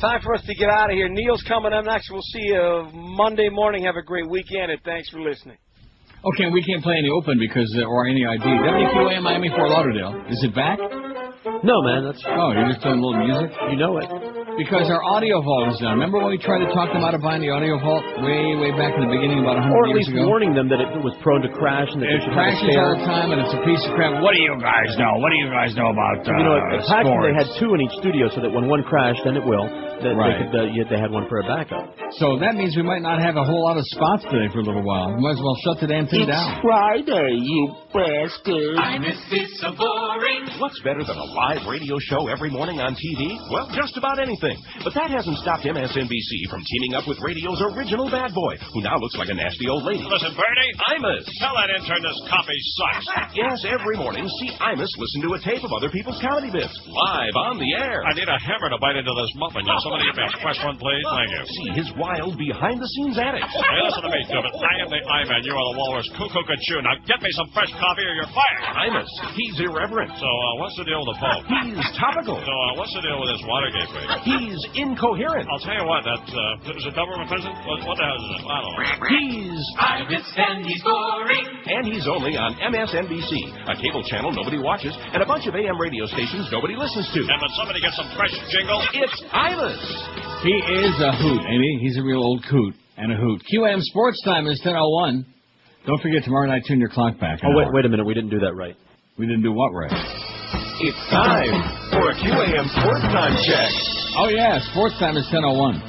Time for us to get out of here. Neil's coming up next. We'll see you Monday morning. Have a great weekend, and thanks for listening. Okay, we can't play any open because, or any ID. WQAM Miami, Fort Lauderdale. Is it back? No, man. That's. Oh, you're just doing a little music? You know it. Because our audio vault is down. Remember when we tried to talk them out of buying the audio vault way back in the beginning, about 100 years ago? Or at least warning them that it was prone to crash and that it crashes all the time and it's a piece of crap. What do you guys know? What do you guys know about Actually, they had two in each studio, so that when one crashed, then it will. That right. They had one for a backup. So that means we might not have a whole lot of spots today for a little while. We might as well shut the damn thing down. It's Friday, you bastard. I miss it so boring. What's better than a live radio show every morning on TV? Well, just about anything. But that hasn't stopped MSNBC from teaming up with radio's original bad boy, who now looks like a nasty old lady. Listen, Bernie. Imus. Tell that intern this copy sucks. Yes, every morning, see Imus listen to a tape of other people's comedy bits, live on the air. I need a hammer to bite into this muffin. Somebody give me a fresh one, please. Thank you. See his wild behind-the-scenes antics. Hey, listen to me, Stupid. I am the I-Man. You are the walrus. Cuckoo-ca-choo. Now get me some fresh coffee or you're fired. Imus. He's irreverent. So, what's the deal with the Pope? He's topical. So, what's the deal with this Watergate thing? He's incoherent. I'll tell you what, is it government prison? What the hell is it? I don't know. He's Imus and he's boring. And he's only on MSNBC, a cable channel nobody watches, and a bunch of AM radio stations nobody listens to. And when somebody gets some fresh jingle, it's Imus. He is a hoot, ain't he? He's a real old coot and a hoot. QAM Sports Time is 10:01. Don't forget, tomorrow night, tune your clock back. Oh, wait a minute. We didn't do that right. We didn't do what right? It's time for a QAM Sports Time check. Oh, yeah. Sports Time is 10:01.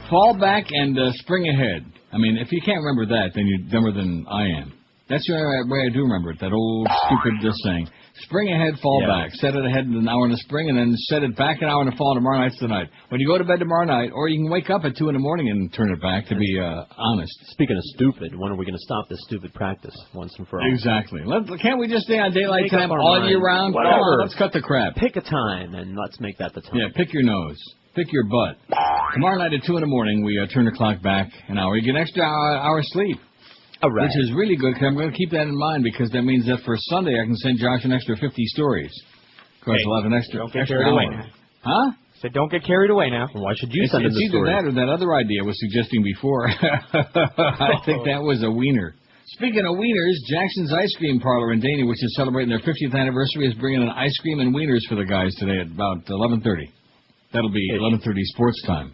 Fall back and spring ahead. I mean, if you can't remember that, then you're dumber than I am. That's the only way I do remember it, that old stupid saying. Spring ahead, fall back. Set it ahead an hour in the spring and then set it back an hour in the fall. Tomorrow night's the night. When you go to bed tomorrow night, or you can wake up at 2 in the morning and turn it back, to be honest. Speaking of stupid, when are we going to stop this stupid practice once and for all? Exactly. Can't we just stay on daylight time all year round? Whatever. Come on, let's cut the crap. Pick a time and let's make that the time. Yeah, pick your nose. Pick your butt. Tomorrow night at 2 in the morning, we turn the clock back an hour. You get an extra hour sleep. Right. Which is really good, because I'm going to keep that in mind, because that means that for Sunday I can send Josh an extra 50 stories. Of course, I'll have an extra away now. Huh? So don't get carried away now. Why should you send him the It's either story? that or that other idea I was suggesting before. I think that was a wiener. Speaking of wieners, Jackson's Ice Cream Parlor in Daney, which is celebrating their 50th anniversary, is bringing an ice cream and wieners for the guys today at about 11:30. That'll be 11:30 sports time.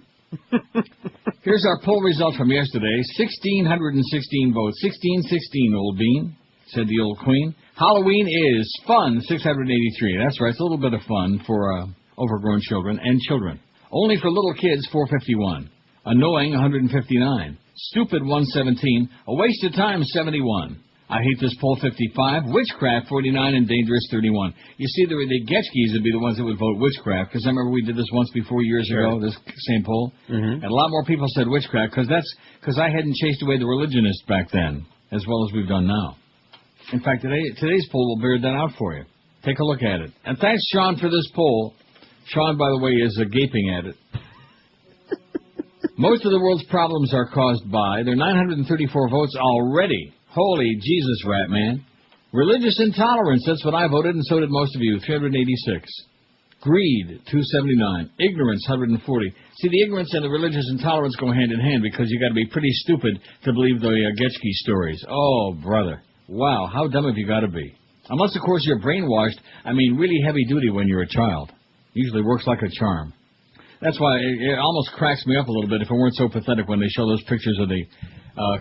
Here's our poll result from yesterday. 1,616 votes. 1616, old bean, said the old queen. Halloween is fun, 683. That's right, it's a little bit of fun for overgrown children and children. Only for little kids, 451. Annoying, 159. Stupid, 117. A waste of time, 71. I hate this poll, 55. Witchcraft, 49, and dangerous, 31. You see, the Getchkis would be the ones that would vote witchcraft, because I remember we did this once before years ago, this same poll, and a lot more people said witchcraft, because I hadn't chased away the religionists back then, as well as we've done now. In fact, today's poll will bear that out for you. Take a look at it. And thanks, Sean, for this poll. Sean, by the way, is gaping at it. Most of the world's problems are caused by, there are 934 votes already. Holy Jesus, rat man. Religious intolerance, that's what I voted, and so did most of you, 386. Greed, 279. Ignorance, 140. See, the ignorance and the religious intolerance go hand in hand, because you got to be pretty stupid to believe the Getchke stories. Oh, brother. Wow, how dumb have you got to be? Unless, of course, you're brainwashed. I mean, really heavy duty when you're a child. Usually works like a charm. That's why it almost cracks me up a little bit if it weren't so pathetic when they show those pictures of the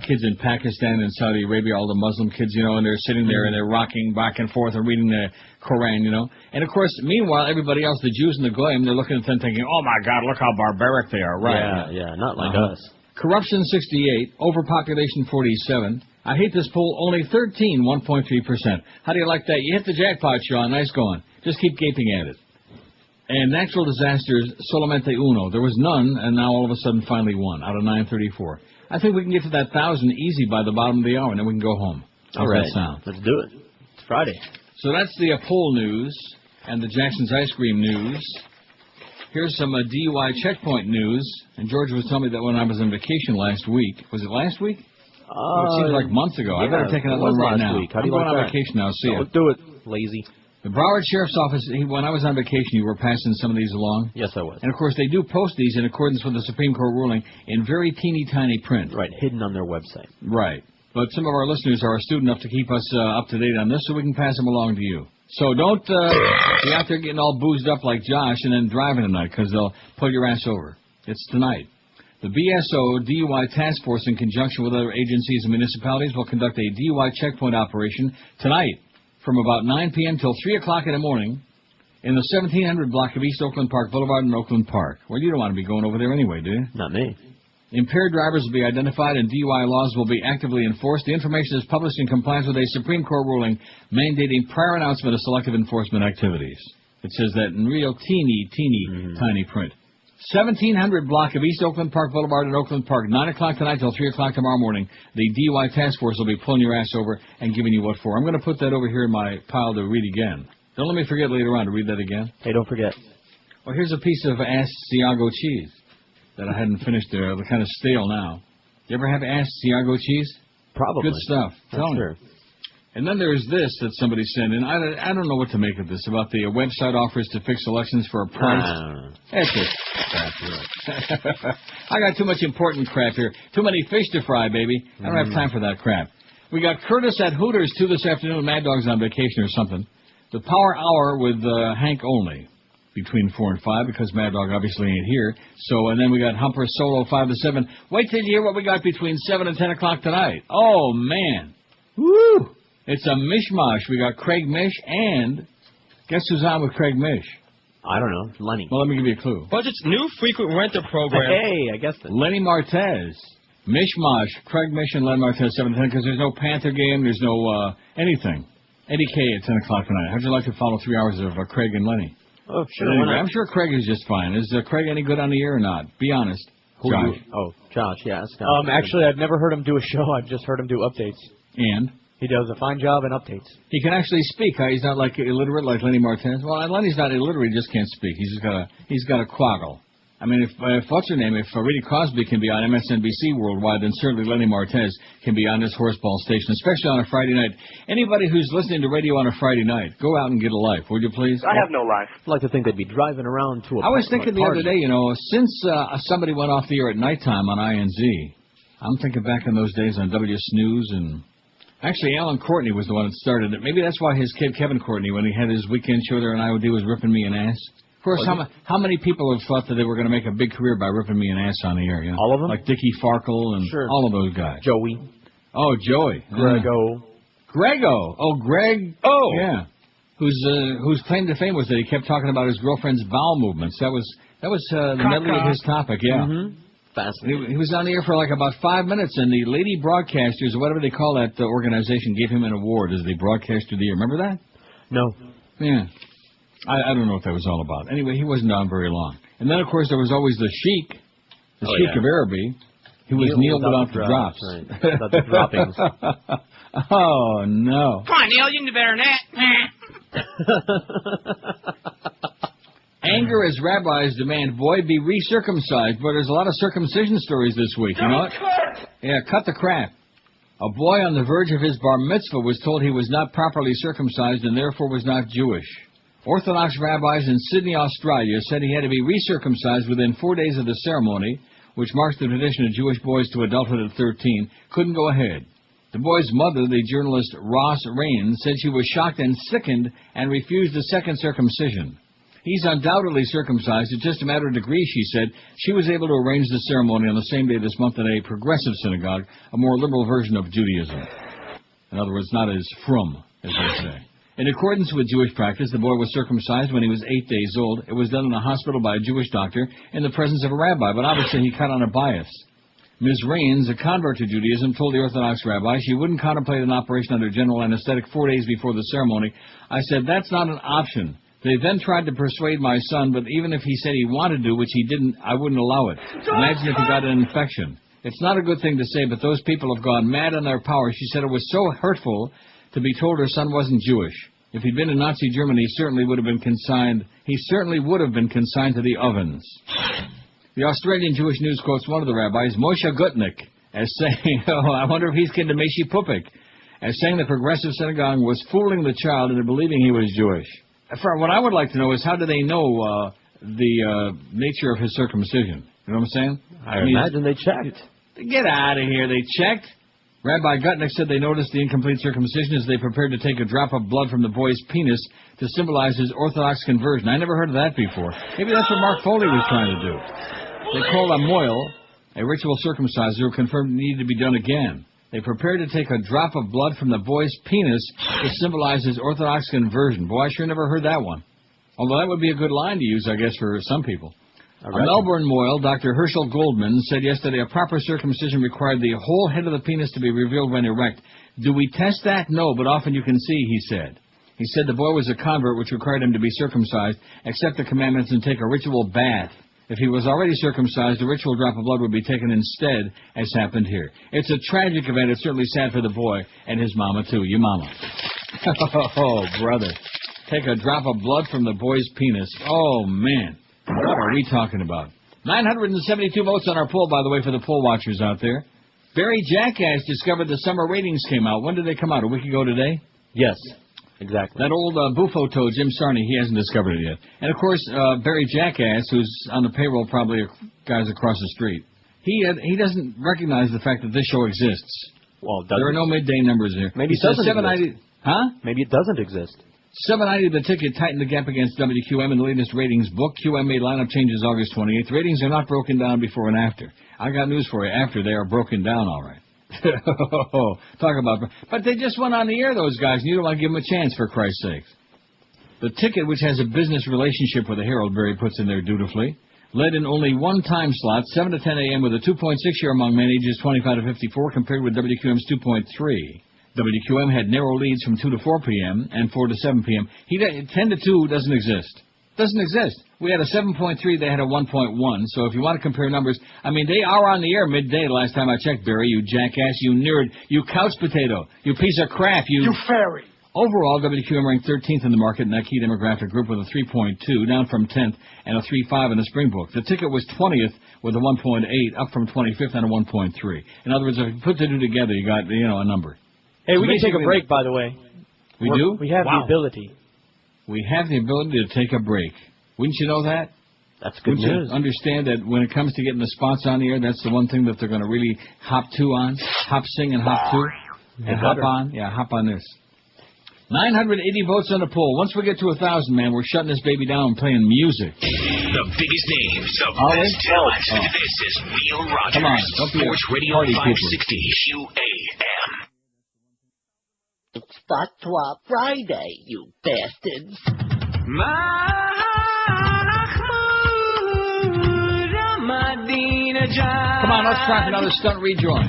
kids in Pakistan and Saudi Arabia, all the Muslim kids, and they're sitting there and they're rocking back and forth and reading the Koran, And, of course, meanwhile, everybody else, the Jews and the Goyim, they're looking at them thinking, oh, my God, look how barbaric they are. Right. Yeah, not like us. Corruption, 68. Overpopulation, 47. I hate this poll. Only 13, 1.3%. How do you like that? You hit the jackpot, Sean. Nice going. Just keep gaping at it. And natural disasters, solamente uno. There was none, and now all of a sudden finally one out of 934. I think we can get to that 1,000 easy by the bottom of the hour, and then we can go home. How's that sound? Let's do it. It's Friday. So that's the poll news and the Jackson's Ice Cream news. Here's some DUI checkpoint news. And George was telling me that when I was on vacation last week. Was it last week? It seems like months ago. Yeah, I better take another one right now. Week. How do I'm you going like on that? vacation now. See ya. Do it, lazy. The Broward Sheriff's Office, when I was on vacation, you were passing some of these along? Yes, I was. And, of course, they do post these in accordance with the Supreme Court ruling in very teeny tiny print. Right, hidden on their website. Right. But some of our listeners are astute enough to keep us up to date on this, so we can pass them along to you. So don't be out there getting all boozed up like Josh and then driving tonight, because they'll pull your ass over. It's tonight. The BSO DUI Task Force, in conjunction with other agencies and municipalities, will conduct a DUI checkpoint operation tonight from about 9 p.m. till 3 o'clock in the morning in the 1700 block of East Oakland Park Boulevard in Oakland Park. Well, you don't want to be going over there anyway, do you? Not me. Impaired drivers will be identified and DUI laws will be actively enforced. The information is published in compliance with a Supreme Court ruling mandating prior announcement of selective enforcement activities. It says that in real teeny tiny print. 1700 block of East Oakland Park Boulevard in Oakland Park, 9 o'clock tonight till 3 o'clock tomorrow morning. The DUI task force will be pulling your ass over and giving you what for. I'm going to put that over here in my pile to read again. Don't let me forget later on to read that again. Hey, don't forget. Well, here's a piece of Asiago cheese that I hadn't finished there. They're kind of stale now. You ever have Asiago cheese? Probably. Good stuff. I'm sure. And then there's this that somebody sent in. I don't know what to make of this, about the website offers to fix elections for a price. That's just crap here. I got too much important crap here. Too many fish to fry, baby. I don't have time for that crap. We got Curtis at Hooters, too, this afternoon. Mad Dog's on vacation or something. The Power Hour with Hank only, between 4 and 5, because Mad Dog obviously ain't here. So, and then we got Humper Solo 5 to 7. Wait till you hear what we got between 7 and 10 o'clock tonight. Oh, man. Woo! It's a mishmash. We got Craig Mish, and guess who's on with Craig Mish? I don't know. Lenny. Well, let me give you a clue. Budget's new frequent renter program. Hey, I guess that. Lenny Martez. Mishmash. Craig Mish and Lenny Martez, 7 to 10, because there's no Panther game. There's no anything. Eddie K at 10 o'clock tonight. How'd you like to follow 3 hours of Craig and Lenny? Oh, sure. Anyway, I'm sure Craig is just fine. Is Craig any good on the air or not? Be honest. Josh. Josh, yes. Actually, I've never heard him do a show. I've just heard him do updates. And? He does a fine job in updates. He can actually speak. Huh? He's not like illiterate like Lenny Martinez. Well, Lenny's not illiterate. He just can't speak. He's got a quaggle. I mean, if what's her name? If Rita Cosby can be on MSNBC worldwide, then certainly Lenny Martez can be on this horseball station, especially on a Friday night. Anybody who's listening to radio on a Friday night, go out and get a life, would you please? I have no life. I'd like to think they'd be driving around to a I was thinking the other day, since somebody went off the air at nighttime on INZ, I'm thinking back in those days on W Snooze and... Actually, Alan Courtney was the one that started it. Maybe that's why his kid, Kevin Courtney, when he had his weekend show there on IOD, was ripping me an ass. Of course, how many people have thought that they were going to make a big career by ripping me an ass on the air? You know? All of them? Like Dickie Farkle and all of those guys. Joey. Oh, Joey. Grego. Grego. Oh, Greg. Oh. Yeah. Whose claim to fame was that he kept talking about his girlfriend's bowel movements. That was the medley of his topic, yeah. Mm-hmm. He was on the air for like about 5 minutes, and the lady broadcasters, or whatever they call that organization, gave him an award as the broadcaster of the year. Remember that? No. Yeah. I don't know what that was all about. Anyway, he wasn't on very long. And then, of course, there was always the Sheik, Sheik of Araby, who was Neil without the drops. Right. Without the droppings. Oh, no. Come on, Neil, you can do better than that. Anger as rabbis demand boy be recircumcised, but there's a lot of circumcision stories this week, you know what? Yeah, cut the crap. A boy on the verge of his bar mitzvah was told he was not properly circumcised and therefore was not Jewish. Orthodox rabbis in Sydney, Australia said he had to be recircumcised within 4 days of the ceremony, which marks the tradition of Jewish boys to adulthood at 13, couldn't go ahead. The boy's mother, the journalist Ross Rains, said she was shocked and sickened and refused a second circumcision. He's undoubtedly circumcised. It's just a matter of degrees, she said. She was able to arrange the ceremony on the same day this month at a progressive synagogue, a more liberal version of Judaism. In other words, not as frum, as they say. In accordance with Jewish practice, the boy was circumcised when he was 8 days old. It was done in a hospital by a Jewish doctor in the presence of a rabbi, but obviously he cut on a bias. Ms. Rains, a convert to Judaism, told the Orthodox rabbi she wouldn't contemplate an operation under general anesthetic 4 days before the ceremony. I said, that's not an option. They then tried to persuade my son, but even if he said he wanted to, which he didn't, I wouldn't allow it. Imagine if he got an infection. It's not a good thing to say, but those people have gone mad on their power. She said it was so hurtful to be told her son wasn't Jewish. If he'd been in Nazi Germany, he certainly would have been consigned to the ovens. The Australian Jewish News quotes one of the rabbis, Moshe Gutnick, as saying, I wonder if he's kin to Meshi Pupik. as saying the progressive synagogue was fooling the child into believing he was Jewish. What I would like to know is how do they know the nature of his circumcision? You know what I'm saying? I imagine they checked. Get out of here. They checked? Rabbi Gutnick said they noticed the incomplete circumcision as they prepared to take a drop of blood from the boy's penis to symbolize his Orthodox conversion. I never heard of that before. Maybe that's what Mark Foley was trying to do. They called a moil, a ritual circumciser, who confirmed it needed to be done again. They prepared to take a drop of blood from the boy's penis to symbolize his Orthodox conversion. Boy, I sure never heard that one. Although that would be a good line to use, I guess, for some people. A Melbourne moil, Dr. Herschel Goldman, said yesterday a proper circumcision required the whole head of the penis to be revealed when erect. Do we test that? No, but often you can see, he said. He said the boy was a convert, which required him to be circumcised, accept the commandments, and take a ritual bath. If he was already circumcised, a ritual drop of blood would be taken instead, as happened here. It's a tragic event. It's certainly sad for the boy and his mama, too. Your mama. Oh, brother. Take a drop of blood from the boy's penis. Oh, man. What are we talking about? 972 votes on our poll, by the way, for the poll watchers out there. Barry Jackass discovered the summer ratings came out. When did they come out? A week ago today? Yes, exactly. That old buffo toad, Jim Sarney, he hasn't discovered it yet. And, of course, Barry Jackass, who's on the payroll probably guys across the street, he doesn't recognize the fact that this show exists. Well, there are no midday numbers there. Maybe it doesn't exist. Huh? Maybe it doesn't exist. 790 The Ticket tightened the gap against WQM in the latest ratings book. QM made lineup changes August 28th. Ratings are not broken down before and after. I got news for you. After, they are broken down all right. Talk about... But they just went on the air, those guys, and you don't want to give them a chance, for Christ's sakes. The Ticket, which has a business relationship with the Herald, Barry puts in there dutifully, led in only one time slot, 7 to 10 a.m., with a 2.6 share among men ages 25 to 54, compared with WQM's 2.3. WQM had narrow leads from 2 to 4 p.m. and 4 to 7 p.m. 10 to 2 doesn't exist. Doesn't exist. We had a 7.3, they had a 1.1. So if you want to compare numbers, I mean, they are on the air midday last time I checked, Barry, you jackass, you nerd, you couch potato, you piece of crap, you fairy. Overall, WQM ranked 13th in the market in that key demographic group with a 3.2, down from 10th and a 3.5 in the spring book. The Ticket was 20th with a 1.8, up from 25th and a 1.3. In other words, if you put the two together, you got, a number. Hey, we can take a break, by the way. We do? We have the ability. We have the ability to take a break. Wouldn't you know that? That's good news. Wouldn't you understand that when it comes to getting the spots on the air, that's the one thing that they're going to really hop to on? Hop sing and hop to? And hop on? Yeah, hop on this. 980 votes on the poll. Once we get to 1,000, man, we're shutting this baby down and playing music. The biggest names, the best talent. This is Neil Rogers. Come on, don't be Sports Radio party 560 QAM. It's Fatwa Friday, you bastards. Come on, let's try another stunt rejoin.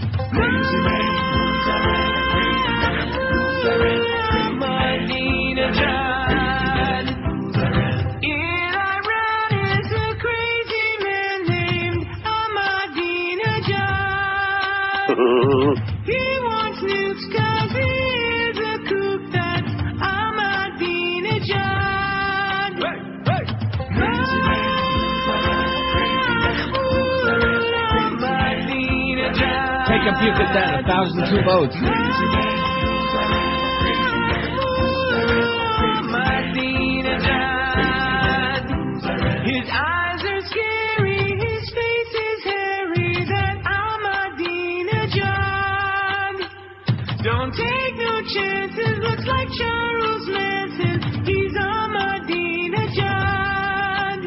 He wants nukes 'cause he is a kook. That's Ahmadinejad. Take a puke at that. 1,002 votes. His eyes are scary. His face is hairy. That Ahmadinejad. Don't take no chances. Looks like Charles Manson. He's Ahmadinejad.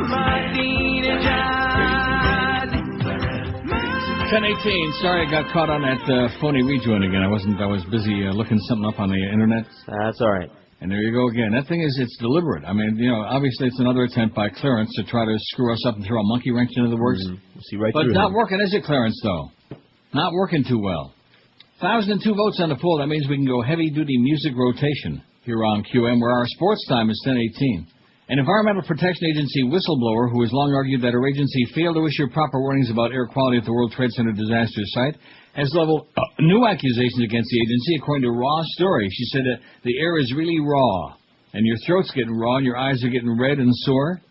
Ahmadinejad. 10:18. Sorry, I got caught on that phony rejoin again. I was busy looking something up on the internet. That's all right. And there you go again. That thing is, it's deliberate. I mean, obviously it's another attempt by Clarence to try to screw us up and throw a monkey wrench into the works. See right but through not him. working, is it, Clarence, though? Not working too well. 1,002 votes on the poll. That means we can go heavy-duty music rotation here on QM, where our sports time is 10:18. An Environmental Protection Agency whistleblower who has long argued that her agency failed to issue proper warnings about air quality at the World Trade Center disaster site has leveled new accusations against the agency, according to Raw Story. She said that the air is really raw, and your throat's getting raw, and your eyes are getting red and sore.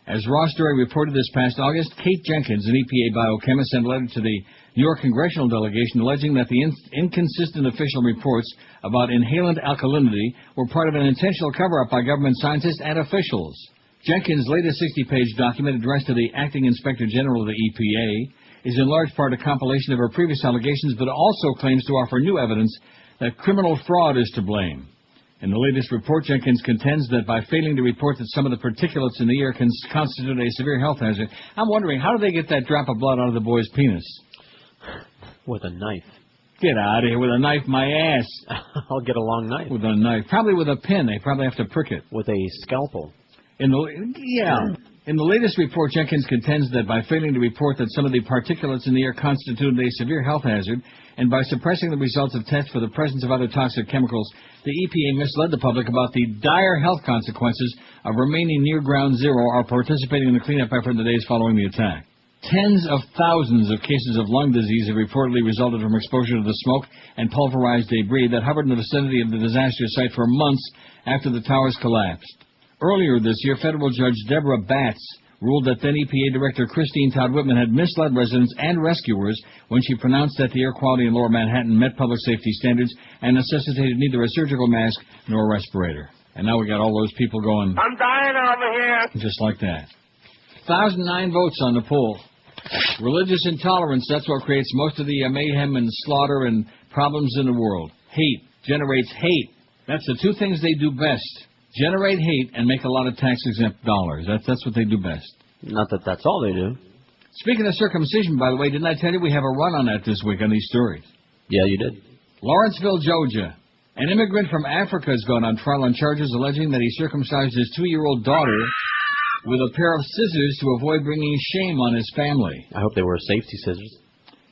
As Raw Story reported this past August, Kate Jenkins, an EPA biochemist, sent a letter to the New York congressional delegation alleging that the inconsistent official reports about inhalant alkalinity were part of an intentional cover-up by government scientists and officials. Jenkins' latest 60-page document addressed to the acting inspector general of the EPA is in large part a compilation of her previous allegations, but also claims to offer new evidence that criminal fraud is to blame. In the latest report, Jenkins contends that by failing to report that some of the particulates in the air can constitute a severe health hazard. I'm wondering, how do they get that drop of blood out of the boy's penis? With a knife. Get out of here with a knife, my ass. I'll get a long knife. With a knife. Probably with a pin. They probably have to prick it. With a scalpel. In the latest report, Jenkins contends that by failing to report that some of the particulates in the air constituted a severe health hazard, and by suppressing the results of tests for the presence of other toxic chemicals, the EPA misled the public about the dire health consequences of remaining near ground zero or participating in the cleanup effort in the days following the attack. Tens of thousands of cases of lung disease have reportedly resulted from exposure to the smoke and pulverized debris that hovered in the vicinity of the disaster site for months after the towers collapsed. Earlier this year, federal judge Deborah Batts ruled that then EPA Director Christine Todd Whitman had misled residents and rescuers when she pronounced that the air quality in Lower Manhattan met public safety standards and necessitated neither a surgical mask nor a respirator. And now we got all those people going, I'm dying over here. Just like that. 1,009 votes on the poll. Religious intolerance, that's what creates most of the mayhem and slaughter and problems in the world. Hate generates hate. That's the two things they do best. Generate hate and make a lot of tax-exempt dollars. That's what they do best. Not that that's all they do. Speaking of circumcision, by the way, didn't I tell you we have a run on that this week on these stories? Yeah, you did. Lawrenceville, Georgia. An immigrant from Africa has gone on trial on charges alleging that he circumcised his 2-year-old daughter with a pair of scissors to avoid bringing shame on his family. I hope they were safety scissors.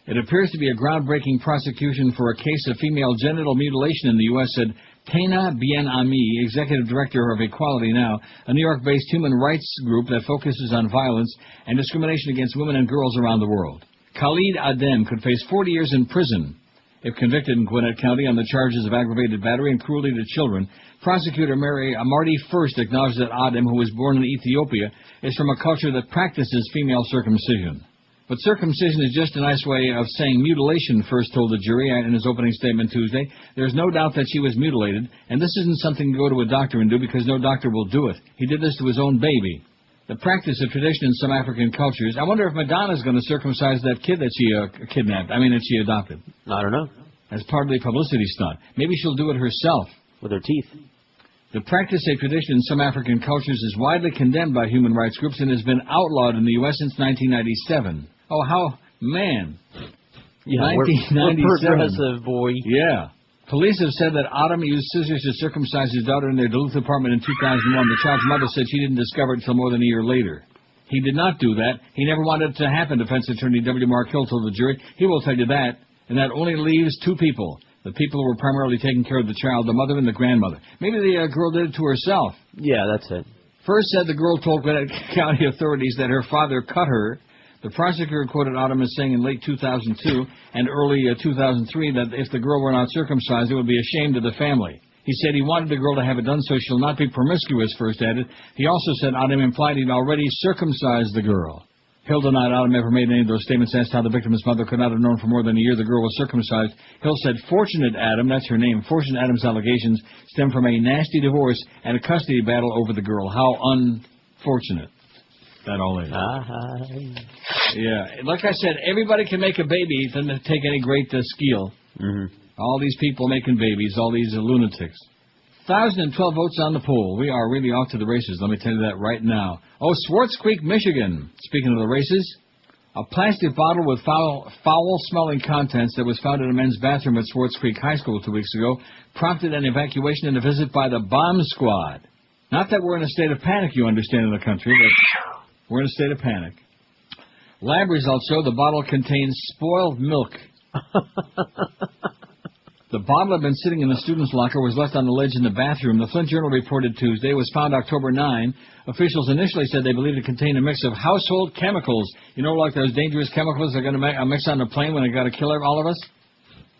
It appears to be a groundbreaking prosecution for a case of female genital mutilation in the U.S., said Tana Bien-Ami, executive director of Equality Now, a New York-based human rights group that focuses on violence and discrimination against women and girls around the world. Khalid Adem could face 40 years in prison if convicted in Gwinnett County on the charges of aggravated battery and cruelty to children. Prosecutor Marty First acknowledged that Adem, who was born in Ethiopia, is from a culture that practices female circumcision. But circumcision is just a nice way of saying mutilation, First told the jury in his opening statement Tuesday. There's no doubt that she was mutilated, and this isn't something to go to a doctor and do because no doctor will do it. He did this to his own baby. The practice of tradition in some African cultures. I wonder if Madonna's going to circumcise that kid that she that she adopted. I don't know. As part of the publicity stunt. Maybe she'll do it herself. With her teeth. The practice, a tradition in some African cultures, is widely condemned by human rights groups and has been outlawed in the U.S. since 1997. Oh, how, man. Yeah, 1997. we're progressive, boy. Yeah. Police have said that Adam used scissors to circumcise his daughter in their Duluth apartment in 2001. The child's mother said she didn't discover it until more than a year later. He did not do that. He never wanted it to happen, defense attorney W. Mark Hill told the jury. He will tell you that. And that only leaves two people. The people who were primarily taking care of the child, the mother and the grandmother. Maybe the girl did it to herself. Yeah, that's it. First said the girl told Gwinnett County authorities that her father cut her. The prosecutor quoted Autumn as saying in late 2002 and early 2003 that if the girl were not circumcised, it would be a shame to the family. He said he wanted the girl to have it done so she'll not be promiscuous, First added. He also said Autumn implied he'd already circumcised the girl. Hill denied Autumn ever made any of those statements, asked how the victim's mother could not have known for more than a year the girl was circumcised. Hill said Fortunate Adam, that's her name, Fortunate Adam's allegations stem from a nasty divorce and a custody battle over the girl. How unfortunate. That all is. Yeah, like I said, everybody can make a baby. It doesn't take any great skill. Mm-hmm. All these people making babies, all these lunatics. 1,012 votes on the poll. We are really off to the races. Let me tell you that right now. Oh, Swartz Creek, Michigan. Speaking of the races, a plastic bottle with foul-smelling contents that was found in a men's bathroom at Swartz Creek High School 2 weeks ago prompted an evacuation and a visit by the bomb squad. Not that we're in a state of panic, you understand, in the country, but we're in a state of panic. Lab results show the bottle contains spoiled milk. The bottle had been sitting in the student's locker, was left on the ledge in the bathroom. The Flint Journal reported Tuesday. It was found October 9. Officials initially said they believed it contained a mix of household chemicals. You know, like those dangerous chemicals they're going to mix on the plane when they got to kill all of us?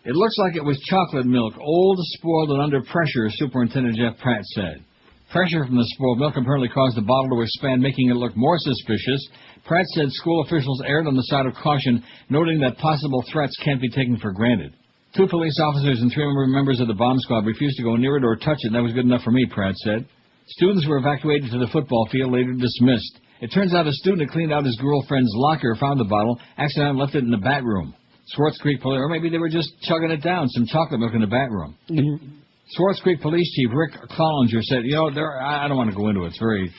It looks like it was chocolate milk, old, spoiled, and under pressure, Superintendent Jeff Pratt said. Pressure from the spoiled milk apparently caused the bottle to expand, making it look more suspicious. Pratt said school officials erred on the side of caution, noting that possible threats can't be taken for granted. 2 police officers and 3 members of the bomb squad refused to go near it or touch it, and that was good enough for me, Pratt said. Students were evacuated to the football field, later dismissed. It turns out a student had cleaned out his girlfriend's locker, found the bottle, accidentally left it in the bat room. Swartz Creek Police, or maybe they were just chugging it down, some chocolate milk in the bat room. Swartz Creek Police Chief Rick Clollinger said, I don't want to go into it. It's very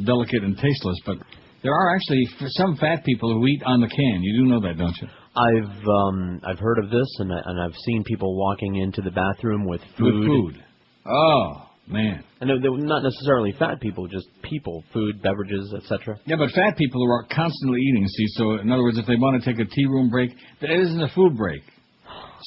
delicate and tasteless, but there are actually some fat people who eat on the can. You do know that, don't you? I've heard of this, and I've seen people walking into the bathroom with food. With food. Oh, man. And they were not necessarily fat people, just people, food, beverages, etc. Yeah, but fat people who are constantly eating, see, so in other words, if they want to take a tea room break, that isn't a food break.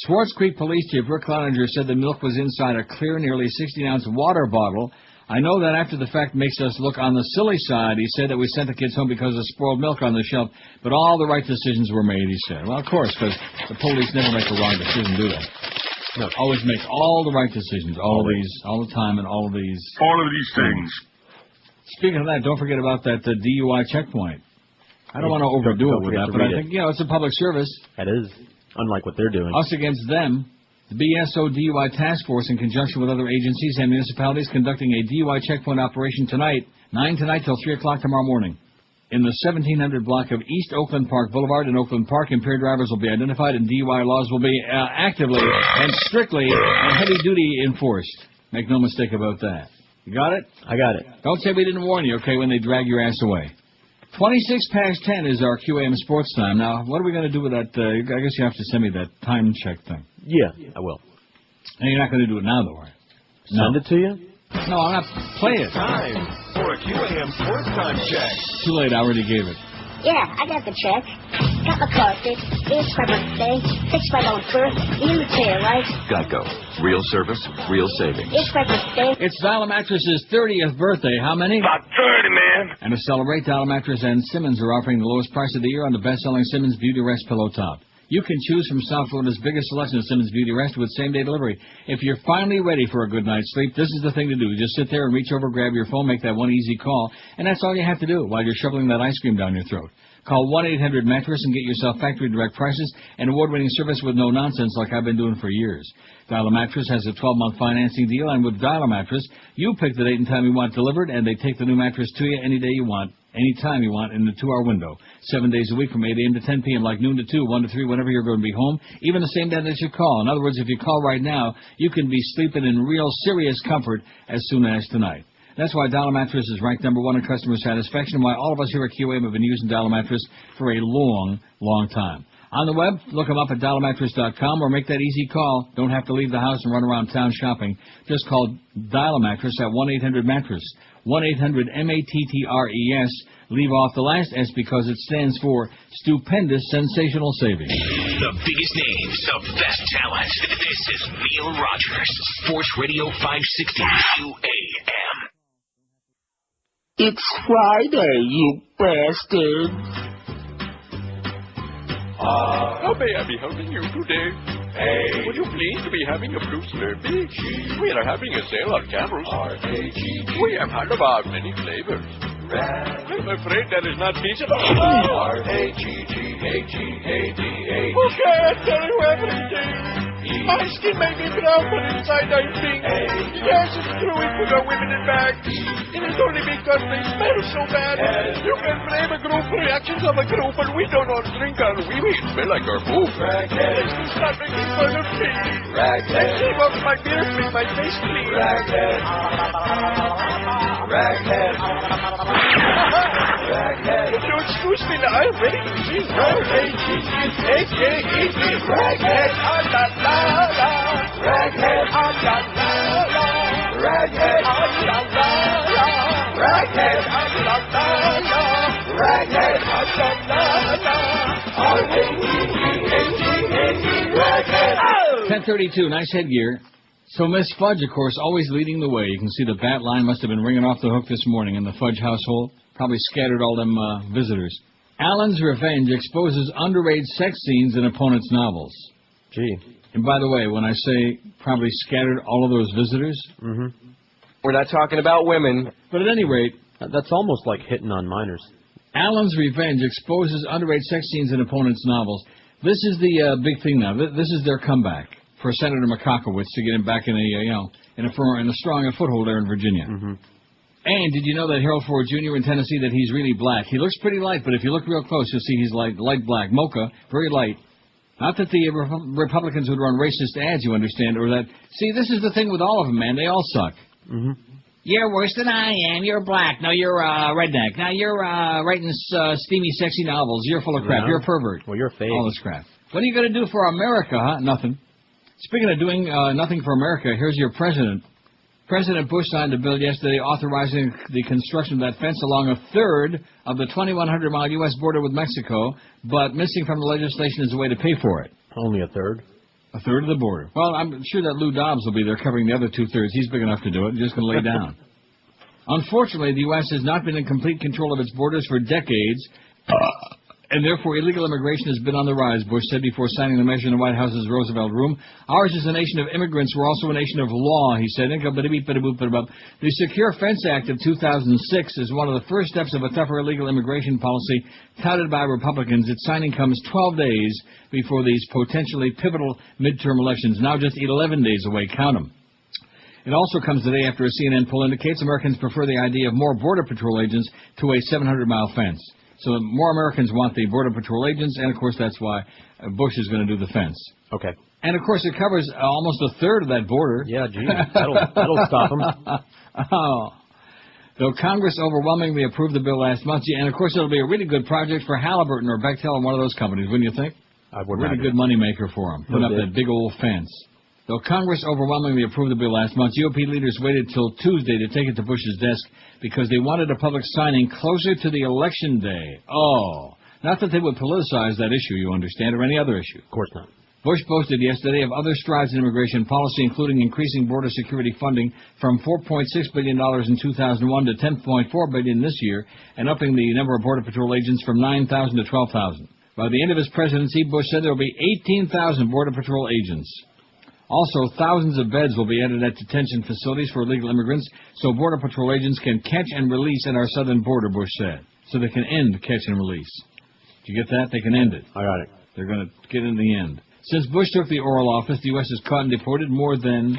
Swartz Creek Police Chief Rick Clollinger said the milk was inside a clear, nearly 16-ounce water bottle. I know that after the fact makes us look on the silly side. He said that we sent the kids home because of spoiled milk on the shelf, but all the right decisions were made, he said. Well, of course, because the police never make a wrong decision, do they? No, always make all the right decisions, all the time, and all of these things. Speaking of that, don't forget about that DUI checkpoint. I don't want to overdo it with that, but I think, it's a public service. That is, unlike what they're doing. Us against them. The BSO DUI Task Force, in conjunction with other agencies and municipalities, conducting a DUI checkpoint operation tonight, 9 tonight till 3 o'clock tomorrow morning. In the 1700 block of East Oakland Park Boulevard in Oakland Park, impaired drivers will be identified and DUI laws will be actively and strictly and heavy-duty enforced. Make no mistake about that. You got it? I got it. Don't say we didn't warn you, okay, when they drag your ass away. 26 past 10 is our QAM sports time. Now, what are we going to do with that? I guess you have to send me that time check thing. Yeah, I will. And you're not going to do it now, though, right? Send it to you? No, I'm not. Play it. Time for a QAM sports time check. Too late. I already gave it. Yeah, I got the check. Got my car fixed. It's my birthday. Fixed my own birth. Imitated, right? Geico. Real service, real savings. It's my birthday. It's Dial Mattress's 30th birthday. How many? About 30, man. And to celebrate, Dial Mattress and Simmons are offering the lowest price of the year on the best-selling Simmons Beauty Rest Pillow Top. You can choose from South Florida's biggest selection of Simmons Beauty Rest with same-day delivery. If you're finally ready for a good night's sleep, this is the thing to do. Just sit there and reach over, grab your phone, make that one easy call, and that's all you have to do while you're shoveling that ice cream down your throat. Call 1-800-MATTRESS and get yourself factory direct prices and award-winning service with no nonsense like I've been doing for years. Dial-A-Mattress has a 12-month financing deal, and with Dial-A-Mattress, you pick the date and time you want delivered, and they take the new mattress to you any day you want, any time you want in the 2-hour window. 7 days a week from 8 a.m. to 10 p.m., like noon to 2, 1 to 3, whenever you're going to be home, even the same day that you call. In other words, if you call right now, you can be sleeping in real serious comfort as soon as tonight. That's why Dial Mattress is ranked number 1 in customer satisfaction, why all of us here at QAM have been using Dial Mattress for a long, long time. On the web, look them up at dialmattress.com or make that easy call. Don't have to leave the house and run around town shopping. Just call Dial Mattress at 1-800-MATTRESS. 1-800-MATTRES. Leave off the last S because it stands for Stupendous Sensational Savings. The biggest names, the best talent. This is Neil Rogers, Sports Radio 560 QAM. It's Friday, you bastard. How may I be helping you today? Hey, would you please be having a blue Slurpee? We are having a sale on Camels. We have had about many flavors. I'm afraid that is not feasible. R-A-G-G-A-G-A-D-A. Okay, I tell you everything. My skin may be brown, but inside I think. Yes, it's true, it put our women in bags. It is only because they smell so bad. You can blame a group for reactions of a group, but we don't all drink our wee-wee. It smell like our poop. Let's stop making fun of me. Let's shave off my beard, make my face clean. Raghead. If you excuse me now, I'm ready to see R-A-G-G-A-G-E-D. Raghead, ah-la-la-la. Raghead, ah-la-la-la. Raghead, ah-la-la-la. Raghead, ah-la-la-la. Raghead, ah-la-la-la. R-A-G-G-A-G-E-D. Raghead. 10:32, nice headgear. So Miss Fudge, of course, always leading the way. You can see the bat line must have been ringing off the hook this morning in the Fudge household. Probably scattered all them visitors. Alan's Revenge exposes underage sex scenes in opponents' novels. Gee. And by the way, when I say probably scattered all of those visitors, We're not talking about women. But at any rate, that's almost like hitting on minors. Allen's Revenge exposes underage sex scenes in opponents' novels. This is the big thing now. This is their comeback for Senator Makakowicz to get him back in a strong foothold there in Virginia. Mm-hmm. And did you know that Harold Ford Jr. in Tennessee, that he's really black? He looks pretty light, but if you look real close, you'll see he's light black. Mocha, very light. Not that the Republicans would run racist ads, you understand, or that... See, this is the thing with all of them, man. They all suck. Mm-hmm. You're worse than I am. You're black. No, you're redneck. Now you're writing steamy, sexy novels. You're full of crap. Yeah. You're a pervert. Well, you're fake. All this crap. What are you going to do for America, huh? Nothing. Speaking of doing nothing for America, here's your president. President Bush signed a bill yesterday authorizing the construction of that fence along a third of the 2,100-mile U.S. border with Mexico, but missing from the legislation is a way to pay for it. Only a third? A third of the border. Well, I'm sure that Lou Dobbs will be there covering the other two-thirds. He's big enough to do it. He's just going to lay down. Unfortunately, the U.S. has not been in complete control of its borders for decades, and therefore illegal immigration has been on the rise, Bush said before signing the measure in the White House's Roosevelt Room. Ours is a nation of immigrants. We're also a nation of law, he said. The Secure Fence Act of 2006 is one of the first steps of a tougher illegal immigration policy touted by Republicans. Its signing comes 12 days before these potentially pivotal midterm elections, now just 11 days away. Count them. It also comes the day after a CNN poll indicates Americans prefer the idea of more Border Patrol agents to a 700-mile fence. So more Americans want the Border Patrol agents, and, of course, that's why Bush is going to do the fence. Okay. And, of course, it covers almost a third of that border. Yeah, gee, that'll stop them. Oh. Though Congress overwhelmingly approved the bill last month, and, of course, it'll be a really good project for Halliburton or Bechtel and one of those companies, wouldn't you think? I would. Really good moneymaker for them, putting up that big old fence. Though Congress overwhelmingly approved the bill last month, GOP leaders waited till Tuesday to take it to Bush's desk because they wanted a public signing closer to the election day. Oh, not that they would politicize that issue, you understand, or any other issue. Of course not. Bush boasted yesterday of other strides in immigration policy, including increasing border security funding from $4.6 billion in 2001 to $10.4 billion this year, and upping the number of Border Patrol agents from 9,000 to 12,000. By the end of his presidency, Bush said there will be 18,000 Border Patrol agents. Also, thousands of beds will be added at detention facilities for illegal immigrants so Border Patrol agents can catch and release at our southern border, Bush said. So they can end catch and release. Did you get that? They can end it. I got it. They're going to get in the end. Since Bush took the oral office, the U.S. has caught and deported more than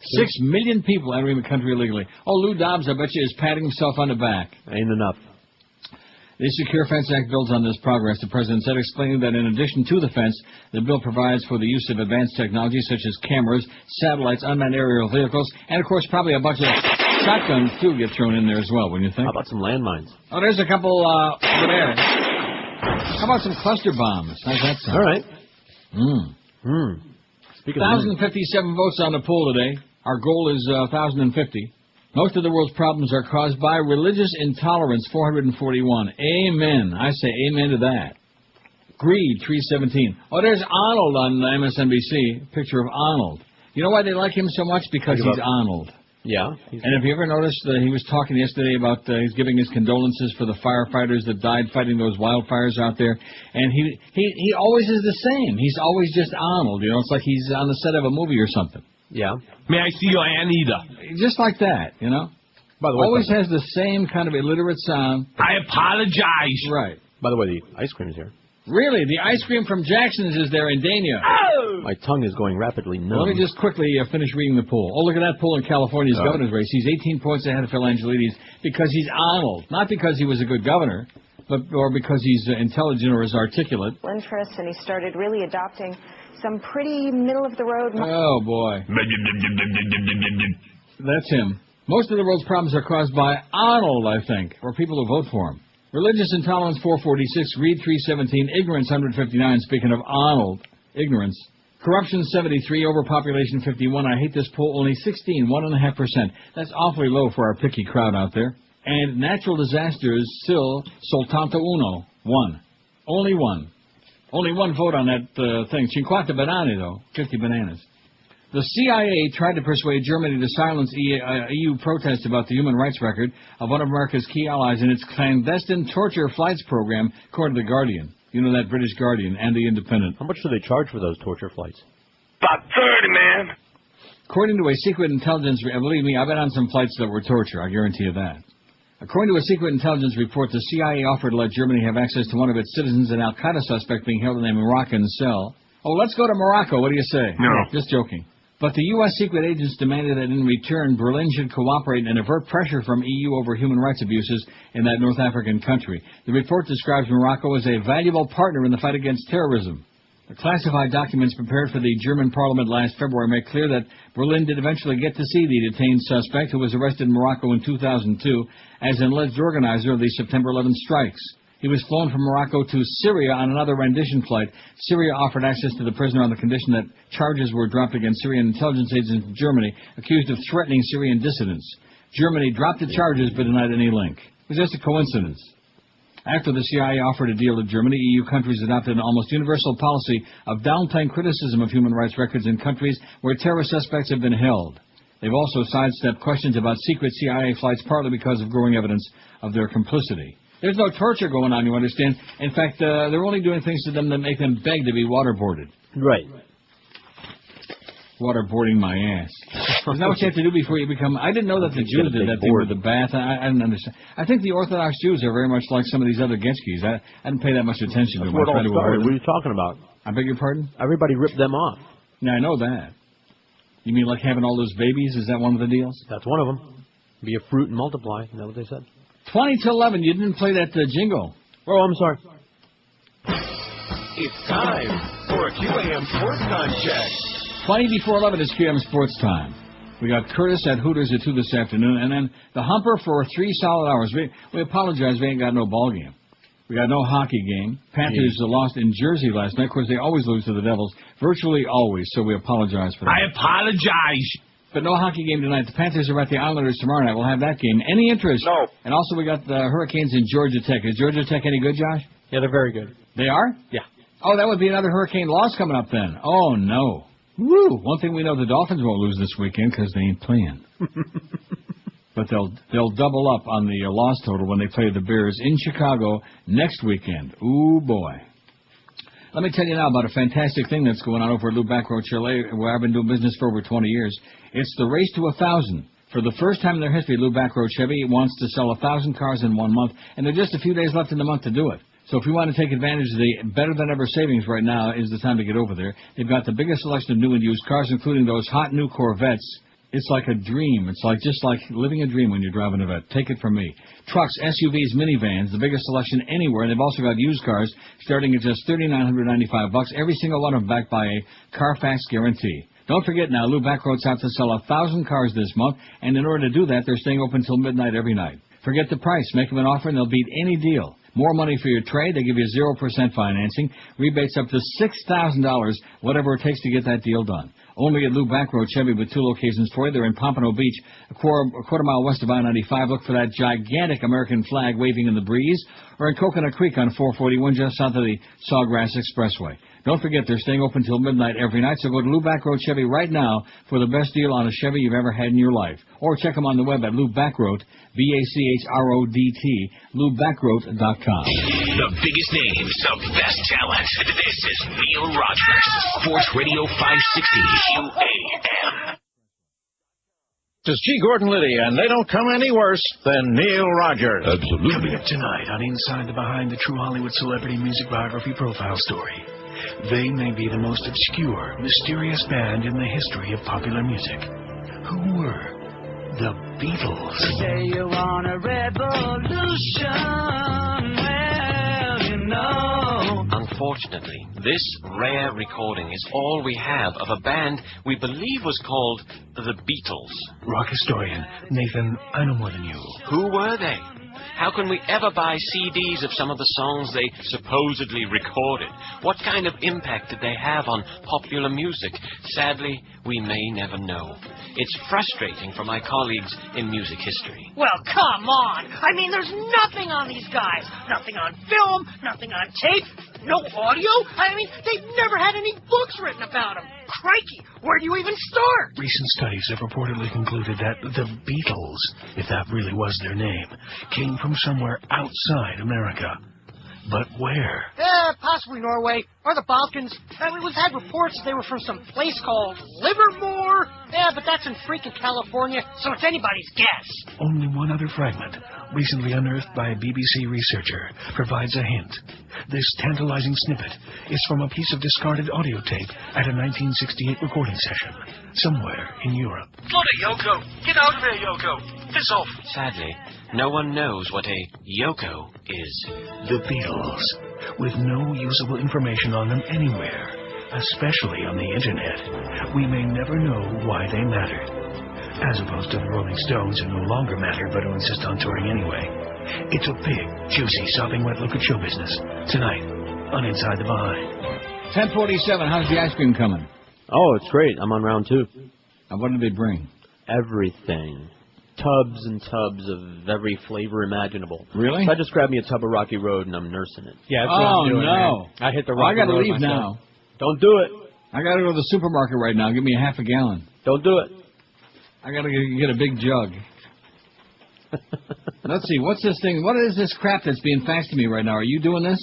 6 million people entering the country illegally. Oh, Lou Dobbs, I bet you, is patting himself on the back. Ain't enough. The Secure Fence Act builds on this progress, the president said, explaining that in addition to the fence, the bill provides for the use of advanced technology such as cameras, satellites, unmanned aerial vehicles, and, of course, probably a bunch of shotguns, too, get thrown in there as well, wouldn't you think? How about some landmines? Oh, there's a couple over there. How about some cluster bombs? How's that sound? All right. 1,057 votes on the poll today. Our goal is 1,050. Most of the world's problems are caused by religious intolerance, 441. Amen. I say amen to that. Greed, 317. Oh, there's Arnold on MSNBC. Picture of Arnold. You know why they like him so much? Because he's Arnold. Yeah. And have you ever noticed that he was talking yesterday about he's giving his condolences for the firefighters that died fighting those wildfires out there? And he always is the same. He's always just Arnold. You know, it's like he's on the set of a movie or something. Yeah. May I see your Anita? Just like that, you know? By the way, always has the same kind of illiterate sound. I apologize. Right. By the way, the ice cream is here. Really? The ice cream from Jackson's is there in Dania. Oh! My tongue is going rapidly numb. Let me just quickly finish reading the poll. Oh, look at that poll in California's governor's race. He's 18 points ahead of Phil Angelides because he's Arnold. Not because he was a good governor, or because he's intelligent or is articulate. Interest, and he started really adopting some pretty middle-of-the-road... Oh, boy. That's him. Most of the world's problems are caused by Arnold, I think, or people who vote for him. Religious intolerance, 446. Greed, 317. Ignorance, 159. Speaking of Arnold, ignorance. Corruption, 73. Overpopulation, 51. I hate this poll. Only 16, 1.5%. That's awfully low for our picky crowd out there. And natural disasters, still, soltanto uno. 1. Only 1. Only 1 vote on that thing. 50 banane, though. 50 bananas. The CIA tried to persuade Germany to silence EU protests about the human rights record of one of America's key allies in its clandestine torture flights program, according to The Guardian. You know, that British Guardian and The Independent. How much do they charge for those torture flights? About 30, man. According to a secret intelligence, believe me, I've been on some flights that were torture, I guarantee you that. According to a secret intelligence report, the CIA offered to let Germany have access to one of its citizens, an al-Qaeda suspect being held in a Moroccan cell. Oh, let's go to Morocco, what do you say? No. Just joking. But the U.S. secret agents demanded that in return, Berlin should cooperate and avert pressure from EU over human rights abuses in that North African country. The report describes Morocco as a valuable partner in the fight against terrorism. The classified documents prepared for the German parliament last February make clear that Berlin did eventually get to see the detained suspect who was arrested in Morocco in 2002 as an alleged organizer of the September 11 strikes. He was flown from Morocco to Syria on another rendition flight. Syria offered access to the prisoner on the condition that charges were dropped against Syrian intelligence agents in Germany accused of threatening Syrian dissidents. Germany dropped the charges but denied any link. It was just a coincidence. After the CIA offered a deal to Germany, EU countries adopted an almost universal policy of downplaying criticism of human rights records in countries where terrorist suspects have been held. They've also sidestepped questions about secret CIA flights partly because of growing evidence of their complicity. There's no torture going on, you understand. In fact, they're only doing things to them that make them beg to be waterboarded. Right. Waterboarding my ass. Isn't that what you have to do before you become... I didn't know that the Jews did that thing with the bath. I didn't understand. I think the Orthodox Jews are very much like some of these other Getskis. I didn't pay that much attention to them. What are you talking about? I beg your pardon? Everybody ripped them off. Yeah, I know that. You mean like having all those babies? Is that one of the deals? That's one of them. Be a fruit and multiply. Is that what they said? 20 to 11. You didn't play that jingle. Oh, I'm sorry. It's time for a QAM Sports Time check. 20 before 11 is QAM Sports Time. We got Curtis at Hooters at 2 this afternoon, and then the Humper for 3 solid hours. We apologize, we ain't got no ball game. We got no hockey game. Panthers lost in Jersey last night. Of course, they always lose to the Devils, virtually always, so we apologize for that. I apologize. But no hockey game tonight. The Panthers are at the Islanders tomorrow night. We'll have that game. Any interest? No. And also we got the Hurricanes in Georgia Tech. Is Georgia Tech any good, Josh? Yeah, they're very good. They are? Yeah. Oh, that would be another Hurricane loss coming up then. Oh, no. Woo! One thing we know, the Dolphins won't lose this weekend because they ain't playing. But they'll double up on the loss total when they play the Bears in Chicago next weekend. Ooh, boy. Let me tell you now about a fantastic thing that's going on over at Lou Backroad Chile, where I've been doing business for over 20 years. It's the Race to 1,000. For the first time in their history, Lou Backroad Chevy wants to sell 1,000 cars in 1 month, and there are just a few days left in the month to do it. So if you want to take advantage of the better-than-ever savings right now is the time to get over there. They've got the biggest selection of new and used cars, including those hot new Corvettes. It's like a dream. It's just like living a dream when you're driving a Vet. Take it from me. Trucks, SUVs, minivans, the biggest selection anywhere. And they've also got used cars starting at just $3,995. Every single one of them backed by a Carfax guarantee. Don't forget now, Lou Backroad's out to sell 1,000 cars this month, and in order to do that, they're staying open until midnight every night. Forget the price. Make them an offer, and they'll beat any deal. More money for your trade. They give you 0% financing. Rebates up to $6,000, whatever it takes to get that deal done. Only at Lou Backroad Chevy with 2 locations for you. They're in Pompano Beach, a quarter mile west of I-95. Look for that gigantic American flag waving in the breeze. Or in Coconut Creek on 441 just south of the Sawgrass Expressway. Don't forget, they're staying open till midnight every night, so go to Lou Backroad Chevy right now for the best deal on a Chevy you've ever had in your life. Or check them on the web at Lou Backroad, BACHRODT, LouBackroad.com. The biggest names, the best talent. This is Neil Rogers, Sports Radio 560 QAM. This is G. Gordon Liddy, and they don't come any worse than Neil Rogers. Absolutely. Coming up tonight on Inside the Behind the True Hollywood Celebrity Music Biography Profile Story. They may be the most obscure, mysterious band in the history of popular music. Who were the Beatles? Say you want a revolution, well, you know. Unfortunately, this rare recording is all we have of a band we believe was called the Beatles. Rock historian Nathan, I know more than you. Who were they? How can we ever buy CDs of some of the songs they supposedly recorded? What kind of impact did they have on popular music? Sadly, we may never know. It's frustrating for my colleagues in music history. Well, come on. I mean, there's nothing on these guys. Nothing on film, nothing on tape, no audio. I mean, they've never had any books written about them. Crikey, where do you even start? Recent studies have reportedly concluded that the Beatles, if that really was their name, came from somewhere outside America. But where? Possibly Norway or the Balkans. We've had reports that they were from some place called Livermore. Yeah, but that's in freaking California, so it's anybody's guess. Only one other fragment, recently unearthed by a BBC researcher, provides a hint. This tantalizing snippet is from a piece of discarded audio tape at a 1968 recording session, somewhere in Europe. Bloody Yoko! Get out of here, Yoko! Piss off! Sadly, no one knows what a Yoko is. The Beatles, with no usable information on them anywhere, especially on the internet. We may never know why they mattered. As opposed to the Rolling Stones, who no longer matter but who insist on touring anyway. It's a big, juicy, sopping wet look at show business. Tonight, on Inside the Behind. 10:47, how's the ice cream coming? Oh, it's great. I'm on round 2. And what did they bring? Everything. Tubs and tubs of every flavor imaginable. Really? So I just grabbed me a tub of Rocky Road and I'm nursing it. Yeah, that's what I'm doing, no. man. I hit the Rocky I gotta Road leave myself. now. Don't do it. I gotta go to the supermarket right now. Give me a half a gallon. Don't do it. I gotta get a big jug. Let's see, what's this thing? What is this crap that's being faxed to me right now? Are you doing this?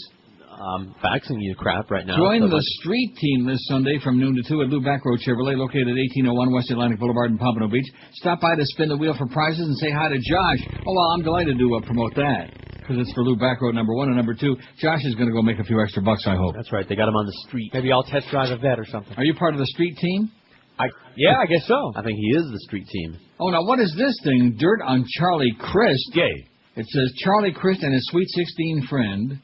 I'm faxing you crap right now. Join the street team this Sunday from noon to 2 at Lou Backroad Chevrolet, located at 1801 West Atlantic Boulevard in Pompano Beach. Stop by to spin the wheel for prizes and say hi to Josh. Oh, well, I'm delighted to promote that, because it's for Lou Backroad, number 1, and number 2, Josh is going to go make a few extra bucks, I hope. That's right. They got him on the street. Maybe I'll test drive a vet or something. Are you part of the street team? Yeah, I guess so. I think he is the street team. Oh, now what is this thing? Dirt on Charlie Crist. Gay. It says Charlie Crist and his Sweet 16 friend,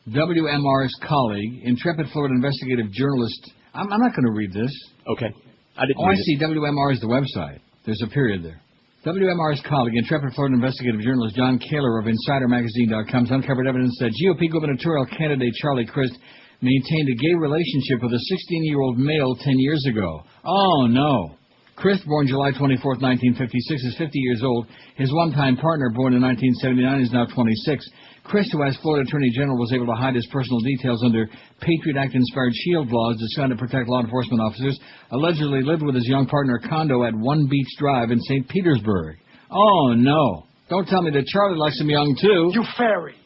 WMR's colleague, intrepid Florida investigative journalist. I'm not going to read this. Okay. I didn't. Oh, I see. WMR is the website. There's a period there. WMR's colleague, intrepid Florida investigative journalist John Kaler of InsiderMagazine.com has uncovered evidence that GOP gubernatorial candidate Charlie Crist maintained a gay relationship with a 16-year-old male 10 years ago. Oh, no. Crist, born July 24, 1956, is 50 years old. His one-time partner, born in 1979, is now 26. Crist, who as Florida Attorney General was able to hide his personal details under Patriot Act-inspired shield laws designed to protect law enforcement officers, allegedly lived with his young partner Kondo at One Beach Drive in St. Petersburg. Oh, no. Don't tell me that Charlie likes him young, too. You fairy.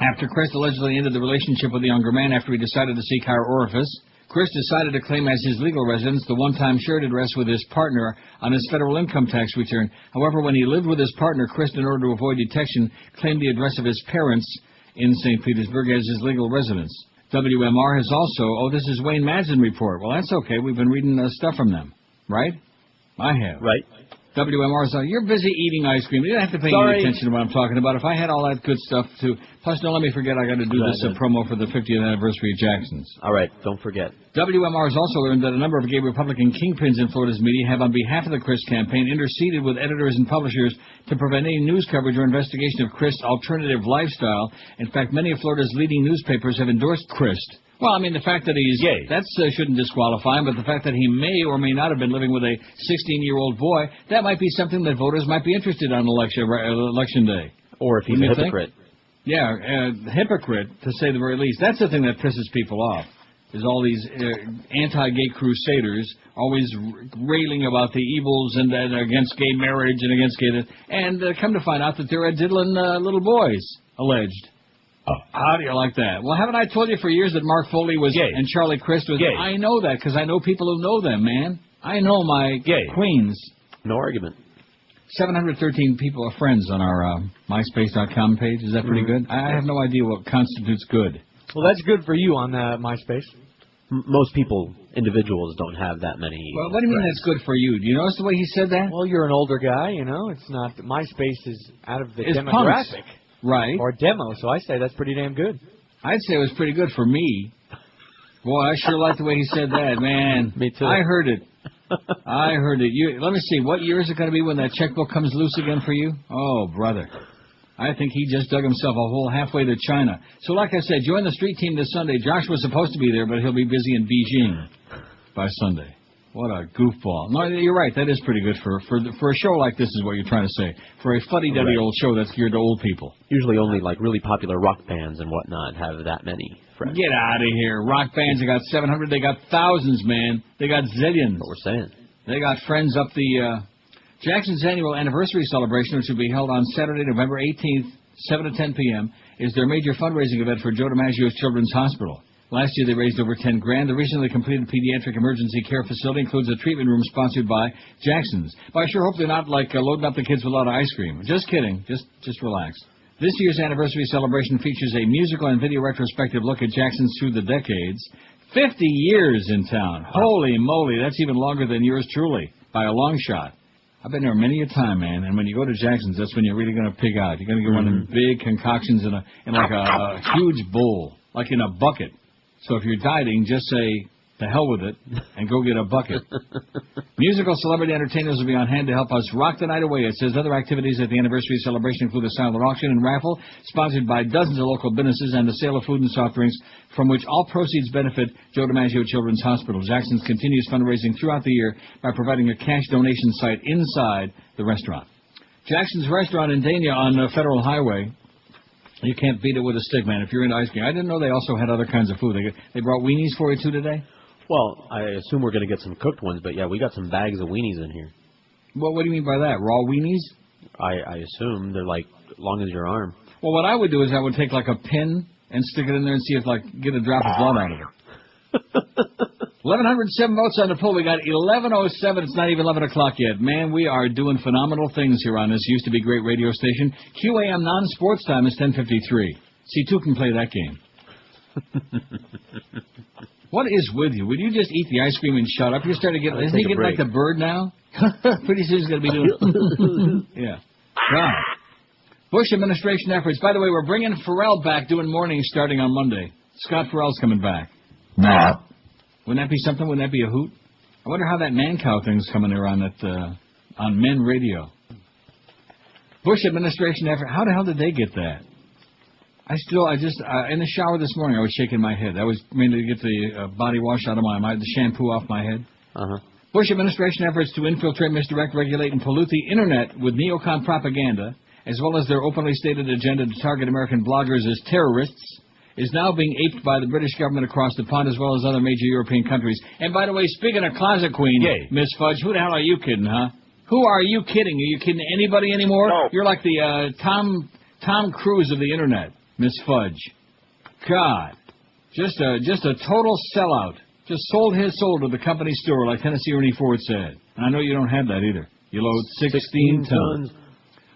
After Crist allegedly ended the relationship with the younger man after he decided to seek higher orifice, Crist decided to claim as his legal residence the one-time shared address with his partner on his federal income tax return. However, when he lived with his partner, Crist, in order to avoid detection, claimed the address of his parents in St. Petersburg as his legal residence. WMR has also... Oh, this is Wayne Madsen report. Well, that's okay. We've been reading stuff from them. Right? I have. Right. WMR is you're busy eating ice cream. You don't have to pay any attention to what I'm talking about. If I had all that good stuff, too. Plus, don't let me forget I got to do this promo for the 50th anniversary of Jackson's. All right, don't forget. WMR has also learned that a number of gay Republican kingpins in Florida's media have, on behalf of the Crist campaign, interceded with editors and publishers to prevent any news coverage or investigation of Crist's alternative lifestyle. In fact, many of Florida's leading newspapers have endorsed Crist. Well, I mean, the fact that he's gay, that shouldn't disqualify him, but the fact that he may or may not have been living with a 16-year-old boy, that might be something that voters might be interested in on election day. Or if he's a hypocrite. Yeah, hypocrite, to say the very least. That's the thing that pisses people off, is all these anti-gay crusaders always railing about the evils and against gay marriage and against gay... And come to find out that they're diddling little boys, alleged. Oh, how do you like that? Well, haven't I told you for years that Mark Foley was gay and Charlie Crist was gay? I know that because I know people who know them, man. I know my queens. No argument. 713 people are friends on our MySpace.com page. Is that pretty good? I have no idea what constitutes good. Well, that's good for you on MySpace. Most people, individuals, don't have that many. Well, what do you mean that's good for you? Do you notice the way he said that? Well, you're an older guy, you know. It's not... MySpace is out of the it's demographic. Punks. Right. Or demo, so I say that's pretty damn good. I'd say it was pretty good for me. Boy, I sure like the way he said that, man. Me too. I heard it. I heard it. Let me see, what year is it going to be when that checkbook comes loose again for you? Oh, brother. I think he just dug himself a hole halfway to China. So like I said, join the street team this Sunday. Josh was supposed to be there, but he'll be busy in Beijing by Sunday. What a goofball. No, you're right. That is pretty good for a show like this is what you're trying to say. For a fuddy-duddy old show that's geared to old people. Usually only like really popular rock bands and whatnot have that many friends. Get out of here. Rock bands, they got 700. They got thousands, man. They got zillions. What we're saying. They got friends up the... Jackson's annual anniversary celebration, which will be held on Saturday, November 18th, 7 to 10 p.m., is their major fundraising event for Joe DiMaggio's Children's Hospital. Last year, they raised over $10,000. The recently completed pediatric emergency care facility includes a treatment room sponsored by Jackson's. But I sure hope they're not, loading up the kids with a lot of ice cream. Just kidding. Just relax. This year's anniversary celebration features a musical and video retrospective look at Jackson's through the decades. 50 years in town. Holy moly, that's even longer than yours truly, by a long shot. I've been there many a time, man, and when you go to Jackson's, that's when you're really going to pig out. You're going to get one of them big concoctions in a huge bowl, like in a bucket. So if you're dieting, just say, to hell with it, and go get a bucket. Musical celebrity entertainers will be on hand to help us rock the night away. It says other activities at the anniversary celebration include a silent auction and raffle, sponsored by dozens of local businesses, and the sale of food and soft drinks, from which all proceeds benefit Joe DiMaggio Children's Hospital. Jackson's continues fundraising throughout the year by providing a cash donation site inside the restaurant. Jackson's Restaurant in Dania on Federal Highway. You can't beat it with a stick, man, if you're into ice cream. I didn't know they also had other kinds of food. They brought weenies for you, too, today? Well, I assume we're going to get some cooked ones, but yeah, we got some bags of weenies in here. Well, what do you mean by that? Raw weenies? I assume they're like long as your arm. Well, what I would do is I would take like a pin and stick it in there and see if get a drop of blood out of it. 1,107 votes on the poll. We got 11:07. It's not even 11 o'clock yet. Man, we are doing phenomenal things here on this used to be great radio station. QAM non-sports time is 10:53. C2 can play that game. What is with you? Would you just eat the ice cream and shut up? You're starting to get... Isn't he getting like the bird now? Pretty soon he's going to be doing... Yeah. God. Bush administration efforts. By the way, we're bringing Ferrall back doing mornings starting on Monday. Scott Ferrall's coming back. Nah. Wouldn't that be something? Wouldn't that be a hoot? I wonder how that man cow thing's coming around on Men Radio. Bush administration effort. How the hell did they get that? I just in the shower this morning, I was shaking my head. I was mainly to get the body wash out of the shampoo off my head. Bush administration efforts to infiltrate, misdirect, regulate, and pollute the Internet with neocon propaganda, as well as their openly stated agenda to target American bloggers as terrorists, is now being aped by the British government across the pond, as well as other major European countries. And by the way, speaking of closet queen, Miss Fudge, who the hell are you kidding, huh? Who are you kidding? Are you kidding anybody anymore? No. You're like the Tom Cruise of the Internet. Miss Fudge. God. Just a total sellout. Just sold his soul to the company store, like Tennessee Ernie Ford said. And I know you don't have that either. You load 16 tons.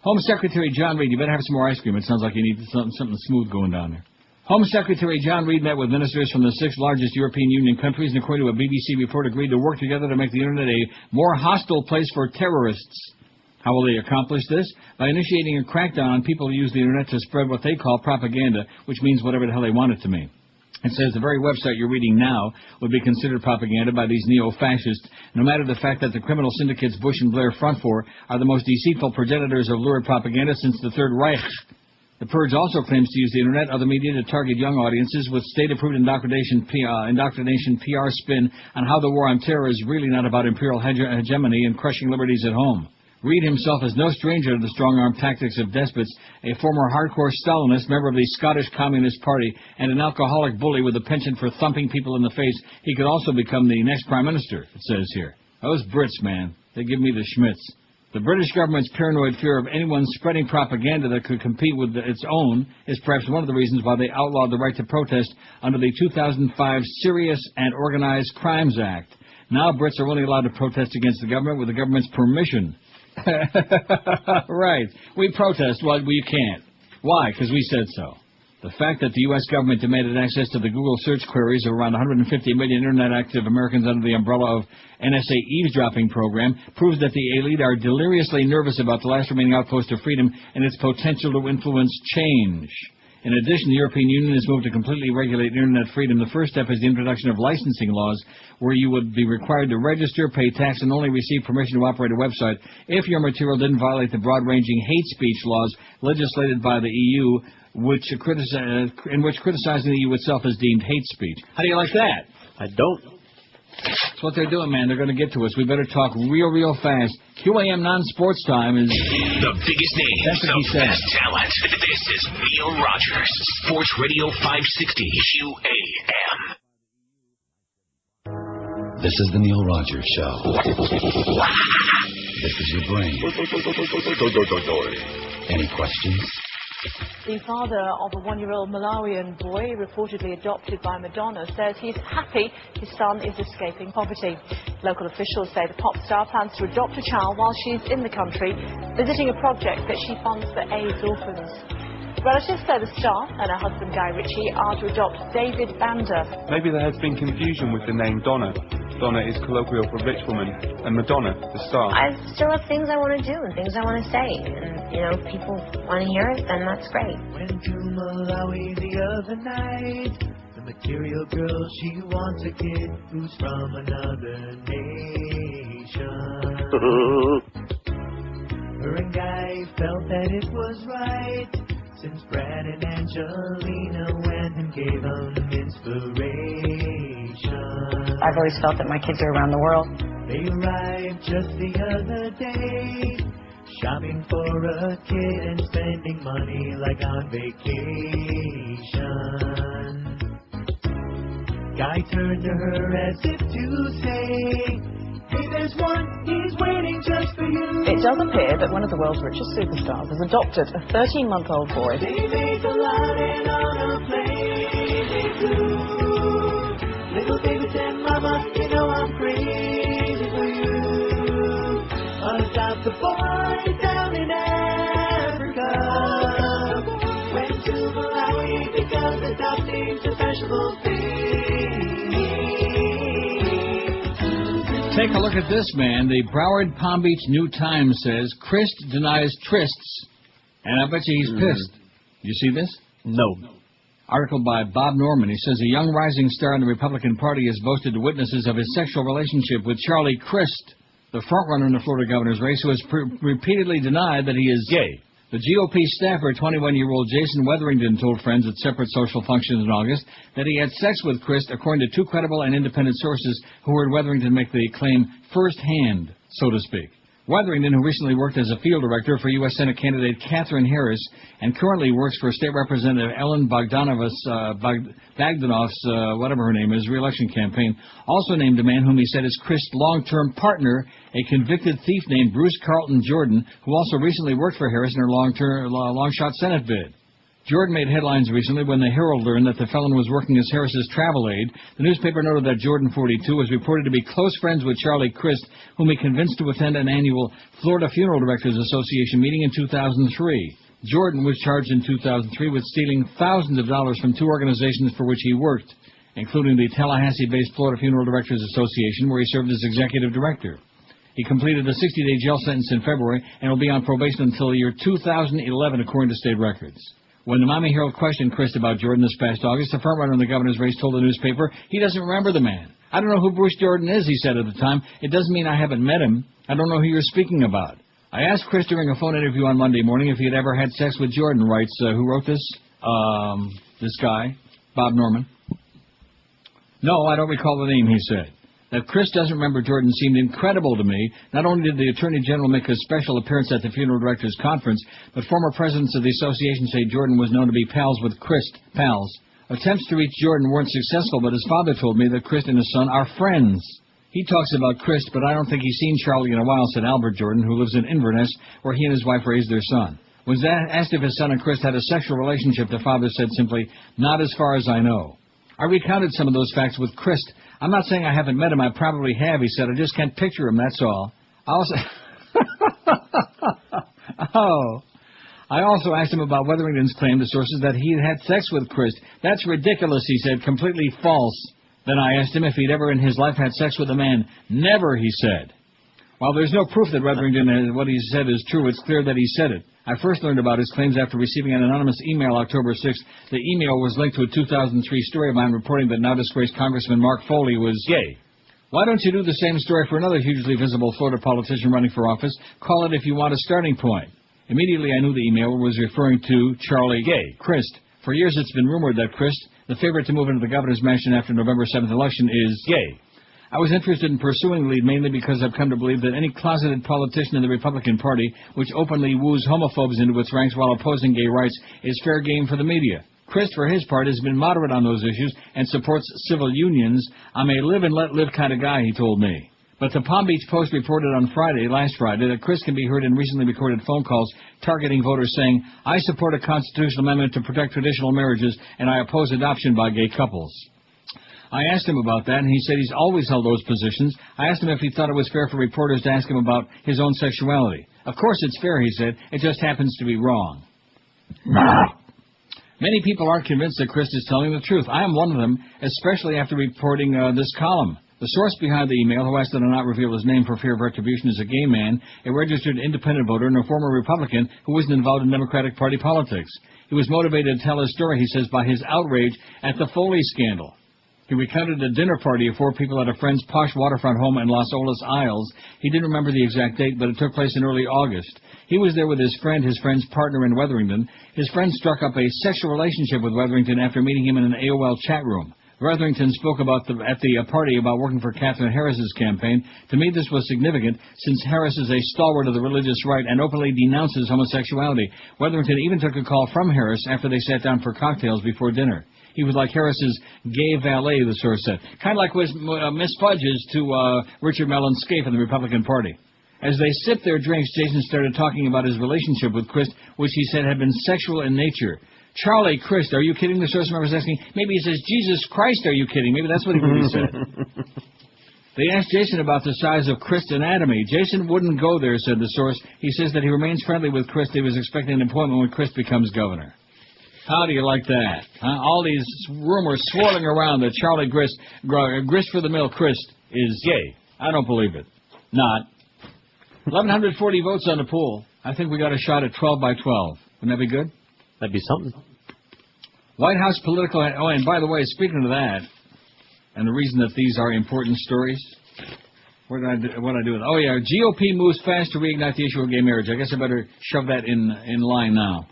Home Secretary John Reed, you better have some more ice cream. It sounds like you need something smooth going down there. Home Secretary John Reed met with ministers from the 6 largest European Union countries and, according to a BBC report, agreed to work together to make the Internet a more hostile place for terrorists. How will they accomplish this? By initiating a crackdown on people who use the Internet to spread what they call propaganda, which means whatever the hell they want it to mean. It says the very website you're reading now would be considered propaganda by these neo-fascists, no matter the fact that the criminal syndicates Bush and Blair front for are the most deceitful progenitors of lurid propaganda since the Third Reich. The Purge also claims to use the Internet, other media, to target young audiences with state-approved indoctrination PR spin on how the war on terror is really not about imperial hegemony and crushing liberties at home. Reed himself is no stranger to the strong-arm tactics of despots, a former hardcore Stalinist, member of the Scottish Communist Party, and an alcoholic bully with a penchant for thumping people in the face. He could also become the next Prime Minister, it says here. Those Brits, man, they give me the schmitz. The British government's paranoid fear of anyone spreading propaganda that could compete with its own is perhaps one of the reasons why they outlawed the right to protest under the 2005 Serious and Organized Crimes Act. Now Brits are only allowed to protest against the government with the government's permission. Right. We protest. Well, we can't. Why? Because we said so. The fact that the U.S. government demanded access to the Google search queries of around 150 million Internet-active Americans under the umbrella of NSA eavesdropping program proves that the elite are deliriously nervous about the last remaining outpost of freedom and its potential to influence change. In addition, the European Union has moved to completely regulate Internet freedom. The first step is the introduction of licensing laws, where you would be required to register, pay tax, and only receive permission to operate a website if your material didn't violate the broad-ranging hate speech laws legislated by the EU, in which criticizing the EU itself is deemed hate speech. How do you like that? I don't. That's what they're doing, man. They're going to get to us. We better talk real fast. QAM non-sports time is... The biggest names, the best talent. This is Neil Rogers, Sports Radio 560 QAM. This is the Neil Rogers Show. This is your brain. Any questions? The father of a one-year-old Malawian boy, reportedly adopted by Madonna, says he's happy his son is escaping poverty. Local officials say the pop star plans to adopt a child while she's in the country, visiting a project that she funds for AIDS orphans. Relatives say the star and her husband Guy Ritchie are to adopt David Bander. Maybe there has been confusion with the name Donna. Donna is colloquial for rich woman, and Madonna, the star. I still have things I want to do and things I want to say, and, you know, if people want to hear it, then that's great. Went to Malawi the other night. The material girl, she wants a kid who's from another nation. Her and Guy felt that it was right, since Brad and Angelina went and gave them inspiration. I've always felt that my kids are around the world. They arrived just the other day, shopping for a kid and spending money like on vacation. Guy turned to her as if to say, hey, there's one, he's waiting just for you. It does appear that one of the world's richest superstars has adopted a 13-month-old boy. They make a lot and on a plane they flew. Little baby said, Mama, you know I'm crazy for you. Adopt the boy down in Africa. Went to Malawi because adopting's a fashionable thing. Take a look at this, man. The Broward Palm Beach New Times says Christ denies trysts, and I bet you he's pissed. You see this? No. Article by Bob Norman. He says a young rising star in the Republican Party has boasted to witnesses of his sexual relationship with Charlie Crist, the frontrunner in the Florida governor's race, who has repeatedly denied that he is gay. The GOP staffer, 21-year-old Jason Wetherington, told friends at separate social functions in August that he had sex with Crist, according to two credible and independent sources who heard Wetherington make the claim firsthand, so to speak. Wetherington, who recently worked as a field director for U.S. Senate candidate Katherine Harris and currently works for State Representative Ellen Bogdanov's, whatever her name is, re-election campaign, also named a man whom he said is Crist's long-term partner, a convicted thief named Bruce Carlton Jordan, who also recently worked for Harris in her long-shot Senate bid. Jordan made headlines recently when the Herald learned that the felon was working as Harris's travel aide. The newspaper noted that Jordan, 42, was reported to be close friends with Charlie Crist, whom he convinced to attend an annual Florida Funeral Directors Association meeting in 2003. Jordan was charged in 2003 with stealing thousands of dollars from two organizations for which he worked, including the Tallahassee-based Florida Funeral Directors Association, where he served as executive director. He completed a 60-day jail sentence in February and will be on probation until the year 2011, according to state records. When the Miami Herald questioned Crist about Jordan this past August, the frontrunner in the governor's race told the newspaper he doesn't remember the man. I don't know who Bruce Jordan is, he said at the time. It doesn't mean I haven't met him. I don't know who you're speaking about. I asked Crist during a phone interview on Monday morning if he had ever had sex with Jordan, writes, who wrote this? This guy, Bob Norman. No, I don't recall the name, he said. That Crist doesn't remember Jordan seemed incredible to me. Not only did the Attorney General make a special appearance at the Funeral Directors Conference, but former presidents of the association say Jordan was known to be pals with Crist. Pals. Attempts to reach Jordan weren't successful, but his father told me that Crist and his son are friends. He talks about Crist, but I don't think he's seen Charlie in a while, said Albert Jordan, who lives in Inverness, where he and his wife raised their son. When asked if his son and Crist had a sexual relationship, the father said simply, not as far as I know. I recounted some of those facts with Crist. I'm not saying I haven't met him. I probably have, he said. I just can't picture him, that's all. I also asked him about Wetherington's claim to sources that he had sex with Crist. That's ridiculous, he said. Completely false. Then I asked him if he'd ever in his life had sex with a man. Never, he said. While there's no proof that Wetherington, what he said is true, it's clear that he said it. I first learned about his claims after receiving an anonymous email October 6th. The email was linked to a 2003 story of mine reporting that now-disgraced Congressman Mark Foley was gay. Why don't you do the same story for another hugely visible Florida politician running for office? Call it if you want a starting point. Immediately I knew the email was referring to Charlie Crist. For years it's been rumored that Crist, the favorite to move into the governor's mansion after November 7th election, is gay. I was interested in pursuing the lead mainly because I've come to believe that any closeted politician in the Republican Party which openly woos homophobes into its ranks while opposing gay rights is fair game for the media. Crist, for his part, has been moderate on those issues and supports civil unions. I'm a live and let live kind of guy, he told me. But the Palm Beach Post reported on last Friday, that Chris can be heard in recently recorded phone calls targeting voters saying, I support a constitutional amendment to protect traditional marriages, and I oppose adoption by gay couples. I asked him about that, and he said he's always held those positions. I asked him if he thought it was fair for reporters to ask him about his own sexuality. Of course it's fair, he said. It just happens to be wrong. Many people aren't convinced that Chris is telling the truth. I am one of them, especially after reporting this column. The source behind the email, who asked that I not reveal his name for fear of retribution, is a gay man, a registered independent voter, and a former Republican who wasn't involved in Democratic Party politics. He was motivated to tell his story, he says, by his outrage at the Foley scandal. He recounted a dinner party of 4 people at a friend's posh waterfront home in Los Olas Isles. He didn't remember the exact date, but it took place in early August. He was there with his friend's partner in Wetherington. His friend struck up a sexual relationship with Wetherington after meeting him in an AOL chat room. Wetherington spoke at the party about working for Katherine Harris's campaign. To me, this was significant, since Harris is a stalwart of the religious right and openly denounces homosexuality. Wetherington even took a call from Harris after they sat down for cocktails before dinner. He was like Harris's gay valet, the source said. Kind of like Miss Fudge is to Richard Mellon's Scaife in the Republican Party. As they sipped their drinks, Jason started talking about his relationship with Christ, which he said had been sexual in nature. Charlie Christ, are you kidding? The source member was asking. Maybe he says, Jesus Christ, are you kidding? Maybe that's what he really said. They asked Jason about the size of Christ's anatomy. Jason wouldn't go there, said the source. He says that he remains friendly with Christ. He was expecting an appointment when Christ becomes governor. How do you like that? All these rumors swirling around that Charlie Grist for the Mill Christ is gay. I don't believe it. Not. 1,140 votes on the poll. I think we got a shot at 12 by 12. Wouldn't that be good? That'd be something. White House political... Oh, and by the way, speaking of that, and the reason that these are important stories, what did I do? Oh, yeah, GOP moves fast to reignite the issue of gay marriage. I guess I better shove that in line now.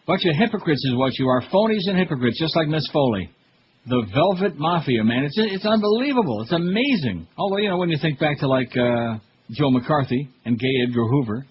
Bunch of hypocrites is what you are. Phonies and hypocrites, just like Miss Foley. The Velvet Mafia, man. It's unbelievable. It's amazing. Although, when you think back to, like, Joe McCarthy and gay Edgar Hoover,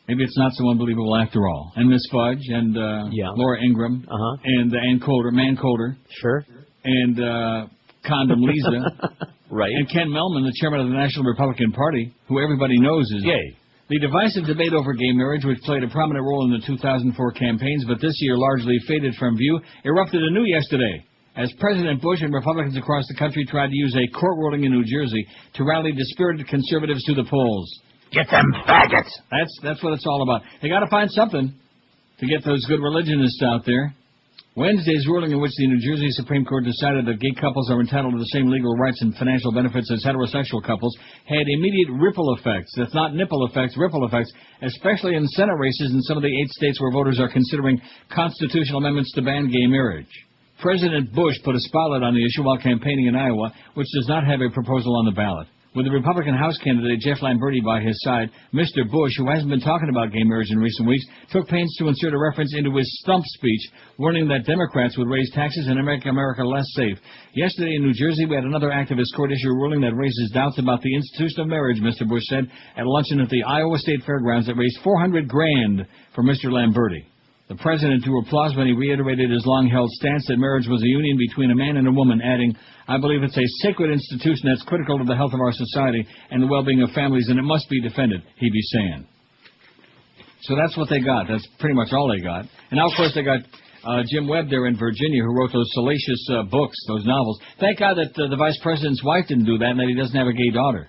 maybe it's not so unbelievable after all. And Miss Fudge and Laura Ingraham and Ann Coulter, Man Coulter. Sure. And Condom Lisa. Right. And Ken Melman, the chairman of the National Republican Party, who everybody knows is gay. The divisive debate over gay marriage, which played a prominent role in the 2004 campaigns, but this year largely faded from view, erupted anew yesterday, as President Bush and Republicans across the country tried to use a court ruling in New Jersey to rally dispirited conservatives to the polls. Get them faggots! That's what it's all about. They got to find something to get those good religionists out there. Wednesday's ruling, in which the New Jersey Supreme Court decided that gay couples are entitled to the same legal rights and financial benefits as heterosexual couples, had immediate ripple effects. That's not nipple effects, ripple effects, especially in Senate races in some of the 8 states where voters are considering constitutional amendments to ban gay marriage. President Bush put a spotlight on the issue while campaigning in Iowa, which does not have a proposal on the ballot. With the Republican House candidate Jeff Lamberti by his side, Mr. Bush, who hasn't been talking about gay marriage in recent weeks, took pains to insert a reference into his stump speech, warning that Democrats would raise taxes and make America less safe. Yesterday in New Jersey, we had another activist court issue ruling that raises doubts about the institution of marriage, Mr. Bush said at a luncheon at the Iowa State Fairgrounds that raised $400,000 for Mr. Lamberti. The president drew applause when he reiterated his long-held stance that marriage was a union between a man and a woman, adding, I believe it's a sacred institution that's critical to the health of our society and the well-being of families, and it must be defended, he be saying. So that's what they got. That's pretty much all they got. And now, of course, they got Jim Webb there in Virginia, who wrote those salacious books, those novels. Thank God that the vice president's wife didn't do that and that he doesn't have a gay daughter.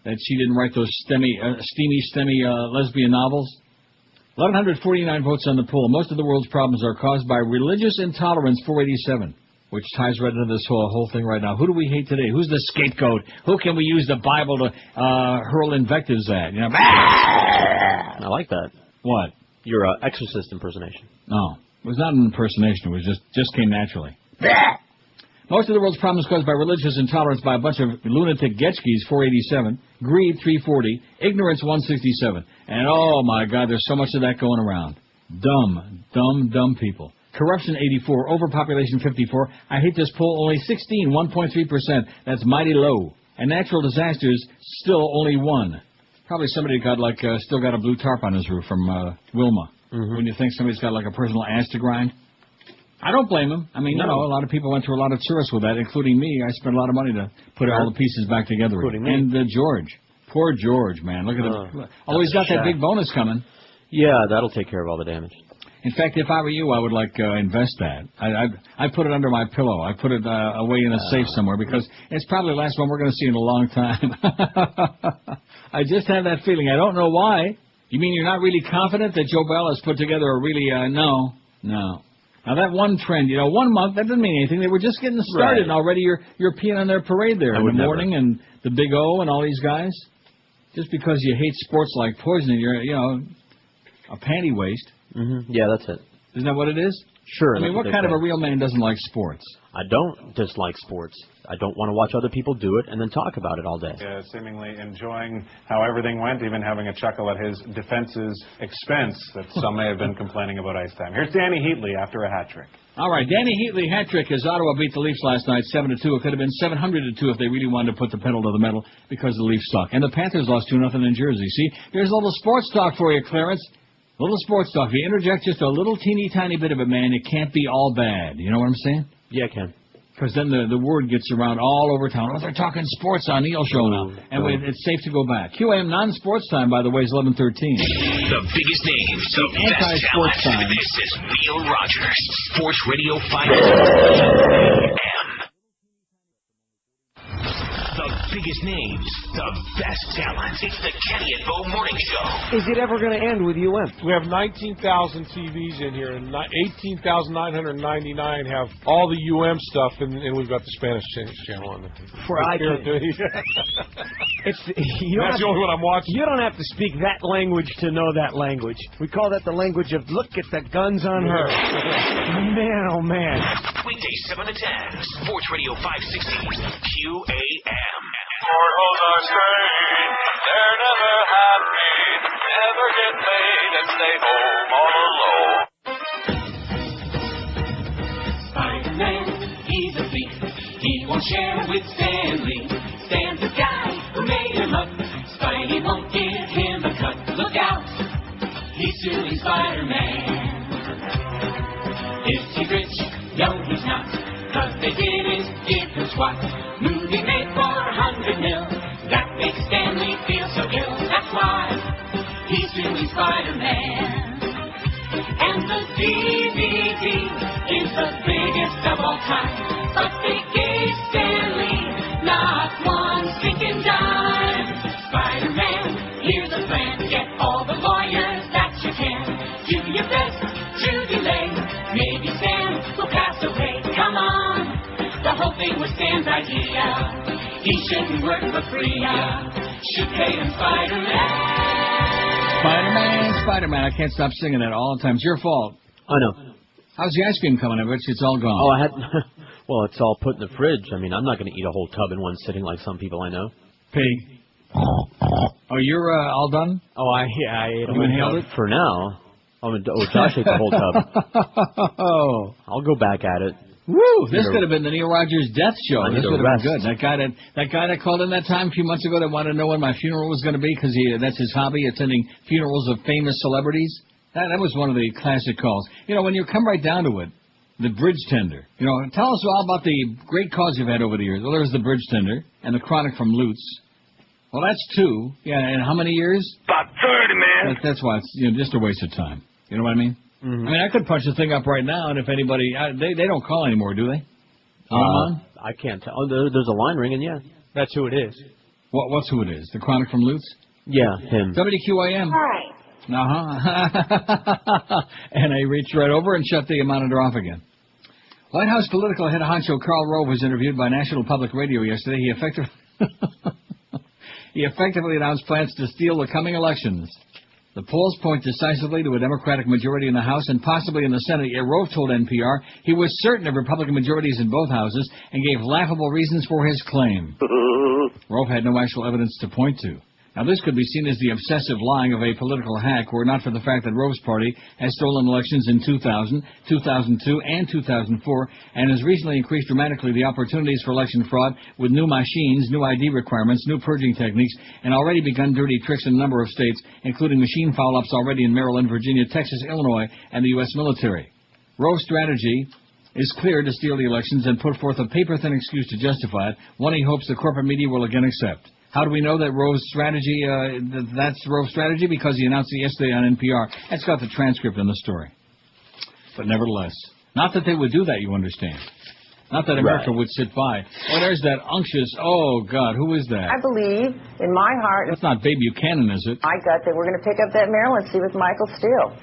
That she didn't write those steamy lesbian novels. 1,149 votes on the poll. Most of the world's problems are caused by religious intolerance, 487, which ties right into this whole thing right now. Who do we hate today? Who's the scapegoat? Who can we use the Bible to hurl invectives at? I like that. What? Your exorcist impersonation. No, it was not an impersonation. It was just came naturally. Most of the world's problems caused by religious intolerance by a bunch of lunatic getchkis, 487, greed, 340, ignorance, 167. And, oh, my God, there's so much of that going around. Dumb people. Corruption, 84. Overpopulation, 54. I hate this poll, only 16, 1.3%. That's mighty low. And natural disasters, still only 1. Probably somebody still got a blue tarp on his roof from Wilma. Mm-hmm. When you think somebody's got like a personal ass to grind. I don't blame him. I mean, you know, a lot of people went through a lot of tourists with that, including me. I spent a lot of money to put all the pieces back together. And George. Poor George, man. Look at him. Oh, he's got that big bonus coming. Yeah, that'll take care of all the damage. In fact, if I were you, I would invest that. I put it under my pillow. I put it away in a safe somewhere because it's probably the last one we're going to see in a long time. I just have that feeling. I don't know why. You mean you're not really confident that Joe Bell has put together a really no. Now that one trend, 1 month, that doesn't mean anything. They were just getting started, and already you're peeing on their parade there in the morning, and the Big O and all these guys. Just because you hate sports like poison, you're a panty waste. Mm-hmm. Yeah, that's it. Isn't that what it is? Sure. I mean, what kind of a real man doesn't like sports? I don't dislike sports. I don't want to watch other people do it and then talk about it all day. Seemingly enjoying how everything went, even having a chuckle at his defense's expense that some may have been complaining about ice time. Here's Danny Heatley after a hat trick. All right, Danny Heatley hat trick as Ottawa beat the Leafs last night 7-2. It could have been 700-2 if they really wanted to put the pedal to the metal because the Leafs suck. And the Panthers lost 2-0 in Jersey. See, there's a little sports talk for you, Clarence. A little sports talk. If you interject just a little teeny tiny bit of it, man, it can't be all bad. You know what I'm saying? Yeah, I can. Because then the word gets around all over town. Oh, they're talking sports on Neil Show now. And it's safe to go back. QAM non-sports time, by the way, is 11:13. The biggest names, the best talent. This is Neil Rogers, Sports Radio 560 AM. The biggest names, the best talent. It's the Kenny and Bo Morning Show. Is it ever going to end with UM? We have 19,000 TVs in here, and 18,999 have all the UM stuff, and we've got the Spanish channel on there. That's the only one I'm watching. You don't have to speak that language to know that language. We call that the language of look at the guns on her. Man, oh man. Weekdays 7 to 10, Sports Radio 560, QAM. Mortals are strange, they're never happy, never get paid and stay home all alone. Spider-Man, he's a thief, he won't share with Stanley. Stan's the guy who made him up, Spidey won't give him a cut. Look out, he's suing Spider-Man. Is he rich? No, he's not, 'cause they didn't give him squat. Movie made $400 million. That makes Stanley feel so ill. That's why he's suing Spider-Man. And the DVD is the biggest of all time. But they gave Stanley not one stinking dime. Spider-Man, here's a plan. Get all the lawyers that you can. Do your best to delay. Maybe Stan will pass away. Come on. The whole thing was Stan's idea. He shouldn't work for free. Should pay him Spider-Man. Spider-Man. I can't stop singing that all the time. It's your fault. I know. How's the ice cream coming? I bet it's all gone. Oh, I had... Well, it's all put in the fridge. I mean, I'm not going to eat a whole tub in one sitting like some people I know. Pig. Oh, you're all done? Oh, I ate You inhaled it? For now. Josh ate the whole tub. Oh. I'll go back at it. Woo! This could have been the Neil Rogers death show. This would have been good. That guy that called in that time a few months ago that wanted to know when my funeral was going to be because that's his hobby, attending funerals of famous celebrities. That was one of the classic calls. When you come right down to it, the bridge tender. Tell us all about the great calls you've had over the years. Well, there's the bridge tender and the chronic from Lutz. Well, that's 2. Yeah, and how many years? About 30, man. That's why it's just a waste of time. You know what I mean? Mm-hmm. I mean, I could punch the thing up right now, and if anybody... They don't call anymore, do they? I can't tell. Oh, there's a line ringing, yeah. That's who it is. What's who it is? The Chronic from Lutz? Yeah, him. WQAM. All right. Uh-huh. And I reached right over and shut the monitor off again. White House political head honcho Karl Rove was interviewed by National Public Radio yesterday. He effectively announced plans to steal the coming elections. The polls point decisively to a Democratic majority in the House and possibly in the Senate. Yet Rove told NPR he was certain of Republican majorities in both houses and gave laughable reasons for his claim. Rove had no actual evidence to point to. Now, this could be seen as the obsessive lying of a political hack were it not for the fact that Rove's party has stolen elections in 2000, 2002, and 2004, and has recently increased dramatically the opportunities for election fraud with new machines, new ID requirements, new purging techniques, and already begun dirty tricks in a number of states, including machine foul-ups already in Maryland, Virginia, Texas, Illinois, and the U.S. military. Rove's strategy is clear to steal the elections and put forth a paper-thin excuse to justify it, one he hopes the corporate media will again accept. How do we know that Rove's strategy, that's Rove's strategy? Because he announced it yesterday on NPR. It's got the transcript in the story. But nevertheless, not that they would do that, you understand. Not that America would sit by. Oh, there's that unctuous, oh, God, who is that? I believe, in my heart... That's not Babe Buchanan, is it? My gut that we're going to pick up that Maryland seat with Michael Steele.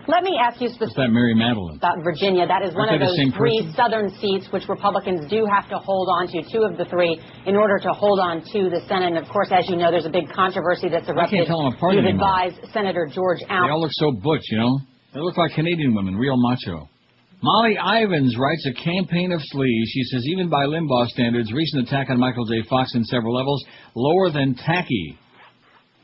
Let me ask you What's that Mary Madeline? about Virginia. That is one of those three person? southern seats which Republicans do have to hold on to, two of the three, in order to hold on to the Senate. And, of course, as you know, there's a big controversy that's erupted. I can't tell them apart You've anymore. advised Senator George They Allen. all look so butch, you know? They look like Canadian women, real macho. Molly Ivins writes a campaign of sleaze. She says, even by Limbaugh standards, recent attack on Michael J. Fox in several levels, lower than tacky.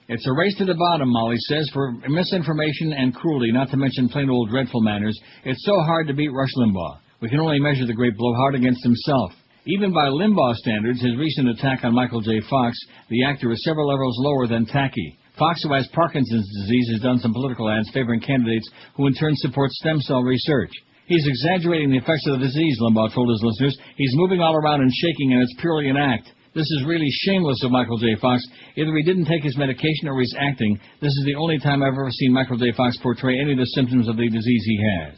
It's a race to the bottom, Molly says, for misinformation and cruelty, not to mention plain old dreadful manners. It's so hard to beat Rush Limbaugh. We can only measure the great blowhard against himself. Even by Limbaugh standards, his recent attack on Michael J. Fox, the actor, is several levels lower than tacky. Fox, who has Parkinson's disease, has done some political ads favoring candidates who in turn support stem cell research. He's exaggerating the effects of the disease, Limbaugh told his listeners. He's moving all around and shaking, and it's purely an act. This is really shameless of Michael J. Fox. Either he didn't take his medication or he's acting. This is the only time I've ever seen Michael J. Fox portray any of the symptoms of the disease he has.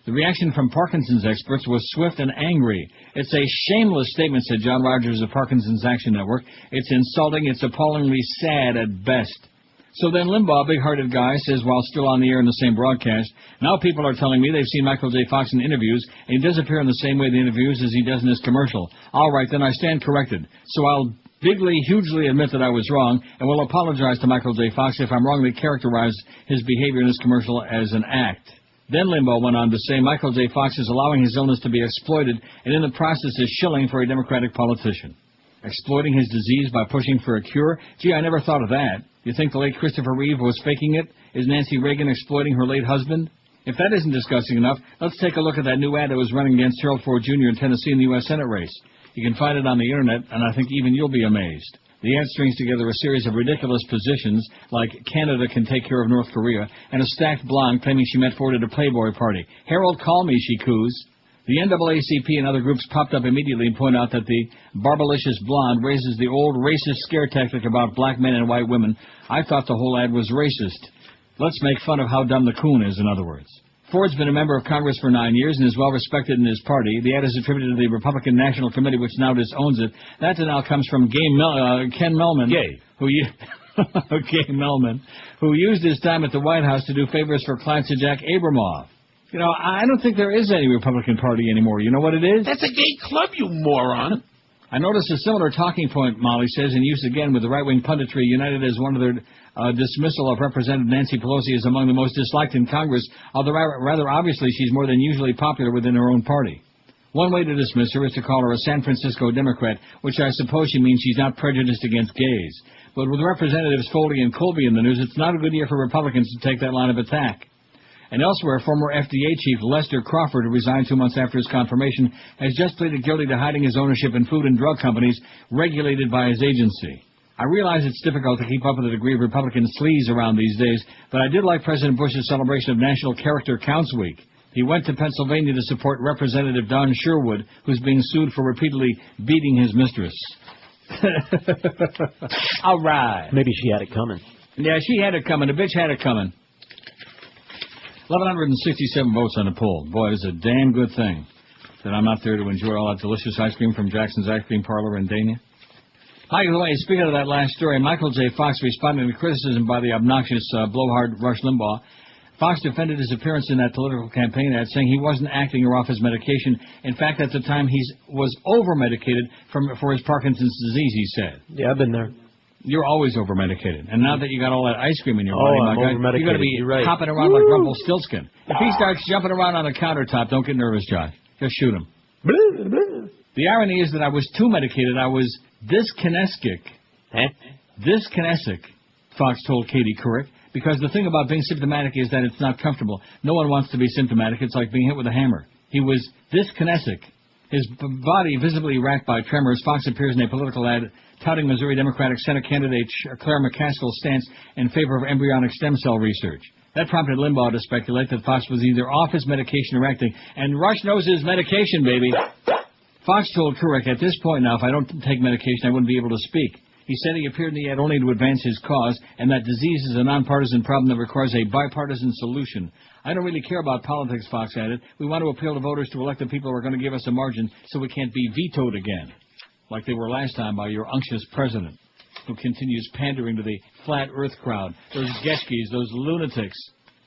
The reaction from Parkinson's experts was swift and angry. It's a shameless statement, said John Rogers of Parkinson's Action Network. It's insulting. It's appallingly sad at best. So then Limbaugh, big-hearted guy, says while still on the air in the same broadcast, now people are telling me they've seen Michael J. Fox in interviews, and he does appear in the same way in the interviews as he does in his commercial. All right, then I stand corrected. So I'll hugely admit that I was wrong, and will apologize to Michael J. Fox if I'm wrongly characterized his behavior in his commercial as an act. Then Limbaugh went on to say Michael J. Fox is allowing his illness to be exploited, and in the process is shilling for a Democratic politician. Exploiting his disease by pushing for a cure? Gee, I never thought of that. You think the late Christopher Reeve was faking it? Is Nancy Reagan exploiting her late husband? If that isn't disgusting enough, let's take a look at that new ad that was running against Gerald Ford Jr. in Tennessee in the U.S. Senate race. You can find it on the Internet, and I think even you'll be amazed. The ad strings together a series of ridiculous positions, like Canada can take care of North Korea, and a stacked blonde claiming she met Ford at a Playboy party. Harold, call me, she coos. The NAACP and other groups popped up immediately and point out that the barbalicious blonde raises the old racist scare tactic about black men and white women. I thought the whole ad was racist. Let's make fun of how dumb the coon is, in other words. Ford's been a member of Congress for 9 years and is well respected in his party. The ad is attributed to the Republican National Committee, which now disowns it. That now comes from Ken Mellman, who used his time at the White House to do favors for clients of Jack Abramoff. You know, I don't think there is any Republican Party anymore. You know what it is? That's a gay club, you moron. I noticed a similar talking point, Molly says, and used again with the right-wing punditry, united as one of their dismissal of Representative Nancy Pelosi as among the most disliked in Congress, although rather obviously she's more than usually popular within her own party. One way to dismiss her is to call her a San Francisco Democrat, which I suppose she means she's not prejudiced against gays. But with Representatives Foley and Colby in the news, it's not a good year for Republicans to take that line of attack. And elsewhere, former FDA chief Lester Crawford, who resigned 2 months after his confirmation, has just pleaded guilty to hiding his ownership in food and drug companies regulated by his agency. I realize it's difficult to keep up with the degree of Republican sleaze around these days, but I did like President Bush's celebration of National Character Counts Week. He went to Pennsylvania to support Representative Don Sherwood, who's being sued for repeatedly beating his mistress. All right. Maybe she had it coming. Yeah, she had it coming. The bitch had it coming. 1,167 votes on the poll. Boy, it's a damn good thing that I'm not there to enjoy all that delicious ice cream from Jackson's Ice Cream Parlor in Dania. By the way, speaking of that last story, Michael J. Fox responding to criticism by the obnoxious blowhard Rush Limbaugh. Fox defended his appearance in that political campaign ad, saying he wasn't acting or off his medication. In fact, at the time, he was over-medicated for his Parkinson's disease, he said. Yeah, I've been there. You're always over-medicated. And now that you got all that ice cream in your body, my guy, you're going to be hopping around like Rumpelstiltskin. If he starts jumping around on the countertop, don't get nervous, Josh. Just shoot him. The irony is that I was too medicated. I was dyskinetic. Dyskinetic, Fox told Katie Couric, because the thing about being symptomatic is that it's not comfortable. No one wants to be symptomatic. It's like being hit with a hammer. He was dyskinetic. His body visibly racked by tremors. Fox appears in a political ad touting Missouri Democratic Senate candidate Claire McCaskill's stance in favor of embryonic stem cell research. That prompted Limbaugh to speculate that Fox was either off his medication or acting, and Rush knows his medication, baby. Fox told Couric, at this point now, if I don't take medication, I wouldn't be able to speak. He said he appeared in the ad only to advance his cause, and that disease is a nonpartisan problem that requires a bipartisan solution. I don't really care about politics, Fox added. We want to appeal to voters to elect the people who are going to give us a margin so we can't be vetoed again, like they were last time by your unctuous president, who continues pandering to the flat earth crowd, those Geschkis, those lunatics,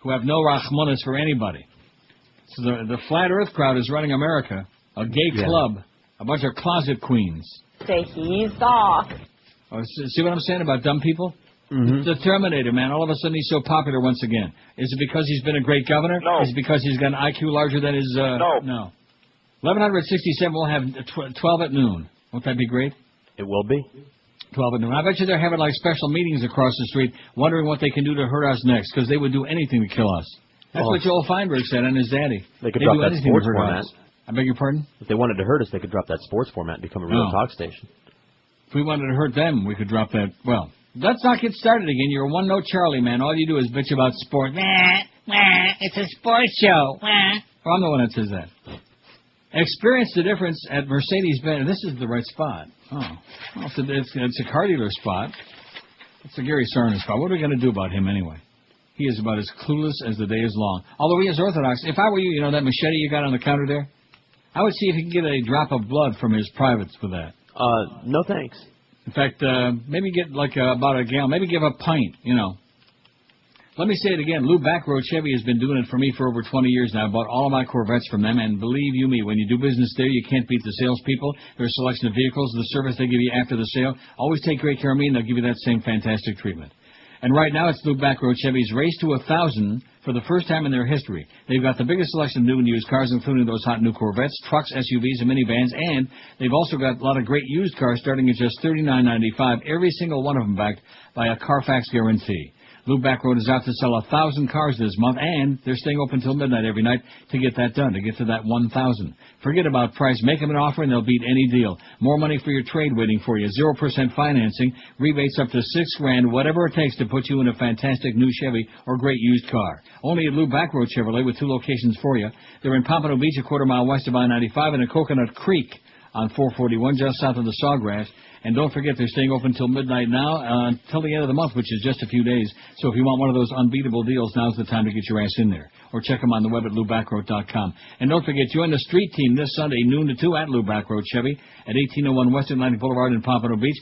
who have no rachmanis for anybody. So the flat earth crowd is running America, a gay club, a bunch of closet queens. Say he's off. Oh, see what I'm saying about dumb people? Mm-hmm. The Terminator, man, all of a sudden he's so popular once again. Is it because he's been a great governor? No. Is it because he's got an IQ larger than his... No. 1167 will have 12 at noon. Won't that be great? It will be. 12 at noon. I bet you they're having like special meetings across the street, wondering what they can do to hurt us next, because they would do anything to kill us. That's what Joel Feinberg said and his daddy. They could drop that sports format. I beg your pardon? If they wanted to hurt us, they could drop that sports format and become a real talk station. If we wanted to hurt them, we could drop that. Well, let's not get started again. You're a one-note Charlie, man. All you do is bitch about sport. It's a sports show. Well, I'm the one that says that. Experience the difference at Mercedes-Benz. This is the right spot. Oh, well, it's a car dealer spot. It's a Gary Sarner spot. What are we going to do about him anyway? He is about as clueless as the day is long. Although he is Orthodox. If I were you, that machete you got on the counter there, I would see if you can get a drop of blood from his privates with that. No thanks. In fact, maybe get like about a gallon. Maybe give a pint, Let me say it again. Lou Backroad Chevy has been doing it for me for over 20 years now. I bought all of my Corvettes from them, and believe you me, when you do business there, you can't beat the salespeople, their selection of vehicles, the service they give you after the sale. Always take great care of me, and they'll give you that same fantastic treatment. And right now, it's Lou Backroad Chevy's Race to 1,000 for the first time in their history. They've got the biggest selection of new and used cars, including those hot new Corvettes, trucks, SUVs, and minivans, and they've also got a lot of great used cars starting at just $39.95, every single one of them backed by a Carfax guarantee. Lou Backroad is out to sell 1,000 cars this month, and they're staying open until midnight every night to get that done, to get to that 1,000. Forget about price. Make them an offer, and they'll beat any deal. More money for your trade waiting for you. 0% financing. Rebates up to $6,000, whatever it takes to put you in a fantastic new Chevy or great used car. Only at Lou Backroad Chevrolet with 2 locations for you. They're in Pompano Beach, a quarter mile west of I-95, and in Coconut Creek on 441, just south of the Sawgrass. And don't forget, they're staying open till midnight now, until the end of the month, which is just a few days. So if you want one of those unbeatable deals, now's the time to get your ass in there. Or check them on the web at LouBackroad.com. And don't forget, join the street team this Sunday, noon to 2 at Lou Backroad Chevy at 1801 West Atlantic Boulevard in Pompano Beach.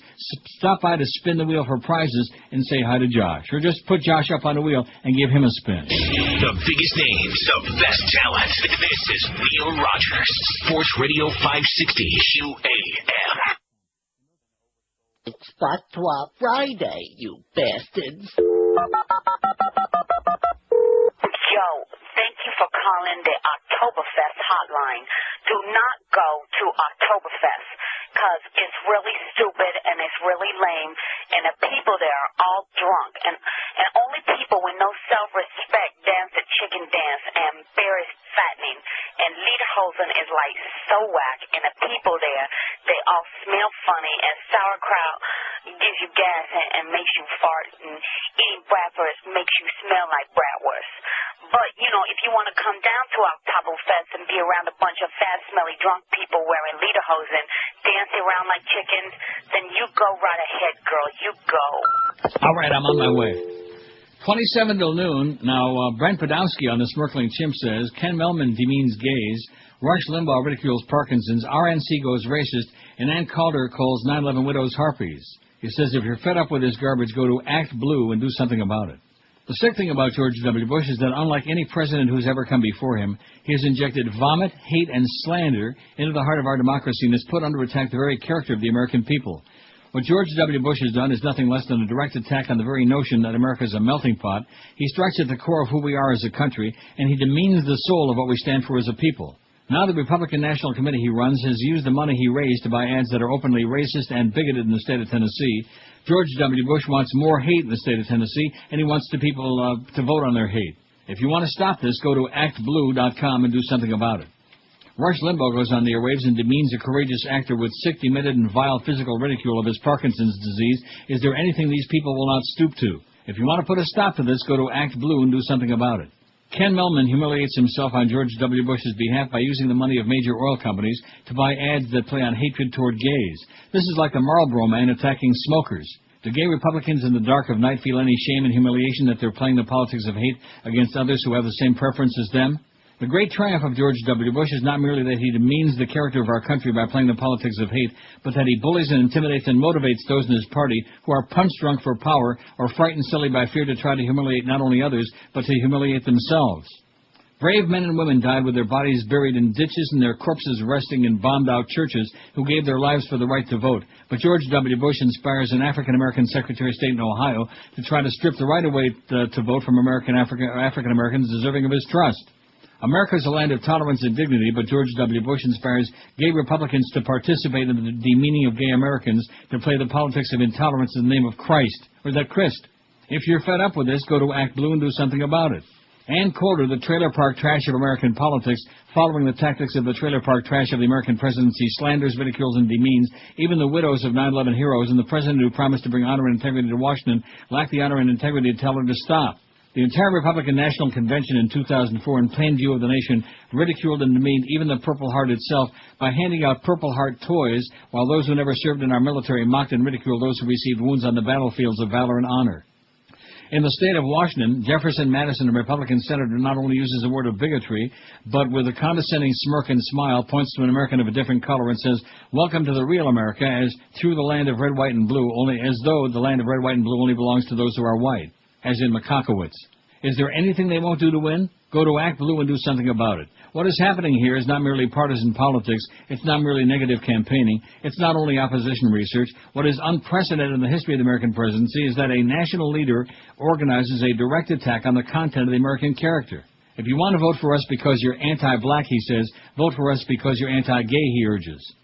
Stop by to spin the wheel for prizes and say hi to Josh. Or just put Josh up on the wheel and give him a spin. The biggest names, the best talent. This is Neil Rogers, Sports Radio 560 QAM. It's Fatwa Friday, you bastards. Yo, thank you for calling the Oktoberfest hotline. Do not go to Oktoberfest, because it's really stupid and it's really lame, and the people there are all drunk, and only people with no self-respect dance the chicken dance, and very fattening, and Lederhosen is like so whack, and the people there, they all smell funny, and sauerkraut gives you gas and makes you fart, and eating bratwurst makes you smell like bratwurst. But, if you want to come down to Oktoberfest and be around a bunch of fat, smelly, drunk people wearing Lederhosen, dancing around like chickens, then you go right ahead, girl. You go. All right, I'm on my way. 27 till noon. Now, Brent Podolsky on the Smirkling Chimp says, Ken Melman demeans gays, Rush Limbaugh ridicules Parkinson's, RNC goes racist, and Ann Calder calls 9/11 widows harpies. He says if you're fed up with this garbage, go to Act Blue and do something about it. The sick thing about George W. Bush is that unlike any president who's ever come before him, he has injected vomit, hate, and slander into the heart of our democracy and has put under attack the very character of the American people. What George W. Bush has done is nothing less than a direct attack on the very notion that America is a melting pot. He strikes at the core of who we are as a country, and he demeans the soul of what we stand for as a people. Now the Republican National Committee he runs has used the money he raised to buy ads that are openly racist and bigoted in the state of Tennessee. George W. Bush wants more hate in the state of Tennessee, and he wants the people to vote on their hate. If you want to stop this, go to actblue.com and do something about it. Rush Limbaugh goes on the airwaves and demeans a courageous actor with sick, demented, and vile physical ridicule of his Parkinson's disease. Is there anything these people will not stoop to? If you want to put a stop to this, go to Act Blue and do something about it. Ken Mellman humiliates himself on George W. Bush's behalf by using the money of major oil companies to buy ads that play on hatred toward gays. This is like the Marlboro Man attacking smokers. Do gay Republicans in the dark of night feel any shame and humiliation that they're playing the politics of hate against others who have the same preference as them? The great triumph of George W. Bush is not merely that he demeans the character of our country by playing the politics of hate, but that he bullies and intimidates and motivates those in his party who are punch-drunk for power or frightened silly by fear to try to humiliate not only others, but to humiliate themselves. Brave men and women died with their bodies buried in ditches and their corpses resting in bombed-out churches who gave their lives for the right to vote. But George W. Bush inspires an African-American Secretary of State in Ohio to try to strip the right of way to vote from African-Americans deserving of his trust. America is a land of tolerance and dignity, but George W. Bush inspires gay Republicans to participate in the demeaning of gay Americans, to play the politics of intolerance in the name of Christ. Or is that Christ? If you're fed up with this, go to Act Blue and do something about it. Ann Coulter, the trailer park trash of American politics, following the tactics of the trailer park trash of the American presidency, slanders, ridicules, and demeans even the widows of 9/11 heroes, and the president who promised to bring honor and integrity to Washington lacked the honor and integrity to tell her to stop. The entire Republican National Convention in 2004, in plain view of the nation, ridiculed and demeaned even the Purple Heart itself by handing out Purple Heart toys, while those who never served in our military mocked and ridiculed those who received wounds on the battlefields of valor and honor. In the state of Washington, Jefferson Madison, a Republican senator, not only uses the word of bigotry, but with a condescending smirk and smile points to an American of a different color and says, "Welcome to the real America," as through the land of red, white, and blue, only as though the land of red, white, and blue only belongs to those who are white, as in Makakowitz. Is there anything they won't do to win? Go to Act Blue and do something about it. What is happening here is not merely partisan politics. It's not merely negative campaigning. It's not only opposition research. What is unprecedented in the history of the American presidency is that a national leader organizes a direct attack on the content of the American character. If you want to vote for us because you're anti-black, he says, vote for us because you're anti-gay, he urges.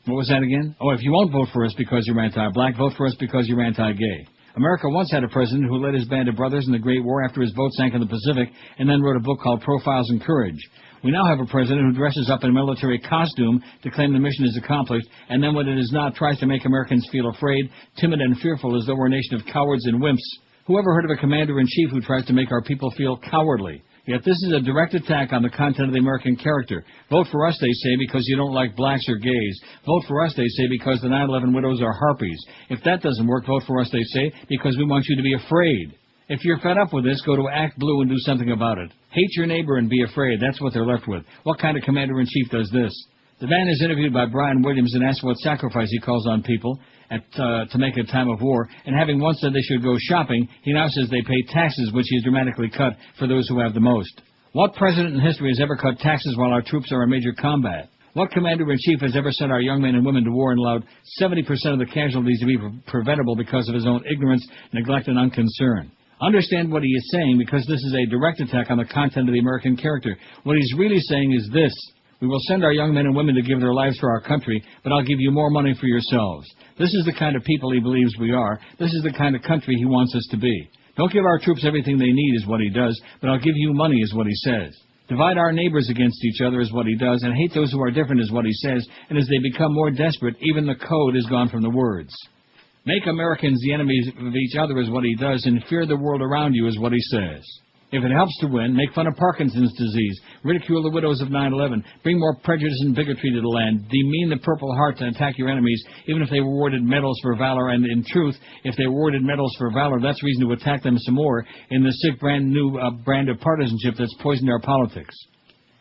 What was that again? Oh, if you won't vote for us because you're anti-black, vote for us because you're anti-gay. America once had a president who led his band of brothers in the Great War after his boat sank in the Pacific and then wrote a book called Profiles in Courage. We now have a president who dresses up in military costume to claim the mission is accomplished, and then when it is not, tries to make Americans feel afraid, timid, and fearful as though we're a nation of cowards and wimps. Who ever heard of a commander-in-chief who tries to make our people feel cowardly? Yet this is a direct attack on the content of the American character. Vote for us, they say, because you don't like blacks or gays. Vote for us, they say, because the 9/11 widows are harpies. If that doesn't work, vote for us, they say, because we want you to be afraid. If you're fed up with this, go to Act Blue and do something about it. Hate your neighbor and be afraid. That's what they're left with. What kind of commander-in-chief does this? The man is interviewed by Brian Williams and asked what sacrifice he calls on people to make a time of war, and having once said they should go shopping, he now says they pay taxes, which he's dramatically cut for those who have the most. What president in history has ever cut taxes while our troops are in major combat? What commander-in-chief has ever sent our young men and women to war and allowed 70% of the casualties to be preventable because of his own ignorance, neglect, and unconcern? Understand what he is saying, because this is a direct attack on the content of the American character. What he's really saying is this: we will send our young men and women to give their lives for our country, but I'll give you more money for yourselves. This is the kind of people he believes we are. This is the kind of country he wants us to be. Don't give our troops everything they need is what he does, but I'll give you money is what he says. Divide our neighbors against each other is what he does, and hate those who are different is what he says, and as they become more desperate, even the code is gone from the words. Make Americans the enemies of each other is what he does, and fear the world around you is what he says. If it helps to win, make fun of Parkinson's disease, ridicule the widows of 9/11, bring more prejudice and bigotry to the land, demean the Purple Heart and attack your enemies, even if they were awarded medals for valor, and in truth, if they were awarded medals for valor, that's reason to attack them some more in the sick brand new brand of partisanship that's poisoned our politics.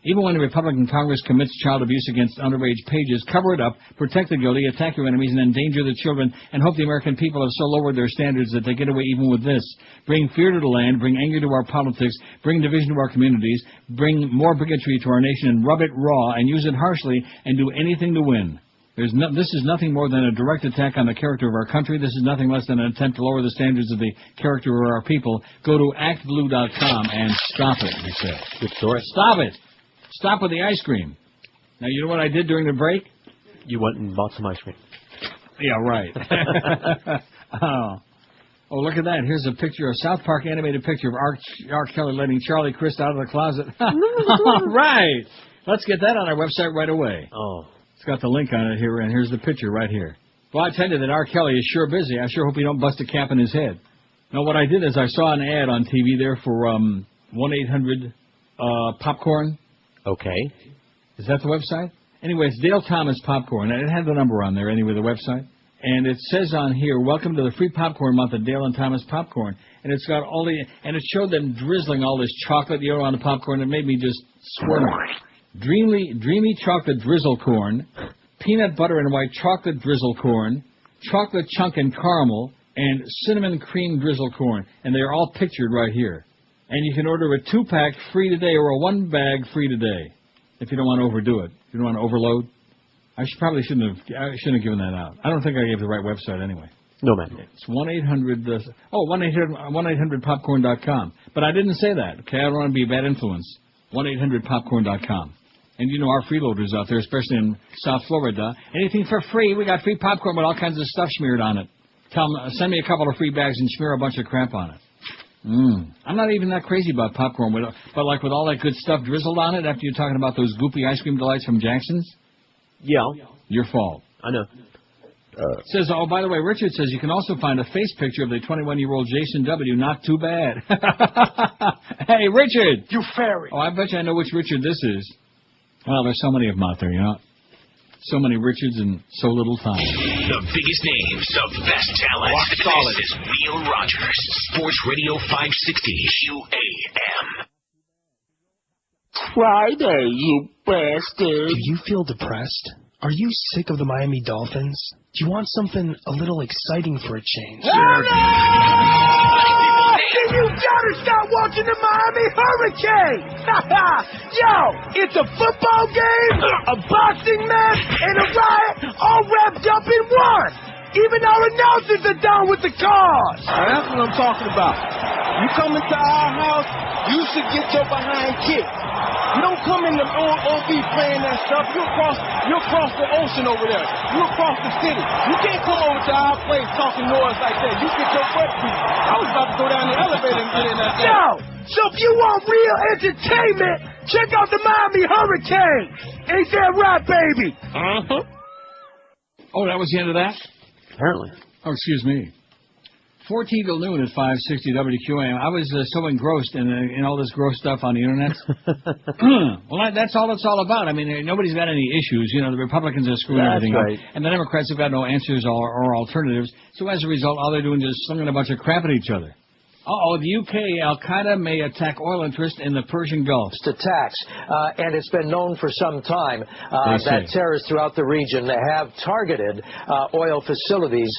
Even when the Republican Congress commits child abuse against underage pages, cover it up, protect the guilty, attack your enemies, and endanger the children, and hope the American people have so lowered their standards that they get away even with this. Bring fear to the land, bring anger to our politics, bring division to our communities, bring more bigotry to our nation, and rub it raw, and use it harshly, and do anything to win. This is nothing more than a direct attack on the character of our country. This is nothing less than an attempt to lower the standards of the character of our people. Go to actblue.com and stop it, he said. Good story. Stop it. Stop with the ice cream. Now, you know what I did during the break? You went and bought some ice cream. Yeah, right. Oh, look at that. Here's a picture, a South Park animated picture of R. Kelly letting Charlie Crist out of the closet. All right. Let's get that on our website right away. Oh. It's got the link on it here, and here's the picture right here. Well, I tell you that R. Kelly is sure busy. I sure hope he don't bust a cap in his head. No, what I did is I saw an ad on TV there for 1-800-popcorn. Okay. Is that the website? Anyway, it's Dale Thomas Popcorn, and it had the number on there anyway, the website. And it says on here, welcome to the free popcorn month of Dale and Thomas Popcorn. And it's got all and it showed them drizzling all this chocolate on the popcorn. It made me just squirm. Dreamy chocolate drizzle corn, peanut butter and white chocolate drizzle corn, chocolate chunk and caramel, and cinnamon cream drizzle corn. And they're all pictured right here. And you can order a 2-pack free today or a 1-bag free today if you don't want to overdo it. If you don't want to overload. I shouldn't have given that out. I don't think I gave the right website anyway. No, man. It's 1-800-popcorn.com. But I didn't say that, okay? I don't want to be a bad influence. 1-800-popcorn.com. And you know our freeloaders out there, especially in South Florida. Anything for free. We got free popcorn with all kinds of stuff smeared on it. Tell them, send me a couple of free bags and smear a bunch of crap on it. I'm not even that crazy about popcorn, but like with all that good stuff drizzled on it after you're talking about those goopy ice cream delights from Jackson's? Yeah. Your fault. I know. Says, oh, by the way, Richard says you can also find a face picture of the 21-year-old Jason W. Not too bad. Hey, Richard! You fairy! Oh, I bet you I know which Richard this is. Well, there's so many of them out there, you know. So many Richards in so little time. The biggest names of best talent. This is Neil Rogers, Sports Radio 560 QAM. Friday, you bastard. Do you feel depressed? Are you sick of the Miami Dolphins? Do you want something a little exciting for a change? You gotta stop watching the Miami Hurricanes! Yo, it's a football game, a boxing match, and a riot all wrapped up in one! Even our announcers are down with the cause! That's what I'm talking about. You come into our house, you should get your behind kicked. You don't come in the OB playing that stuff. You across the ocean over there. You across the city. You can't come over to our place talking noise like that. You get your butt beat. I was about to go down the elevator and get in that thing. Yo, so if you want real entertainment, check out the Miami Hurricanes. Ain't that right, baby? Uh-huh. Oh, that was the end of that? Apparently. Oh, excuse me. 14 till noon at 560 WQAM. I was so engrossed in all this gross stuff on the internet. Well, that's all it's all about. I mean, nobody's got any issues. You know, the Republicans are screwing everything up, and the Democrats have got no answers or alternatives. So as a result, all they're doing is slinging a bunch of crap at each other. The UK, Al-Qaeda may attack oil interests in the Persian Gulf. Attacks, and it's been known for some time that terrorists throughout the region have targeted oil facilities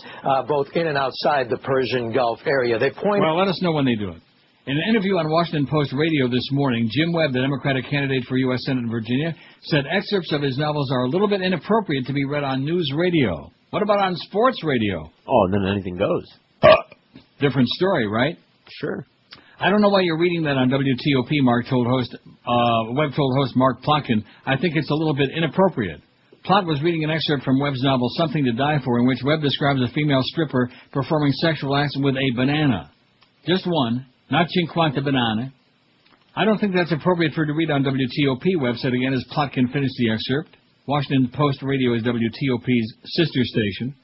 both in and outside the Persian Gulf area. Well, let us know when they do it. In an interview on Washington Post Radio this morning, Jim Webb, the Democratic candidate for U.S. Senate in Virginia, said excerpts of his novels are a little bit inappropriate to be read on news radio. What about on sports radio? Oh, and then anything goes. Different story, right? Sure. I don't know why you're reading that on WTOP, Webb told host Mark Plotkin. I think it's a little bit inappropriate. Plot was reading an excerpt from Webb's novel Something to Die For, in which Webb describes a female stripper performing sexual acts with a banana. Just one, not cinquanta banana. I don't think that's appropriate for you to read on WTOP, Webb said again as Plotkin finished the excerpt. Washington Post Radio is WTOP's sister station.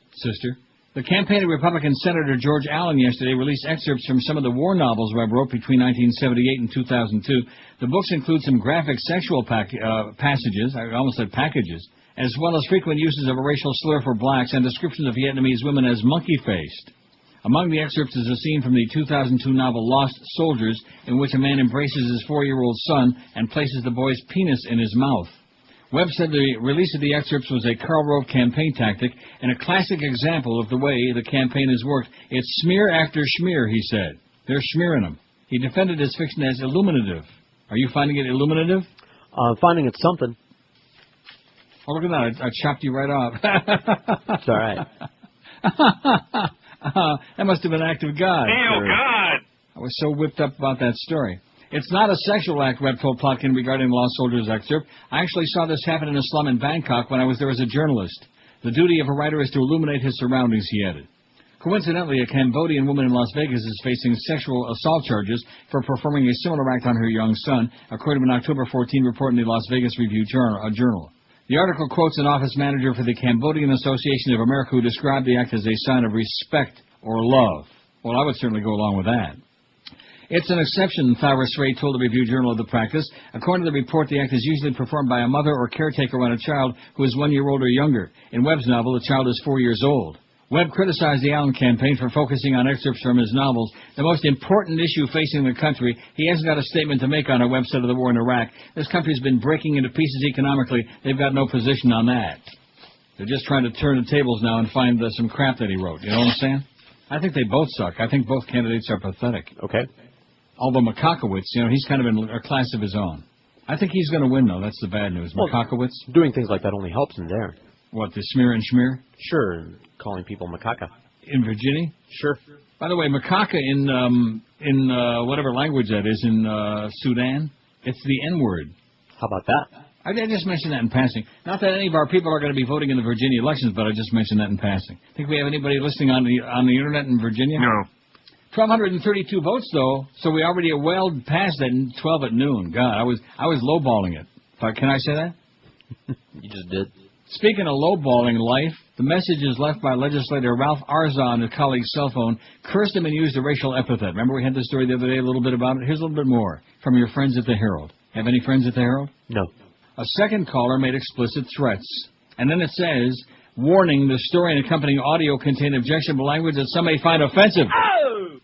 The campaign of Republican Senator George Allen yesterday released excerpts from some of the war novels Webb wrote between 1978 and 2002. The books include some graphic sexual passages, I almost said packages, as well as frequent uses of a racial slur for blacks and descriptions of Vietnamese women as monkey-faced. Among the excerpts is a scene from the 2002 novel Lost Soldiers, in which a man embraces his 4-year-old son and places the boy's penis in his mouth. Webb said the release of the excerpts was a Karl Rove campaign tactic and a classic example of the way the campaign has worked. It's smear after schmear, he said. They're smearing them. He defended his fiction as illuminative. Are you finding it illuminative? Finding it something. Oh, look at that. I chopped you right off. It's all right. That must have been an act of God. Oh, God! I was so whipped up about that story. It's not a sexual act, Webb told Plotkin regarding the Lost Soldiers excerpt. I actually saw this happen in a slum in Bangkok when I was there as a journalist. The duty of a writer is to illuminate his surroundings, he added. Coincidentally, a Cambodian woman in Las Vegas is facing sexual assault charges for performing a similar act on her young son, according to an October 14 report in the Las Vegas Review-Journal. The article quotes an office manager for the Cambodian Association of America who described the act as a sign of respect or love. Well, I would certainly go along with that. It's an exception, Tharis Ray told the Review Journal of the practice. According to the report, the act is usually performed by a mother or caretaker on a child who is 1 year old or younger. In Webb's novel, the child is 4 years old. Webb criticized the Allen campaign for focusing on excerpts from his novels. The most important issue facing the country, he hasn't got a statement to make on it. Webb said of the war in Iraq. This country's been breaking into pieces economically. They've got no position on that. They're just trying to turn the tables now and find some crap that he wrote. You know what I'm saying? I think they both suck. I think both candidates are pathetic. Okay. Although Makakowicz, he's kind of in a class of his own. I think he's going to win, though. That's the bad news. Well, Makakowicz? Doing things like that only helps him there. What, the smear and schmear? Sure, and calling people macaca. In Virginia? Sure. By the way, macaca in whatever language that is in Sudan, it's the N-word. How about that? I just mentioned that in passing. Not that any of our people are going to be voting in the Virginia elections, but I just mentioned that in passing. Think we have anybody listening on the internet in Virginia? No. 1,232 votes, though, so we already well past that 12 at noon. God, I was lowballing it. Can I say that? You just did. Speaking of lowballing life, the messages left by legislator Ralph Arza on his colleague's cell phone cursed him and used a racial epithet. Remember we had this story the other day, a little bit about it? Here's a little bit more from your friends at the Herald. Have any friends at the Herald? No. A second caller made explicit threats. And then it says, warning, the story and accompanying audio contain objectionable language that some may find offensive. Oh!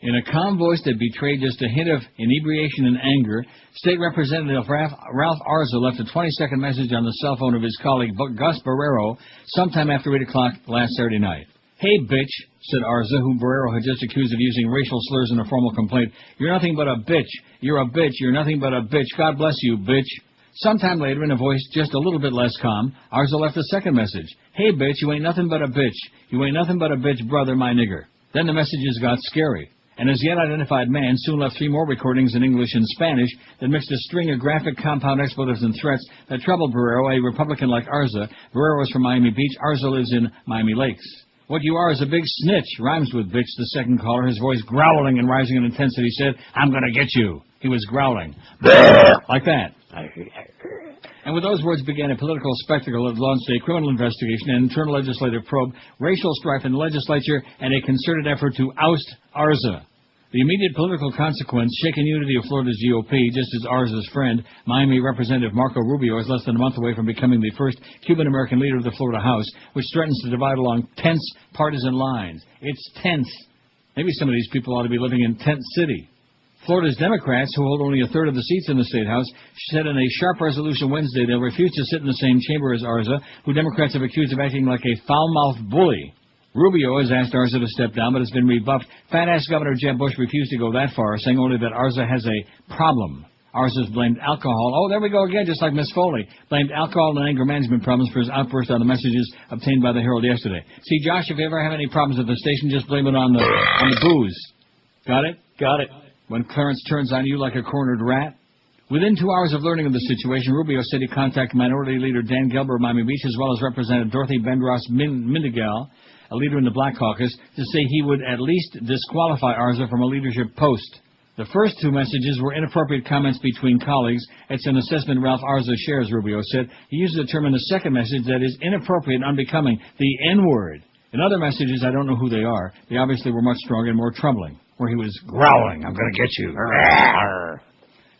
In a calm voice that betrayed just a hint of inebriation and anger, State Representative Ralph Arza left a 20-second message on the cell phone of his colleague Gus Barrero sometime after 8 o'clock last Saturday night. Hey, bitch, said Arza, who Barrero had just accused of using racial slurs in a formal complaint. You're nothing but a bitch. You're a bitch. You're nothing but a bitch. God bless you, bitch. Sometime later, in a voice just a little bit less calm, Arza left a second message. Hey, bitch, you ain't nothing but a bitch. You ain't nothing but a bitch, brother, my nigger. Then the messages got scary. An as-yet-identified man soon left 3 more recordings in English and Spanish that mixed a string of graphic compound expletives and threats that troubled Barrero, a Republican like Arza. Barrero is from Miami Beach. Arza lives in Miami Lakes. What you are is a big snitch, rhymes with bitch, the second caller, his voice growling and rising in intensity, said, I'm going to get you. He was growling. Like that. And with those words began a political spectacle that launched a criminal investigation, an internal legislative probe, racial strife in the legislature, and a concerted effort to oust Arza. The immediate political consequence, shaken unity of Florida's GOP, just as Arza's friend, Miami Representative Marco Rubio, is less than a month away from becoming the first Cuban-American leader of the Florida House, which threatens to divide along tense partisan lines. It's tense. Maybe some of these people ought to be living in Tent City. Florida's Democrats, who hold only a third of the seats in the State House, said in a sharp resolution Wednesday they'll refuse to sit in the same chamber as Arza, who Democrats have accused of acting like a foul-mouthed bully. Rubio has asked Arza to step down, but has been rebuffed. Fat-ass Governor Jeb Bush refused to go that far, saying only that Arza has a problem. Arza's blamed alcohol. Oh, there we go again, just like Miss Foley. Blamed alcohol and anger management problems for his outburst on the messages obtained by the Herald yesterday. See, Josh, if you ever have any problems at the station, just blame it on the booze. Got it? Got it. When Clarence turns on you like a cornered rat? Within 2 hours of learning of the situation, Rubio said he contacted Minority Leader Dan Gelber of Miami Beach, as well as Representative Dorothy Bendros Mindigal, a leader in the Black Caucus, to say he would at least disqualify Arza from a leadership post. The first 2 messages were inappropriate comments between colleagues. It's an assessment Ralph Arza shares, Rubio said. He used the term in the second message that is inappropriate and unbecoming, the N-word. In other messages, I don't know who they are. They obviously were much stronger and more troubling, where he was growling, I'm going to get you.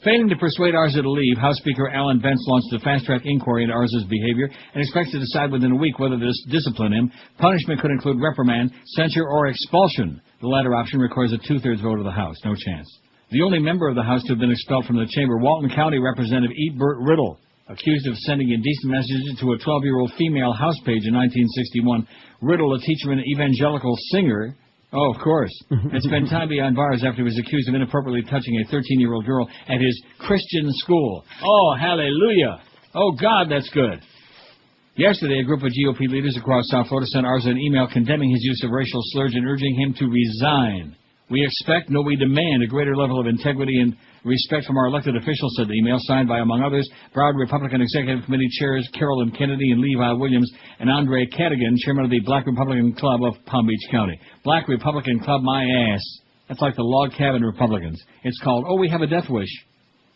Failing to persuade Arza to leave, House Speaker Alan Bentz launched a fast-track inquiry into Arza's behavior and expects to decide within a week whether to discipline him. Punishment could include reprimand, censure, or expulsion. The latter option requires a 2/3 vote of the House. No chance. The only member of the House to have been expelled from the chamber, Walton County Representative E. Burt Riddle, accused of sending indecent messages to a 12-year-old female house page in 1961. Riddle, a teacher and evangelical singer, oh, of course, had spent time behind bars after he was accused of inappropriately touching a 13-year-old girl at his Christian school. Oh, hallelujah. Oh, God, that's good. Yesterday, a group of GOP leaders across South Florida sent Arza an email condemning his use of racial slurs and urging him to resign. We expect, no, we demand a greater level of integrity and respect from our elected officials, said the email, signed by, among others, Broward Republican Executive Committee chairs Carolyn Kennedy and Levi Williams and Andre Cadigan, chairman of the Black Republican Club of Palm Beach County. Black Republican Club, my ass. That's like the log cabin Republicans. It's called, oh, we have a death wish.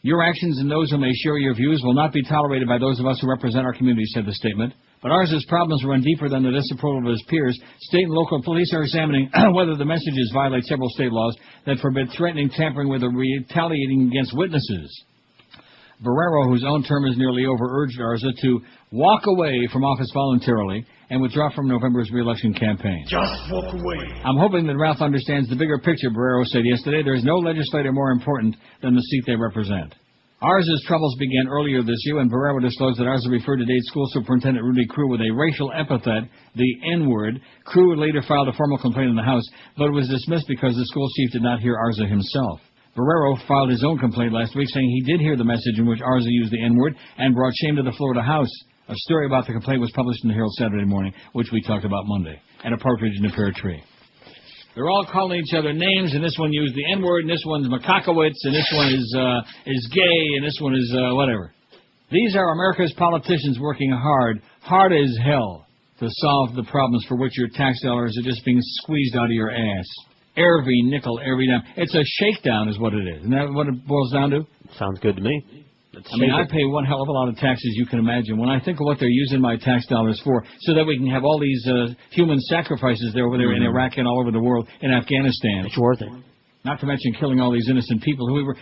Your actions and those who may share your views will not be tolerated by those of us who represent our community, said the statement. But ours' problems run deeper than the disapproval of his peers. State and local police are examining whether the messages violate several state laws that forbid threatening, tampering with, or retaliating against witnesses. Barrero, whose own term is nearly over, urged Arza to walk away from office voluntarily and withdraw from November's re-election campaign. Just walk away. I'm hoping that Ralph understands the bigger picture, Barrero said yesterday. There is no legislator more important than the seat they represent. Arza's troubles began earlier this year when Barrero disclosed that Arza referred to Dade School Superintendent Rudy Crew with a racial epithet, the N-word. Crew later filed a formal complaint in the House, but it was dismissed because the school chief did not hear Arza himself. Barrero filed his own complaint last week saying he did hear the message in which Arza used the N-word and brought shame to the Florida House. A story about the complaint was published in the Herald Saturday morning, which we talked about Monday, and a partridge in a pear tree. They're all calling each other names, and this one used the N-word, and this one's Makakowitz, and this one is gay, and this one is whatever. These are America's politicians working hard as hell, to solve the problems for which your tax dollars are just being squeezed out of your ass. Every nickel, every dime. It's a shakedown is what it is. Isn't that what it boils down to? Sounds good to me. I pay one hell of a lot of taxes, you can imagine. When I think of what they're using my tax dollars for, so that we can have all these human sacrifices there over there in Iraq and all over the world, in Afghanistan. It's worth it. Not to mention killing all these innocent people who we were...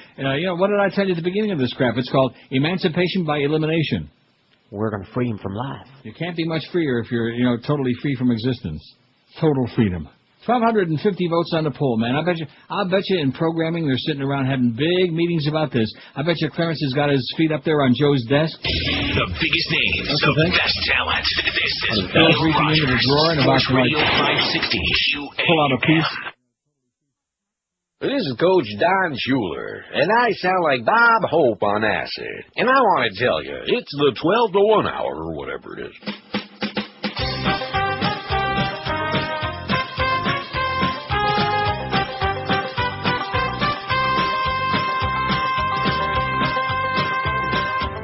what did I tell you at the beginning of this crap? It's called emancipation by elimination. We're going to free him from life. You can't be much freer if you're, totally free from existence. Total freedom. 1,250 votes on the poll, man. I bet you in programming they're sitting around having big meetings about this. I bet you Clarence has got his feet up there on Joe's desk. The biggest names, the best talent. This is Bill's reaching into the drawer and about to Radio 560 pull out a piece. This is Coach Don Schuler, and I sound like Bob Hope on acid. And I want to tell you, it's the 12 to 1 hour, or whatever it is.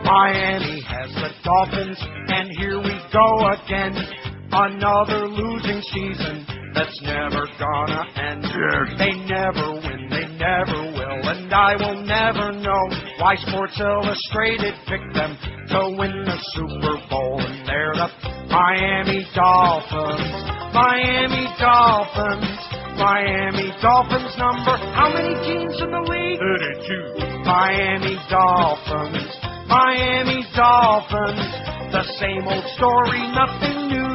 Miami has the Dolphins, and here we go again. Another losing season that's never gonna end. They never win, they never will, and I will never know why Sports Illustrated picked them to win the Super Bowl. And they're the Miami Dolphins, Miami Dolphins, Miami Dolphins number. How many teams in the league? 32. Miami Dolphins, Miami Dolphins, the same old story, nothing new.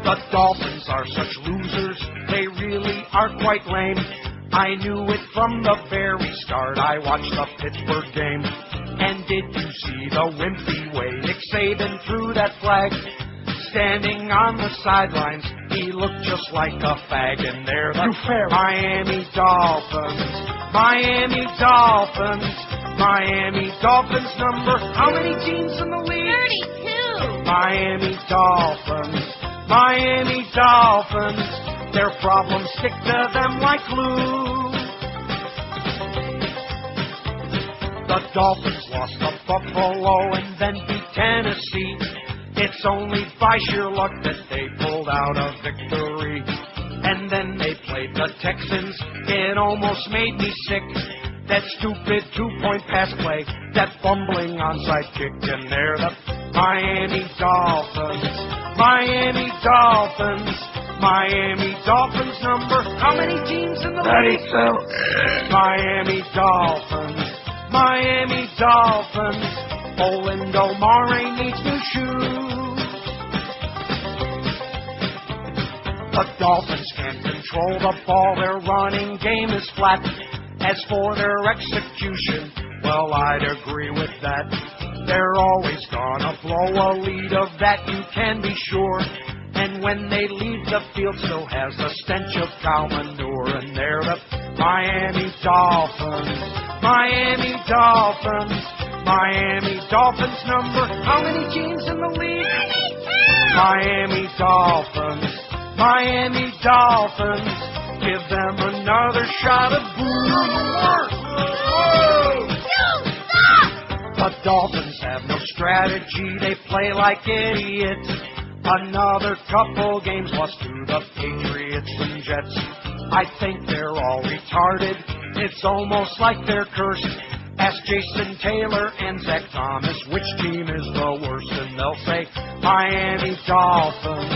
The Dolphins are such losers, they really are quite lame. I knew it from the very start, I watched the Pittsburgh game. And did you see the wimpy way Nick Saban threw that flag? Standing on the sidelines, he looked just like a fag. And they're the Miami Dolphins, Miami Dolphins, Miami Dolphins number. How many teams in the league? 32. Miami Dolphins, Miami Dolphins. Their problems stick to them like glue. The Dolphins lost to Buffalo and then beat Tennessee. It's only by sheer luck that they pulled out a victory. And then they played the Texans. It almost made me sick. That stupid two-point pass play, that bumbling onside kick. And they're the Miami Dolphins, Miami Dolphins, Miami Dolphins number. How many teams in the league? 32. Miami Dolphins, Miami Dolphins. Olindo Mare needs new shoes. The Dolphins can't control the ball, their running game is flat. As for their execution, well, I'd agree with that. They're always gonna blow a lead, of that you can be sure. And when they leave the field, still has the stench of cow manure. And they're the Miami Dolphins, Miami Dolphins, Miami Dolphins number. How many teams in the league? 32. Miami Dolphins, Miami Dolphins. Give them another shot of booze. The Dolphins have no strategy, they play like idiots. Another couple games lost to the Patriots and Jets. I think they're all retarded, It's almost like they're cursed. Ask Jason Taylor and Zach Thomas which team is the worst, and they'll say Miami Dolphins,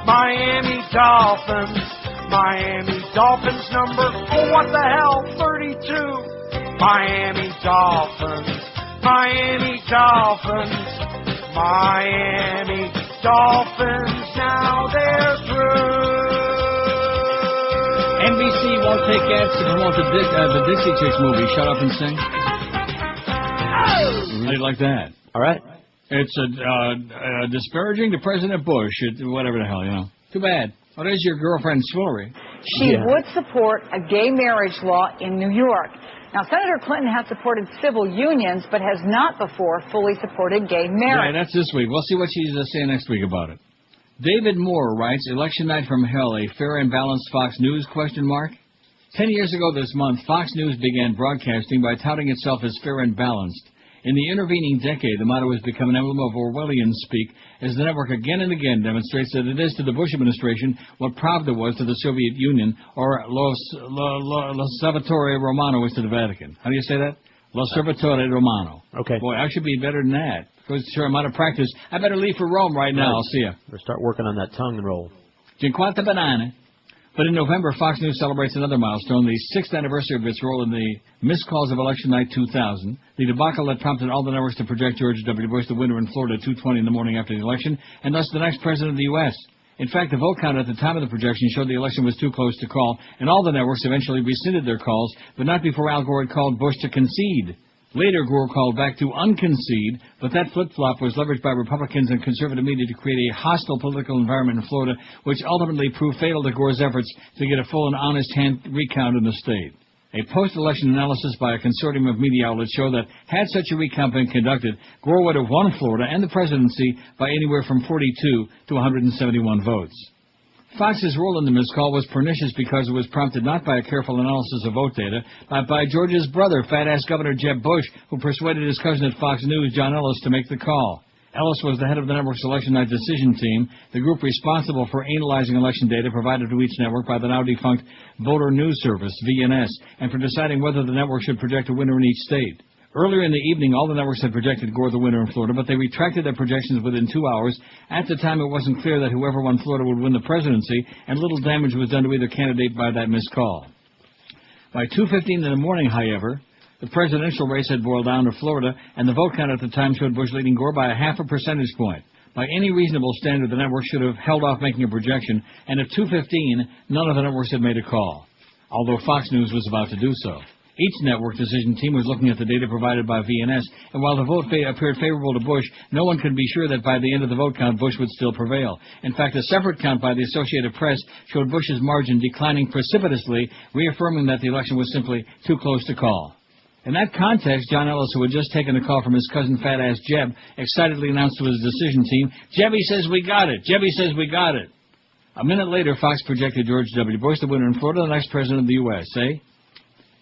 Miami Dolphins, Miami Dolphins number, oh what the hell, 32. Miami Dolphins, Miami Dolphins, Miami Dolphins, now they're through. NBC won't take ads to promote the Dixie Chicks movie, Shut Up and Sing. How do you like that? All right. It's disparaging to President Bush, whatever the hell, you know. Too bad. Oh, there's your girlfriend, Swillery. She would support a gay marriage law in New York. Now, Senator Clinton has supported civil unions, but has not before fully supported gay marriage. Yeah, that's this week. We'll see what she's saying next week about it. David Moore writes, Election night from hell, a fair and balanced Fox News, ? 10 years ago this month, Fox News began broadcasting by touting itself as fair and balanced. In the intervening decade, the motto has become an emblem of Orwellian speak, as the network again and again demonstrates that it is to the Bush administration what Pravda was to the Soviet Union, or L'Osservatore Romano was to the Vatican. How do you say that? L'Osservatore Romano. Okay. Boy, I should be better than that. Because sure, I'm out of practice. I better leave for Rome right now. I'll see you. We'll start working on that tongue roll. Cinquanta banane. But in November, Fox News celebrates another milestone, the 6th anniversary of its role in the missed calls of Election Night 2000, the debacle that prompted all the networks to project George W. Bush the winner in Florida at 2:20 in the morning after the election, and thus the next president of the U.S. In fact, the vote count at the time of the projection showed the election was too close to call, and all the networks eventually rescinded their calls, but not before Al Gore had called Bush to concede. Later, Gore called back to unconcede, but that flip-flop was leveraged by Republicans and conservative media to create a hostile political environment in Florida, which ultimately proved fatal to Gore's efforts to get a full and honest hand recount in the state. A post-election analysis by a consortium of media outlets showed that had such a recount been conducted, Gore would have won Florida and the presidency by anywhere from 42 to 171 votes. Fox's role in the missed call was pernicious because it was prompted not by a careful analysis of vote data, but by Georgia's brother, fat-ass Governor Jeb Bush, who persuaded his cousin at Fox News, John Ellis, to make the call. Ellis was the head of the network's election night decision team, the group responsible for analyzing election data provided to each network by the now-defunct Voter News Service, VNS, and for deciding whether the network should project a winner in each state. Earlier in the evening, all the networks had projected Gore the winner in Florida, but they retracted their projections within 2 hours. At the time, it wasn't clear that whoever won Florida would win the presidency, and little damage was done to either candidate by that missed call. By 2:15 in the morning, however, the presidential race had boiled down to Florida, and the vote count at the time showed Bush leading Gore by a half a percentage point. By any reasonable standard, the network should have held off making a projection, and at 2:15, none of the networks had made a call, although Fox News was about to do so. Each network decision team was looking at the data provided by VNS, and while the vote appeared favorable to Bush, no one could be sure that by the end of the vote count, Bush would still prevail. In fact, a separate count by the Associated Press showed Bush's margin declining precipitously, reaffirming that the election was simply too close to call. In that context, John Ellis, who had just taken a call from his cousin fat-ass Jeb, excitedly announced to his decision team, "Jebby says we got it! Jebby says we got it!" A minute later, Fox projected George W. Bush the winner in Florida, the next president of the U.S.,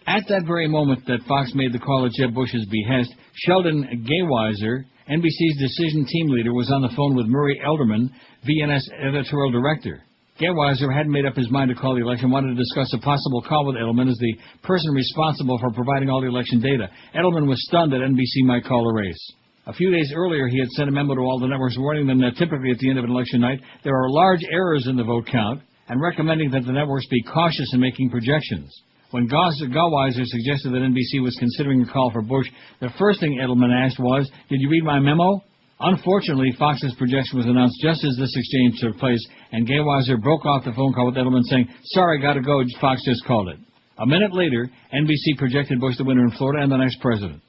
At that very moment that Fox made the call at Jeb Bush's behest, Sheldon Gayweiser, NBC's decision team leader, was on the phone with Murray Elderman, VNS editorial director. Gayweiser hadn't made up his mind to call the election, wanted to discuss a possible call with Edelman as the person responsible for providing all the election data. Edelman was stunned that NBC might call a race. A few days earlier, he had sent a memo to all the networks warning them that typically at the end of an election night, there are large errors in the vote count, and recommending that the networks be cautious in making projections. When Gayweiser suggested that NBC was considering a call for Bush, the first thing Edelman asked was, "Did you read my memo?" Unfortunately, Fox's projection was announced just as this exchange took place, and Gayweiser broke off the phone call with Edelman saying, "Sorry, gotta go, Fox just called it." A minute later, NBC projected Bush the winner in Florida and the next president.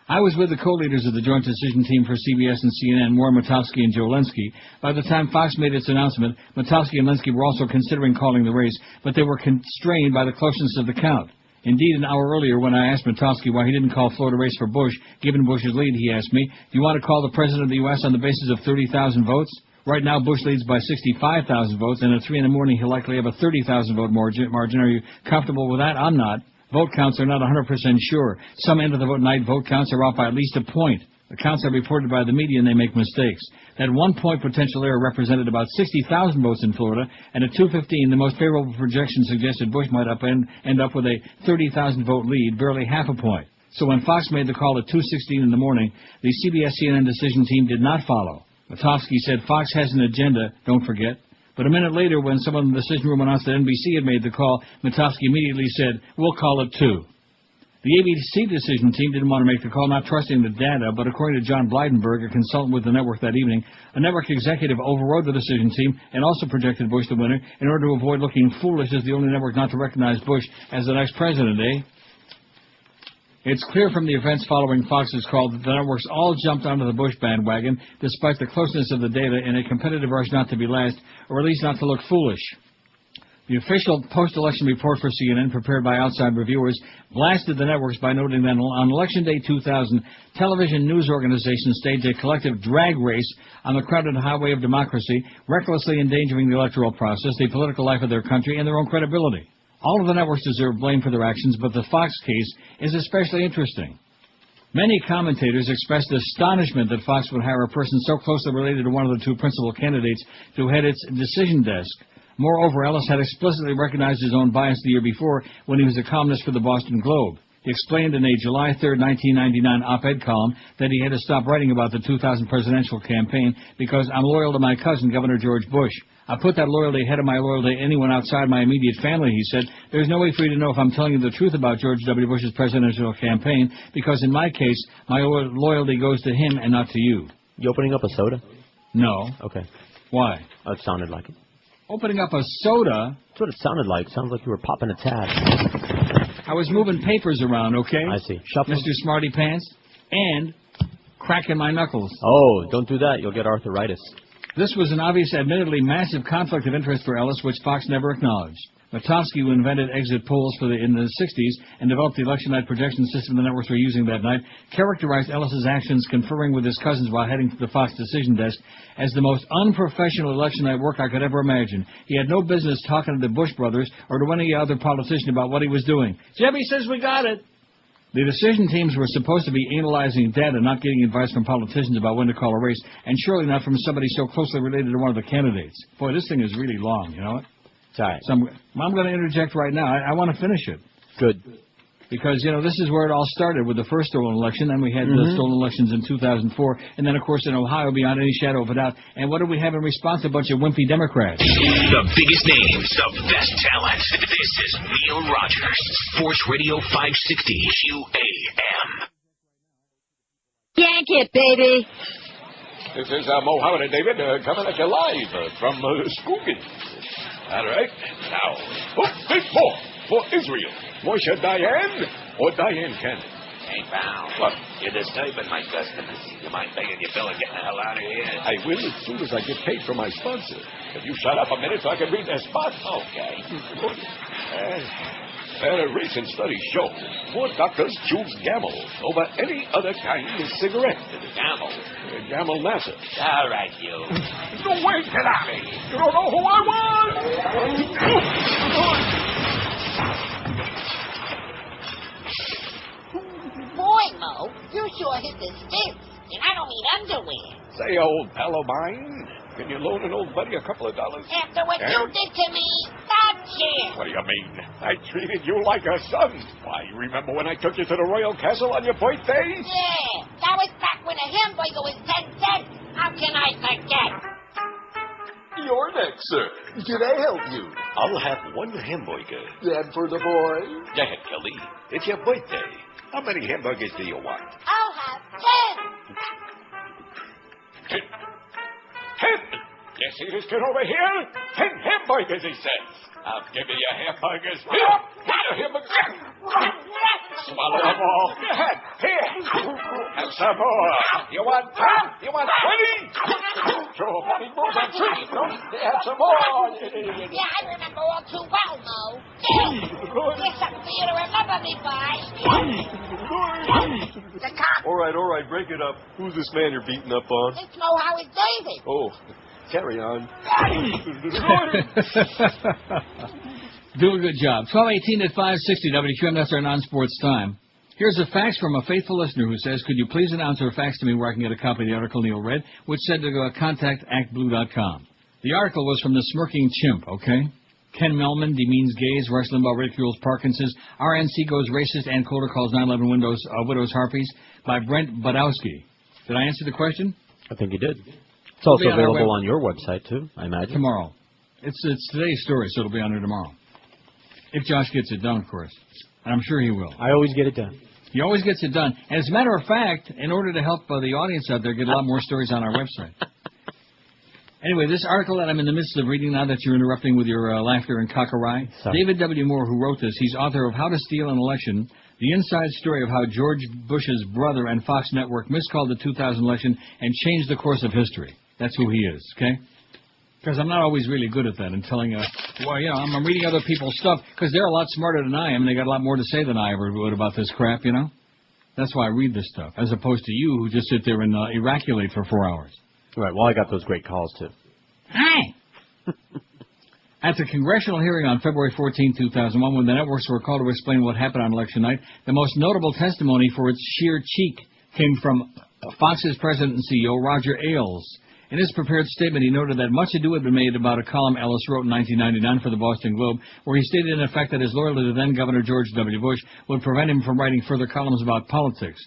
I was with the co-leaders of the joint decision team for CBS and CNN, Warren Matowski and Joe Lenski. By the time Fox made its announcement, Matowski and Lenski were also considering calling the race, but they were constrained by the closeness of the count. Indeed, an hour earlier, when I asked Matowski why he didn't call Florida race for Bush, given Bush's lead, he asked me, "Do you want to call the president of the U.S. on the basis of 30,000 votes? Right now, Bush leads by 65,000 votes, and at 3 in the morning, he'll likely have a 30,000 vote margin. Are you comfortable with that? I'm not. Vote counts are not 100% sure. Some end-of-the-vote night vote counts are off by at least a point. The counts are reported by the media and they make mistakes. That 1-point potential error represented about 60,000 votes in Florida, and at 2:15, the most favorable projection suggested Bush might end up with a 30,000 vote lead, barely half a point. So when Fox made the call at 2:16 in the morning, the CBS-CNN decision team did not follow. Mitofsky said Fox has an agenda, don't forget. But a minute later, when someone in the decision room announced that NBC had made the call, Mitofsky immediately said, we'll call it 2. The ABC decision team didn't want to make the call, not trusting the data, but according to John Blydenberg, a consultant with the network that evening, a network executive overrode the decision team and also projected Bush the winner in order to avoid looking foolish as the only network not to recognize Bush as the next president, eh? It's clear from the events following Fox's call that the networks all jumped onto the Bush bandwagon, despite the closeness of the data, in a competitive rush not to be last, or at least not to look foolish. The official post-election report for CNN, prepared by outside reviewers, blasted the networks by noting that on Election Day 2000, television news organizations staged a collective drag race on the crowded highway of democracy, recklessly endangering the electoral process, the political life of their country, and their own credibility. All of the networks deserve blame for their actions, but the Fox case is especially interesting. Many commentators expressed astonishment that Fox would hire a person so closely related to one of the two principal candidates to head its decision desk. Moreover, Ellis had explicitly recognized his own bias the year before when he was a columnist for the Boston Globe. He explained in a July 3, 1999 op-ed column that he had to stop writing about the 2000 presidential campaign because I'm loyal to my cousin, Governor George Bush. I put that loyalty ahead of my loyalty to anyone outside my immediate family, he said. There's no way for you to know if I'm telling you the truth about George W. Bush's presidential campaign because in my case, my loyalty goes to him and not to you. You opening up a soda? No. Okay. Why? It sounded like it. Opening up a soda? That's what it sounded like. Sounds like you were popping a tab. I was moving papers around, okay? I see. Shuffling. Mr. Smarty Pants, and cracking my knuckles. Oh, don't do that. You'll get arthritis. This was an obvious, admittedly massive conflict of interest for Ellis, which Fox never acknowledged. Mitofsky, who invented exit polls in the 60s and developed the election night projection system the networks were using that night, characterized Ellis's actions conferring with his cousins while heading to the Fox decision desk as the most unprofessional election night work I could ever imagine. He had no business talking to the Bush brothers or to any other politician about what he was doing. Jebby says we got it. The decision teams were supposed to be analyzing data, not getting advice from politicians about when to call a race, and surely not from somebody so closely related to one of the candidates. Boy, this thing is really long, you know what? It's all right. So I'm going to interject right now. I want to finish it. Good. Because, you know, this is where it all started with the first stolen election, then we had the stolen elections in 2004, and then, of course, in Ohio, beyond any shadow of a doubt. And what do we have in response? A bunch of wimpy Democrats. The biggest names, the best talent. This is Neil Rogers, Sports Radio 560 QAM. Yank it, baby. This is Mohammed and David coming at you live from Skogan. All right. Now, big ball for Israel. Moshe Dayan or Diane Cannon? Hey, pal. Look, you're disturbing my customers. You mind paying your bill and getting the hell out of here? I will as soon as I get paid from my sponsor. If you shut up a minute so I can read their spot. Okay. A recent study showed more doctors choose Camel over any other kind of cigarette. Camel? Camel Nasa. All right, you. No way, get out of here. You don't know who I was. Boy, Mo, you sure hit the sticks. And I don't mean underwear. Say, old pal of mine, can you loan an old buddy a couple of dollars? After what you did to me, not chance. What do you mean? I treated you like a son. Why, you remember when I took you to the Royal Castle on your birthday? Yeah, that was back when a hamburger was 10 cents. How can I forget? You're next, sir. Can I help you? I'll have one hamburger. And for the boy? Go ahead, Kelly. It's your birthday. How many hamburgers do you want? I'll have 10. 10. You see this kid over here? 10 hamburgers, he says. I'll give you your hamburgers. Here, your hamburgers. Swallow them all. Go ahead. Here. Have some more. You want 10? You want 20? Throw a funny move on tree. Have some more. Yeah, I remember all too well, Mo. Here's something for you to remember me by. The cop. All right, break it up. Who's this man you're beating up on? It's Mo Howard David. Oh, carry on. Do a good job. 12:18 at 560 WQAM. That's our non-sports time. Here's a fax from a faithful listener who says, could you please announce or fax to me where I can get a copy of the article Neil read, which said to go to contact@actblue.com. The article was from the Smirking Chimp, okay? Ken Melman demeans gays, Rush Limbaugh ridicules Parkinson's, RNC goes racist, Ann Coulter calls 9/11 widows harpies, by Brent Badowski. Did I answer the question? I think you did. It's also available on your website, too, I imagine. Tomorrow. It's today's story, so it'll be on there tomorrow. If Josh gets it done, of course. And I'm sure he will. I always get it done. He always gets it done. And as a matter of fact, in order to help the audience out there get a lot more stories on our website. Anyway, this article that I'm in the midst of reading now that you're interrupting with your laughter and cockawry, David W. Moore, who wrote this, he's author of How to Steal an Election, the inside story of how George Bush's brother and Fox Network miscalled the 2000 election and changed the course of history. That's who he is, okay? Because I'm not always really good at that and telling, I'm reading other people's stuff because they're a lot smarter than I am and they got a lot more to say than I ever would about this crap, you know? That's why I read this stuff, as opposed to you who just sit there and ejaculate for 4 hours. Right, well, I got those great calls, too. Hi! At the congressional hearing on February 14, 2001, when the networks were called to explain what happened on election night, the most notable testimony for its sheer cheek came from Fox's president and CEO, Roger Ailes. In his prepared statement, he noted that much ado had been made about a column Ellis wrote in 1999 for the Boston Globe, where he stated in effect that his loyalty to then-Governor George W. Bush would prevent him from writing further columns about politics.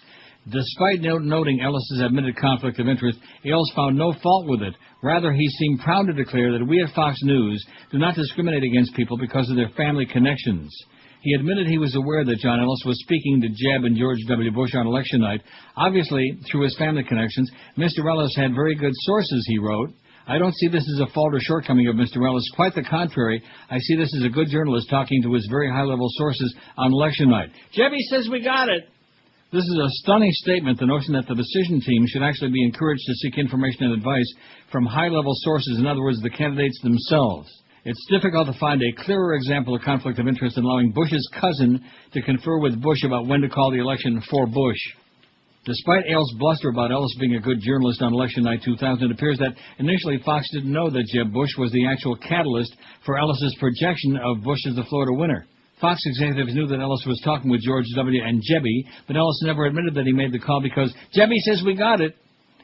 Despite noting Ellis's admitted conflict of interest, Ailes found no fault with it. Rather, he seemed proud to declare that we at Fox News do not discriminate against people because of their family connections. He admitted he was aware that John Ellis was speaking to Jeb and George W. Bush on election night. Obviously, through his family connections, Mr. Ellis had very good sources, he wrote. I don't see this as a fault or shortcoming of Mr. Ellis. Quite the contrary. I see this as a good journalist talking to his very high-level sources on election night. Jebby says we got it. This is a stunning statement, the notion that the decision team should actually be encouraged to seek information and advice from high-level sources, in other words, the candidates themselves. It's difficult to find a clearer example of conflict of interest in allowing Bush's cousin to confer with Bush about when to call the election for Bush. Despite Ailes' bluster about Ellis being a good journalist on election night 2000, it appears that initially Fox didn't know that Jeb Bush was the actual catalyst for Ellis's projection of Bush as the Florida winner. Fox executives knew that Ellis was talking with George W. and Jebby, but Ellis never admitted that he made the call because Jebby says we got it.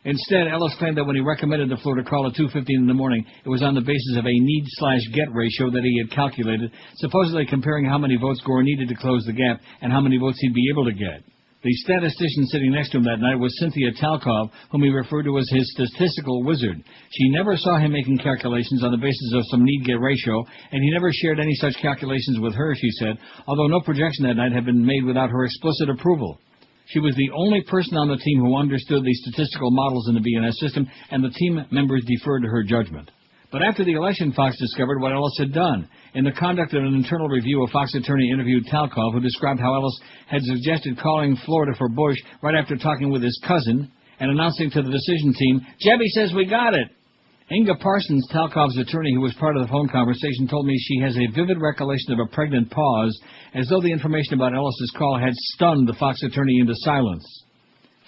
Instead, Ellis claimed that when he recommended the Florida call at 2:15 in the morning, it was on the basis of a need/get ratio that he had calculated, supposedly comparing how many votes Gore needed to close the gap and how many votes he'd be able to get. The statistician sitting next to him that night was Cynthia Talkov, whom he referred to as his statistical wizard. She never saw him making calculations on the basis of some need-get ratio, and he never shared any such calculations with her, she said, although no projection that night had been made without her explicit approval. She was the only person on the team who understood the statistical models in the BNS system, and the team members deferred to her judgment. But after the election, Fox discovered what Ellis had done. In the conduct of an internal review, a Fox attorney interviewed Talkov, who described how Ellis had suggested calling Florida for Bush right after talking with his cousin and announcing to the decision team, Jebby says we got it. Inga Parsons, Talkov's attorney, who was part of the phone conversation, told me she has a vivid recollection of a pregnant pause, as though the information about Ellis's call had stunned the Fox attorney into silence.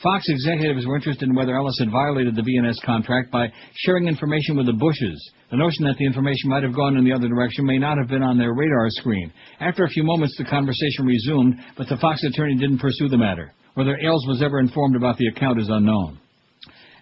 Fox executives were interested in whether Ellis had violated the BNS contract by sharing information with the Bushes. The notion that the information might have gone in the other direction may not have been on their radar screen. After a few moments, the conversation resumed, but the Fox attorney didn't pursue the matter. Whether Ailes was ever informed about the account is unknown.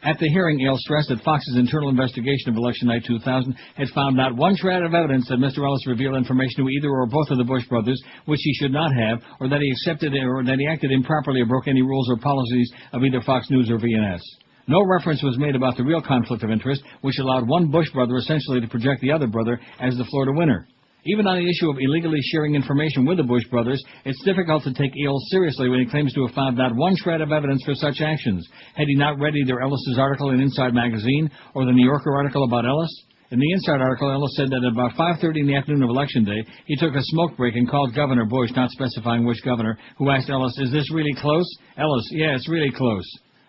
At the hearing, Ailes stressed that Fox's internal investigation of election night 2000 had found not one shred of evidence that Mr. Ellis revealed information to either or both of the Bush brothers, which he should not have, or that he accepted or that he acted improperly or broke any rules or policies of either Fox News or VNS. No reference was made about the real conflict of interest, which allowed one Bush brother essentially to project the other brother as the Florida winner. Even on the issue of illegally sharing information with the Bush brothers, it's difficult to take Ailes seriously when he claims to have found not one shred of evidence for such actions. Had he not read either Ellis's article in Inside Magazine or the New Yorker article about Ellis? In the Inside article, Ellis said that at about 5:30 in the afternoon of Election Day, he took a smoke break and called Governor Bush, not specifying which governor, who asked Ellis, "Is this really close?" Ellis, "Yeah, it's really close."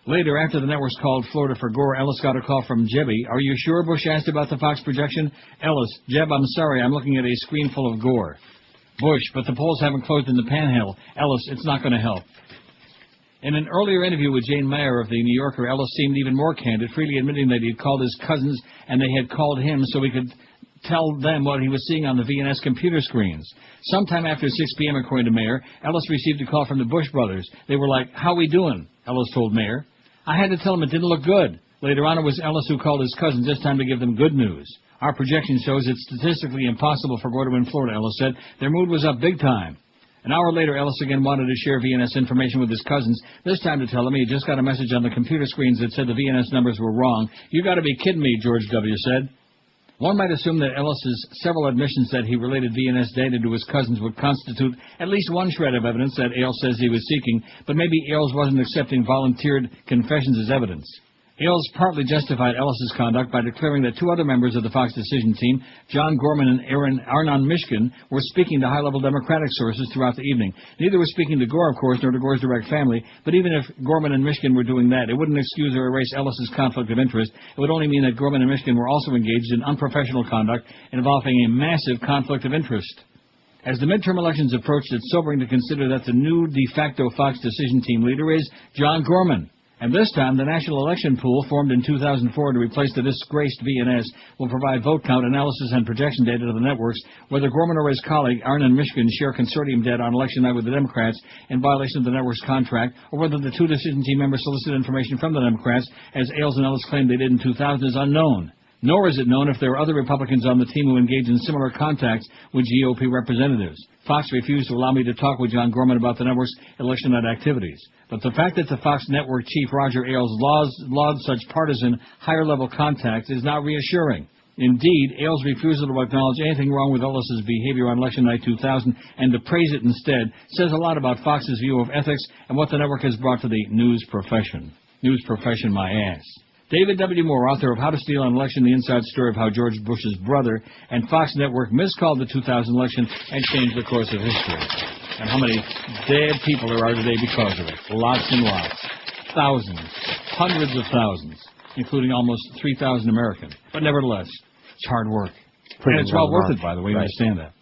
Later, after the networks called Florida for Gore, Ellis got a call from Jebby. "Are you sure?" Bush asked about the Fox projection. Ellis, "Jeb, I'm sorry, I'm looking at a screen full of Gore." Bush, "But the polls haven't closed in the Panhandle." Ellis, "It's not going to help." In an earlier interview with Jane Mayer of the New Yorker, Ellis seemed even more candid, freely admitting that he had called his cousins and they had called him so he could tell them what he was seeing on the VNS computer screens. Sometime after 6 p.m., according to Mayer, Ellis received a call from the Bush brothers. They were like, "How we doing?" Ellis told Mayer. "I had to tell him it didn't look good." Later on, it was Ellis who called his cousins this time to give them good news. "Our projection shows it's statistically impossible for Gore to win Florida," Ellis said. "Their mood was up big time." An hour later, Ellis again wanted to share VNS information with his cousins, this time to tell them he had just got a message on the computer screens that said the VNS numbers were wrong. "You got to be kidding me," George W. said. One might assume that Ellis's several admissions that he related VNS data to his cousins would constitute at least one shred of evidence that Ailes says he was seeking, but maybe Ailes wasn't accepting volunteered confessions as evidence. Ailes partly justified Ellis's conduct by declaring that two other members of the Fox decision team, John Gorman and Arnon Mishkin, were speaking to high-level Democratic sources throughout the evening. Neither was speaking to Gore, of course, nor to Gore's direct family, but even if Gorman and Mishkin were doing that, it wouldn't excuse or erase Ellis's conflict of interest. It would only mean that Gorman and Mishkin were also engaged in unprofessional conduct involving a massive conflict of interest. As the midterm elections approached, it's sobering to consider that the new de facto Fox decision team leader is John Gorman. And this time, the National Election Pool, formed in 2004 to replace the disgraced VNS, will provide vote count analysis and projection data to the networks. Whether Gorman or his colleague, Arnon Mishkin, share consortium data on election night with the Democrats in violation of the network's contract, or whether the two decision team members solicited information from the Democrats, as Ailes and Ellis claimed they did in 2000, is unknown. Nor is it known if there are other Republicans on the team who engage in similar contacts with GOP representatives. Fox refused to allow me to talk with John Gorman about the network's election night activities. But the fact that the Fox network chief, Roger Ailes, lauded such partisan, higher-level contacts is not reassuring. Indeed, Ailes' refusal to acknowledge anything wrong with Ellis's behavior on election night 2000 and to praise it instead says a lot about Fox's view of ethics and what the network has brought to the news profession. News profession, my ass. David W. Moore, author of How to Steal an Election, the inside story of how George Bush's brother and Fox Network miscalled the 2000 election and changed the course of history. And how many dead people there are today because of it. Lots and lots. Thousands. Hundreds of thousands. Including almost 3,000 Americans. But nevertheless, it's hard work. And it's well worth it, by the way. You understand that.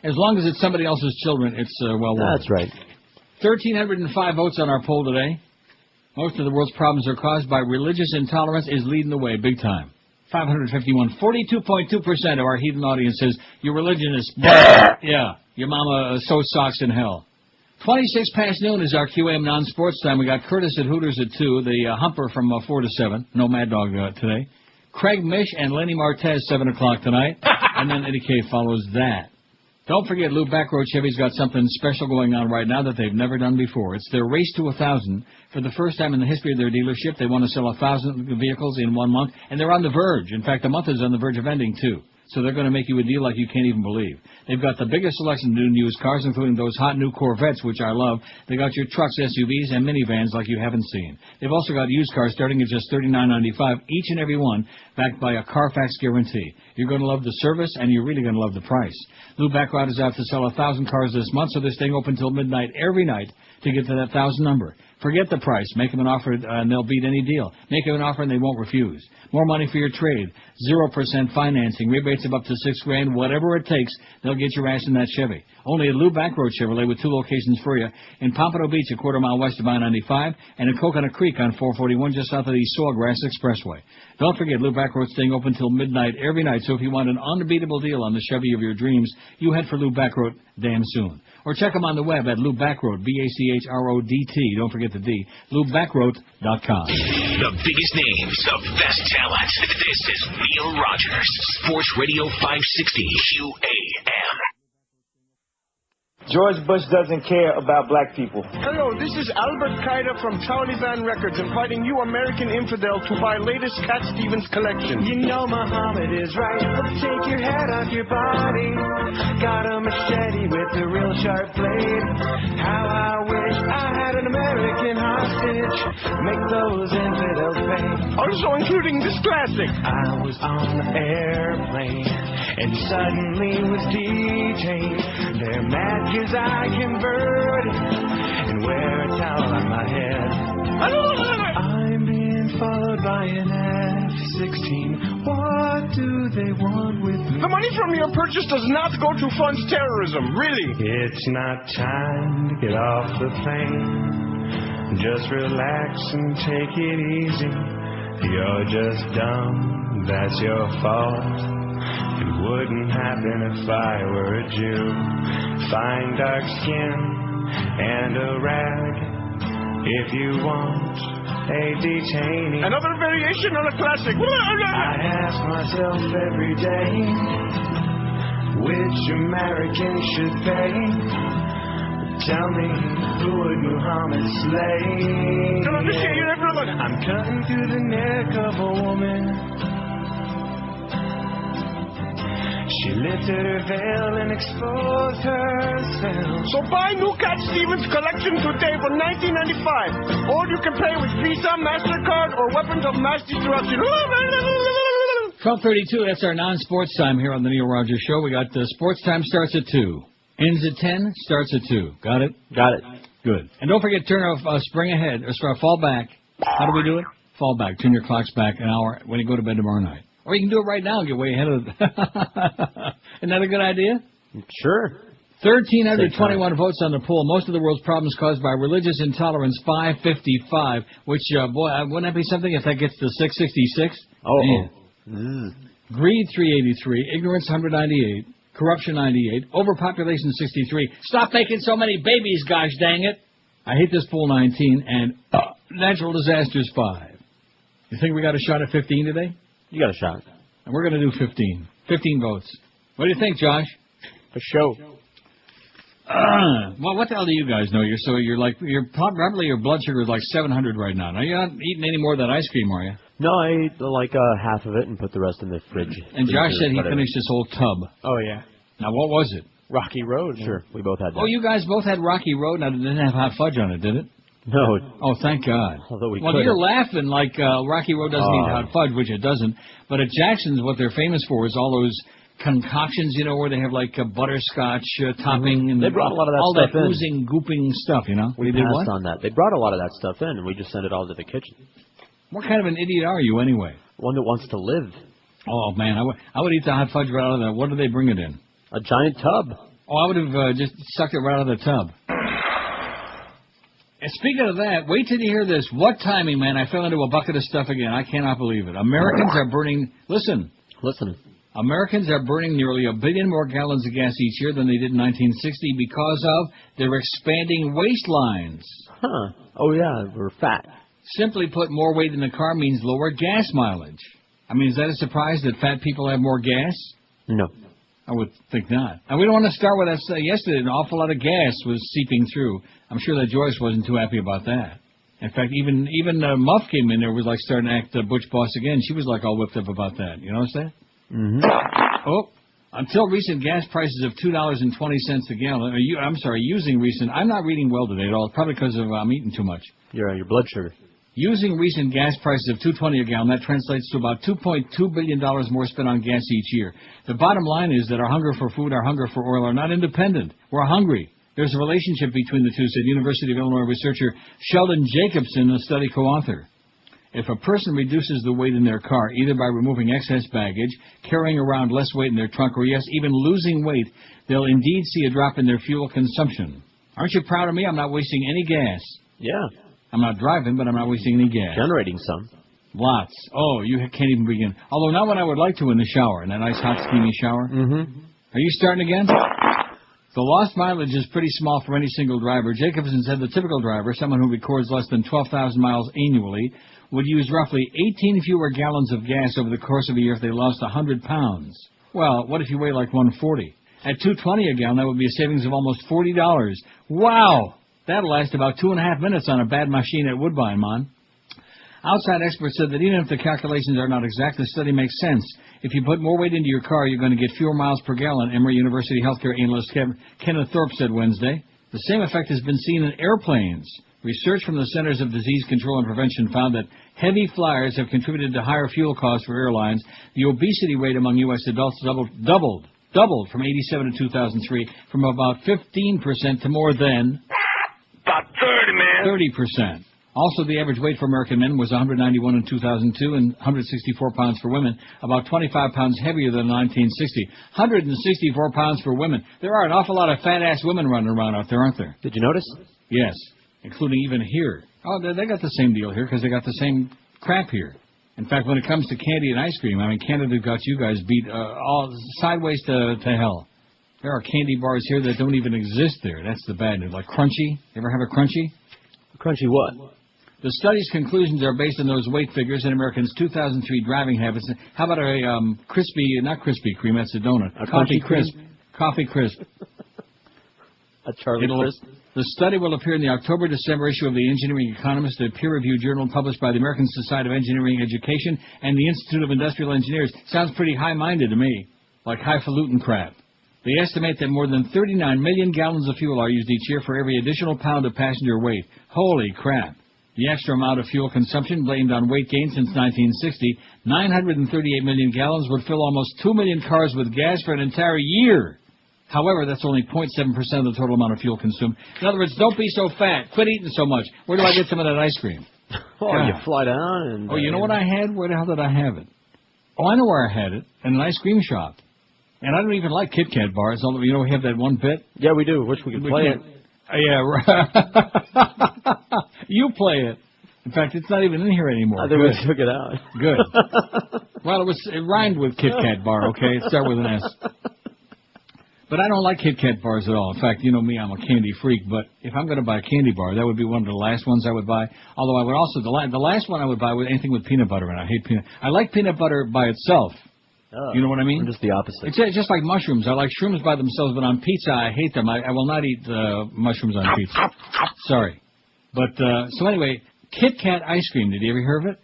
As long as it's somebody else's children, it's well worth it. That's right. 1,305 votes on our poll today. Most of the world's problems are caused by religious intolerance is leading the way big time. 551. 42.2% of our heathen audience says your religion is... Yeah, your mama sews socks in hell. 26 past noon is our QAM non-sports time. We got Curtis at Hooters at 2, the Humper from 4 to 7. No Mad Dog today. Craig Mish and Lenny Martez, 7 o'clock tonight. And then Eddie K follows that. Don't forget, Lou Backroad Chevy's got something special going on right now that they've never done before. It's their Race to 1,000. For the first time in the history of their dealership, they want to sell 1,000 vehicles in 1 month, and they're on the verge. In fact, the month is on the verge of ending, too. So they're going to make you a deal like you can't even believe. They've got the biggest selection of new and used cars, including those hot new Corvettes, which I love. They got your trucks, SUVs, and minivans like you haven't seen. They've also got used cars starting at just $39.95, each and every one, backed by a Carfax guarantee. You're going to love the service, and you're really going to love the price. Lou Backrod is out to sell 1,000 cars this month, so they're staying open until midnight every night to get to that 1,000 number. Forget the price. Make them an offer, and they'll beat any deal. Make them an offer, and they won't refuse. More money for your trade. 0% financing. Rebates of up to $6,000. Whatever it takes, they'll get your ass in that Chevy. Only at Lou Backroad Chevrolet with 2 locations for you. In Pompano Beach, a quarter mile west of I-95, and in Coconut Creek on 441, just south of the Sawgrass Expressway. Don't forget, Lou Backroad's staying open until midnight every night, so if you want an unbeatable deal on the Chevy of your dreams, you head for Lou Backroad damn soon. Or check them on the web at Lou Backroad, B-A-C-H-R-O-D-T, don't forget the D, LouBackroad.com. The biggest names, the best talent. This is Neil Rogers, Sports Radio 560 QAM. George Bush doesn't care about black people. Hello, this is Albert Kaida from Taliban Records inviting you American infidel to buy latest Cat Stevens collection. You know Muhammad is right. Take your head off your body. Got a machete with a real sharp blade. How I wish I had an American hostage. Make those infidels pay. Also including this classic. I was on an airplane and suddenly was detained. They're mad 'cause I converted and wear a towel on my head. I'm being followed by an F-16. What do they want with me? The money from your purchase does not go to fund terrorism, really. It's not time to get off the plane. Just relax and take it easy. You're just dumb, that's your fault. It wouldn't happen if I were a Jew. Fine dark skin and a rag if you want a detainee. Another variation on a classic. I ask myself every day which American should pay. Tell me, who would Muhammad slay? I'm cutting through the neck of a woman. She lifted her veil and exposed herself. So buy new Cat Stevens collection today for $19.95. Or you can pay with Visa, MasterCard, or weapons of mass destruction. 12:32, that's our non-sports time here on the Neil Rogers Show. We got sports time starts at 2. Ends at 10, starts at 2. Got it? Got it. Good. And don't forget, turn off spring ahead, or fall back. How do we do it? Fall back. Turn your clocks back an hour when you go to bed tomorrow night. Or you can do it right now and get way ahead of it. Isn't that a good idea? Sure. 1,321 votes on the poll. Most of the world's problems caused by religious intolerance, 555. Which, boy, wouldn't that be something if that gets to 666? Oh. Man. Greed, 383. Ignorance, 198. Corruption, 98. Overpopulation, 63. Stop making so many babies, gosh dang it. I hate this pool, 19. And natural disasters, 5. You think we got a shot at 15 today? You got a shot. And we're going to do 15. 15 votes. What do you think, Josh? A show. Well, what the hell do you guys know? Probably your blood sugar is like 700 right now. Now, you're not eating any more of that ice cream, are you? No, I ate like half of it and put the rest in the fridge. And Josh said he finished his whole tub. Oh, yeah. Now, what was it? Rocky Road. Sure, we both had that. Oh, you guys both had Rocky Road. Now, it didn't have hot fudge on it, did it? No. Oh, thank God. Although you're laughing like Rocky Road doesn't need hot fudge, which it doesn't. But at Jackson's, what they're famous for is all those concoctions, where they have like butterscotch topping and they brought a lot of that all stuff that oozing, gooping stuff, We passed on that. They brought a lot of that stuff in, and we just sent it all to the kitchen. What kind of an idiot are you, anyway? One that wants to live. Oh, man, I would eat the hot fudge right out of that. What do they bring it in? A giant tub. Oh, I would have just sucked it right out of the tub. And speaking of that, wait till you hear this. What timing, man? I fell into a bucket of stuff again. I cannot believe it. Americans are burning... Listen. Americans are burning nearly 1 billion more gallons of gas each year than they did in 1960 because of their expanding waistlines. Huh. Oh, yeah, we're fat. Simply put, more weight in the car means lower gas mileage. I mean, is that a surprise that fat people have more gas? No. I would think not. And we don't want to start with that. Yesterday, an awful lot of gas was seeping through. I'm sure that Joyce wasn't too happy about that. In fact, even Muff came in there, was like starting to act Butch Boss again. She was like all whipped up about that. You notice that? Mm-hmm. Oh, until recent gas prices of $2.20 a gallon. Using recent. I'm not reading well today at all. Probably because of I'm eating too much. Your blood sugar. Using recent gas prices of $2.20 a gallon, that translates to about $2.2 billion more spent on gas each year. The bottom line is that our hunger for food, our hunger for oil are not independent. We're hungry. There's a relationship between the two, said University of Illinois researcher Sheldon Jacobson, a study co-author. If a person reduces the weight in their car, either by removing excess baggage, carrying around less weight in their trunk, or yes, even losing weight, they'll indeed see a drop in their fuel consumption. Aren't you proud of me? I'm not wasting any gas. Yeah. I'm not driving, but I'm not wasting any gas. Generating some. Lots. Oh, you can't even begin. Although not when I would like to in the shower, in that nice hot steamy shower. Mm-hmm. Are you starting again? The lost mileage is pretty small for any single driver. Jacobson said the typical driver, someone who records less than 12,000 miles annually, would use roughly 18 fewer gallons of gas over the course of a year if they lost 100 pounds. Well, what if you weigh like 140? At $2.20 a gallon, that would be a savings of almost $40. Wow! That'll last about 2.5 minutes on a bad machine at Woodbine, man. Outside experts said that even if the calculations are not exact, the study makes sense. If you put more weight into your car, you're going to get fewer miles per gallon, Emory University healthcare analyst Kenneth Thorpe said Wednesday. The same effect has been seen in airplanes. Research from the Centers of Disease Control and Prevention found that heavy flyers have contributed to higher fuel costs for airlines. The obesity rate among U.S. adults doubled from 87 to 2003, from about 15% to more than... About 30%. Also, the average weight for American men was 191 in 2002 and 164 pounds for women, about 25 pounds heavier than 1960. 164 pounds for women. There are an awful lot of fat-ass women running around out there, aren't there? Did you notice? Yes, including even here. Oh, they got the same deal here because they got the same crap here. In fact, when it comes to candy and ice cream, I mean, Canada got you guys beat all sideways to hell. There are candy bars here that don't even exist there. That's the bad news. Like Crunchy. You ever have a Crunchy? Crunchy what? The study's conclusions are based on those weight figures and Americans' 2003 driving habits. How about a not Krispy Kreme, that's a donut. A Coffee Crunchy Crisp. Coffee Crisp. A Charlie Crisp? The study will appear in the October-December issue of the Engineering Economist, a peer-reviewed journal published by the American Society of Engineering Education and the Institute of Industrial Engineers. Sounds pretty high-minded to me, like highfalutin crap. They estimate that more than 39 million gallons of fuel are used each year for every additional pound of passenger weight. Holy crap. The extra amount of fuel consumption blamed on weight gain since 1960, 938 million gallons would fill almost 2 million cars with gas for an entire year. However, that's only 0.7% of the total amount of fuel consumed. In other words, don't be so fat. Quit eating so much. Where do I get some of that ice cream? You fly down and... Oh, you know what I had? Where the hell did I have it? Oh, I know where I had it. In an ice cream shop. And I don't even like Kit Kat bars, although, you know, we have that one bit. Yeah, we do. Wish we could play it. Yeah, right. You play it. In fact, it's not even in here anymore. I think we took it out. Good. Well, it rhymed with Kit Kat bar, okay? It started with an S. But I don't like Kit Kat bars at all. In fact, you know me, I'm a candy freak. But if I'm going to buy a candy bar, that would be one of the last ones I would buy. Although I would also, the last one I would buy would anything with peanut butter in it. I hate peanut. I like peanut butter by itself. You know what I mean? I'm just the opposite. It's just like mushrooms. I like shrooms by themselves, but on pizza I hate them. I will not eat mushrooms on pizza. Sorry. But, so anyway, Kit Kat ice cream. Did you ever hear of it?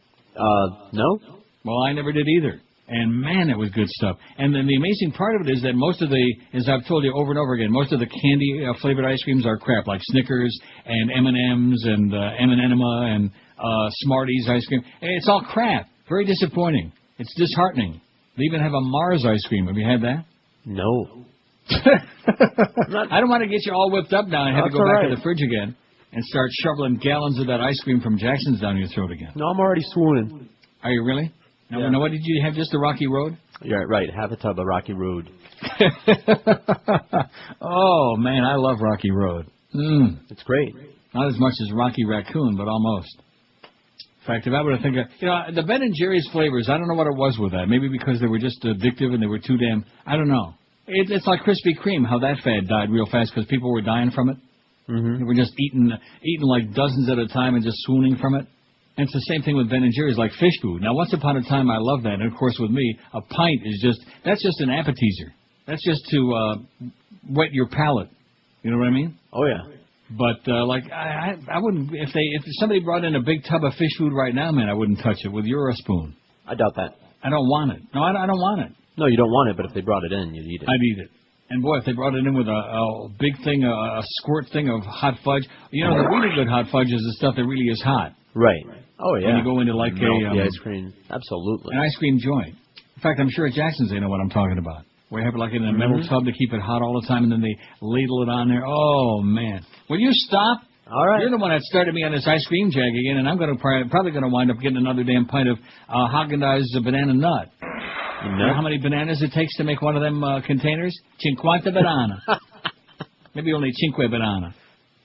No. Well, I never did either. And, man, it was good stuff. And then the amazing part of it is that most of the, as I've told you over and over again, most of the candy-flavored ice creams are crap, like Snickers and M&M's and M&Enema and Smarties ice cream. It's all crap. Very disappointing. It's disheartening. They even have a Mars ice cream. Have you had that? No. I don't want to get you all whipped up now and have to go back to the fridge again and start shoveling gallons of that ice cream from Jackson's down your throat again. No, I'm already swooning. Are you really? Now, what did you have, just the Rocky Road? Yeah, right. Half a tub of Rocky Road. Oh, man, I love Rocky Road. It's great. Not as much as Rocky Raccoon, but almost. In fact, if I were to think of, the Ben & Jerry's flavors, I don't know what it was with that. Maybe because they were just addictive and they were too damn, I don't know. It's like Krispy Kreme, how that fad died real fast because people were dying from it. They were just eating like dozens at a time and just swooning from it. And it's the same thing with Ben & Jerry's, like fish food. Now, once upon a time, I loved that. And, of course, with me, a pint is that's just an appetizer. That's just to wet your palate. You know what I mean? Oh, yeah. But, I wouldn't, if somebody brought in a big tub of fish food right now, man, I wouldn't touch it with your spoon. I doubt that. I don't want it. No, I don't want it. No, you don't want it, but if they brought it in, you'd eat it. I'd eat it. And, boy, if they brought it in with a big thing, a squirt thing of hot fudge. You know, the really good hot fudge is the stuff that really is hot. Right. Oh, yeah. When you go into, like, the ice cream. Absolutely. An ice cream joint. In fact, I'm sure at Jackson's they know what I'm talking about. We have it like in a metal tub to keep it hot all the time, and then they ladle it on there. Oh, man. Will you stop? All right. You're the one that started me on this ice cream jag again, and I'm probably going to wind up getting another damn pint of Haagen-Dazs banana nut. You know how many bananas it takes to make one of them containers? 50 banana. Maybe only 5 banana.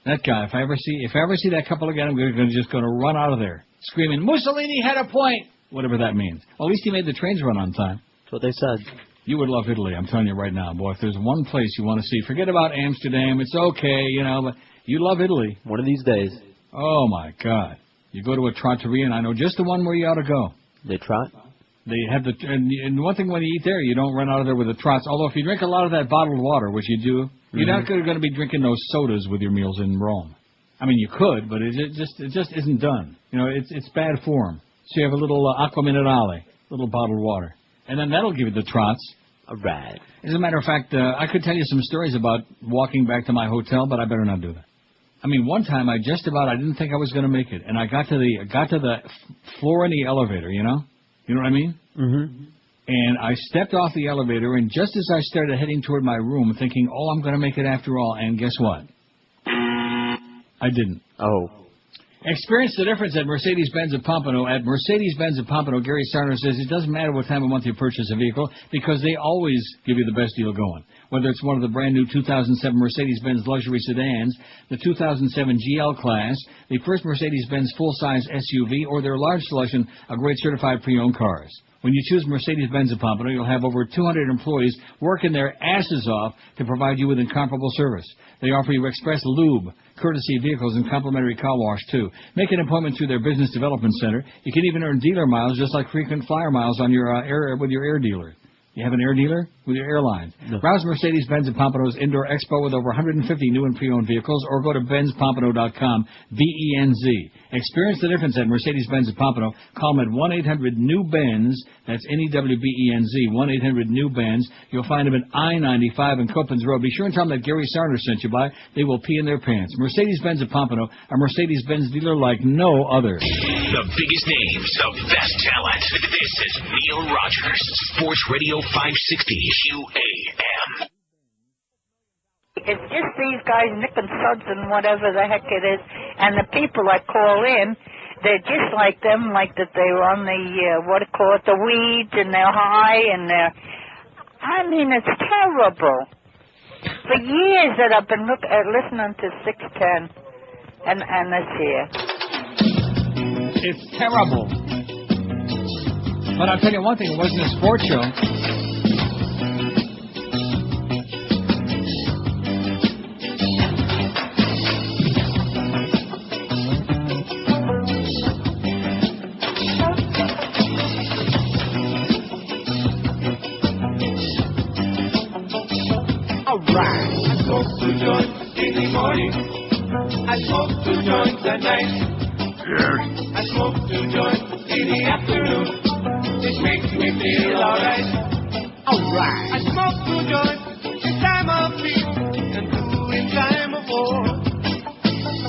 That guy, if I ever see that couple again, I'm just going to run out of there screaming, Mussolini had a point! Whatever that means. Well, at least he made the trains run on time. That's what they said. You would love Italy, I'm telling you right now. Boy, if there's one place you want to see, forget about Amsterdam, it's okay, but you love Italy. One of these days. Oh, my God. You go to a trattoria, and I know just the one where you ought to go. They trot? They have and one thing when you eat there, you don't run out of there with the trots. Although if you drink a lot of that bottled water, which you do, you're not going to be drinking those sodas with your meals in Rome. I mean, you could, but it just isn't done. It's bad form. So you have a little acqua minerale, little bottled water. And then that'll give you the trots. All right. As a matter of fact, I could tell you some stories about walking back to my hotel, but I better not do that. I mean, one time I didn't think I was going to make it, and I got to the floor in the elevator. You know what I mean? Mm-hmm. And I stepped off the elevator, and just as I started heading toward my room, thinking, I'm going to make it after all, and guess what? I didn't. Oh. Experience the difference at Mercedes-Benz of Pompano. At Mercedes-Benz of Pompano, Gary Sarner says it doesn't matter what time of month you purchase a vehicle because they always give you the best deal going. Whether it's one of the brand new 2007 Mercedes-Benz luxury sedans, the 2007 GL class, the first Mercedes-Benz full-size SUV, or their large selection of great certified pre-owned cars. When you choose Mercedes-Benz of Pompano, you'll have over 200 employees working their asses off to provide you with incomparable service. They offer you express lube, courtesy vehicles, and complimentary car wash, too. Make an appointment through their Business Development Center. You can even earn dealer miles, just like frequent flyer miles on your with your air dealer. You have an air dealer? With your airline. No. Browse Mercedes-Benz of Pompano's Indoor Expo with over 150 new and pre-owned vehicles, or go to benzpompano.com, B-E-N-Z. Experience the difference at Mercedes-Benz of Pompano. Call them at 1-800-NEW-BENZ. That's N-E-W-B-E-N-Z, 1-800-NEW-BENZ. You'll find them at I-95 and Copens Road. Be sure and tell them that Gary Sarner sent you by. They will pee in their pants. Mercedes-Benz of Pompano, a Mercedes-Benz dealer like no other. The biggest names, the best talent. This is Neil Rogers, Sports Radio 560 QAM. It's just these guys nipping suds and whatever the heck it is, and the people that call in, they're just like them, like that they were on the, the weeds, and they're high, and they're, I mean, it's terrible. For years that I've been listening to 610 and this here. It's terrible. But I'll tell you one thing, it wasn't a sports show. Alright. I smoke 2 joints in the morning. I smoke 2 joints at night. Yes. I smoke 2 joints in the afternoon. It makes me feel alright. Alright. I smoke 2 joints in time of peace and 2 in time of war.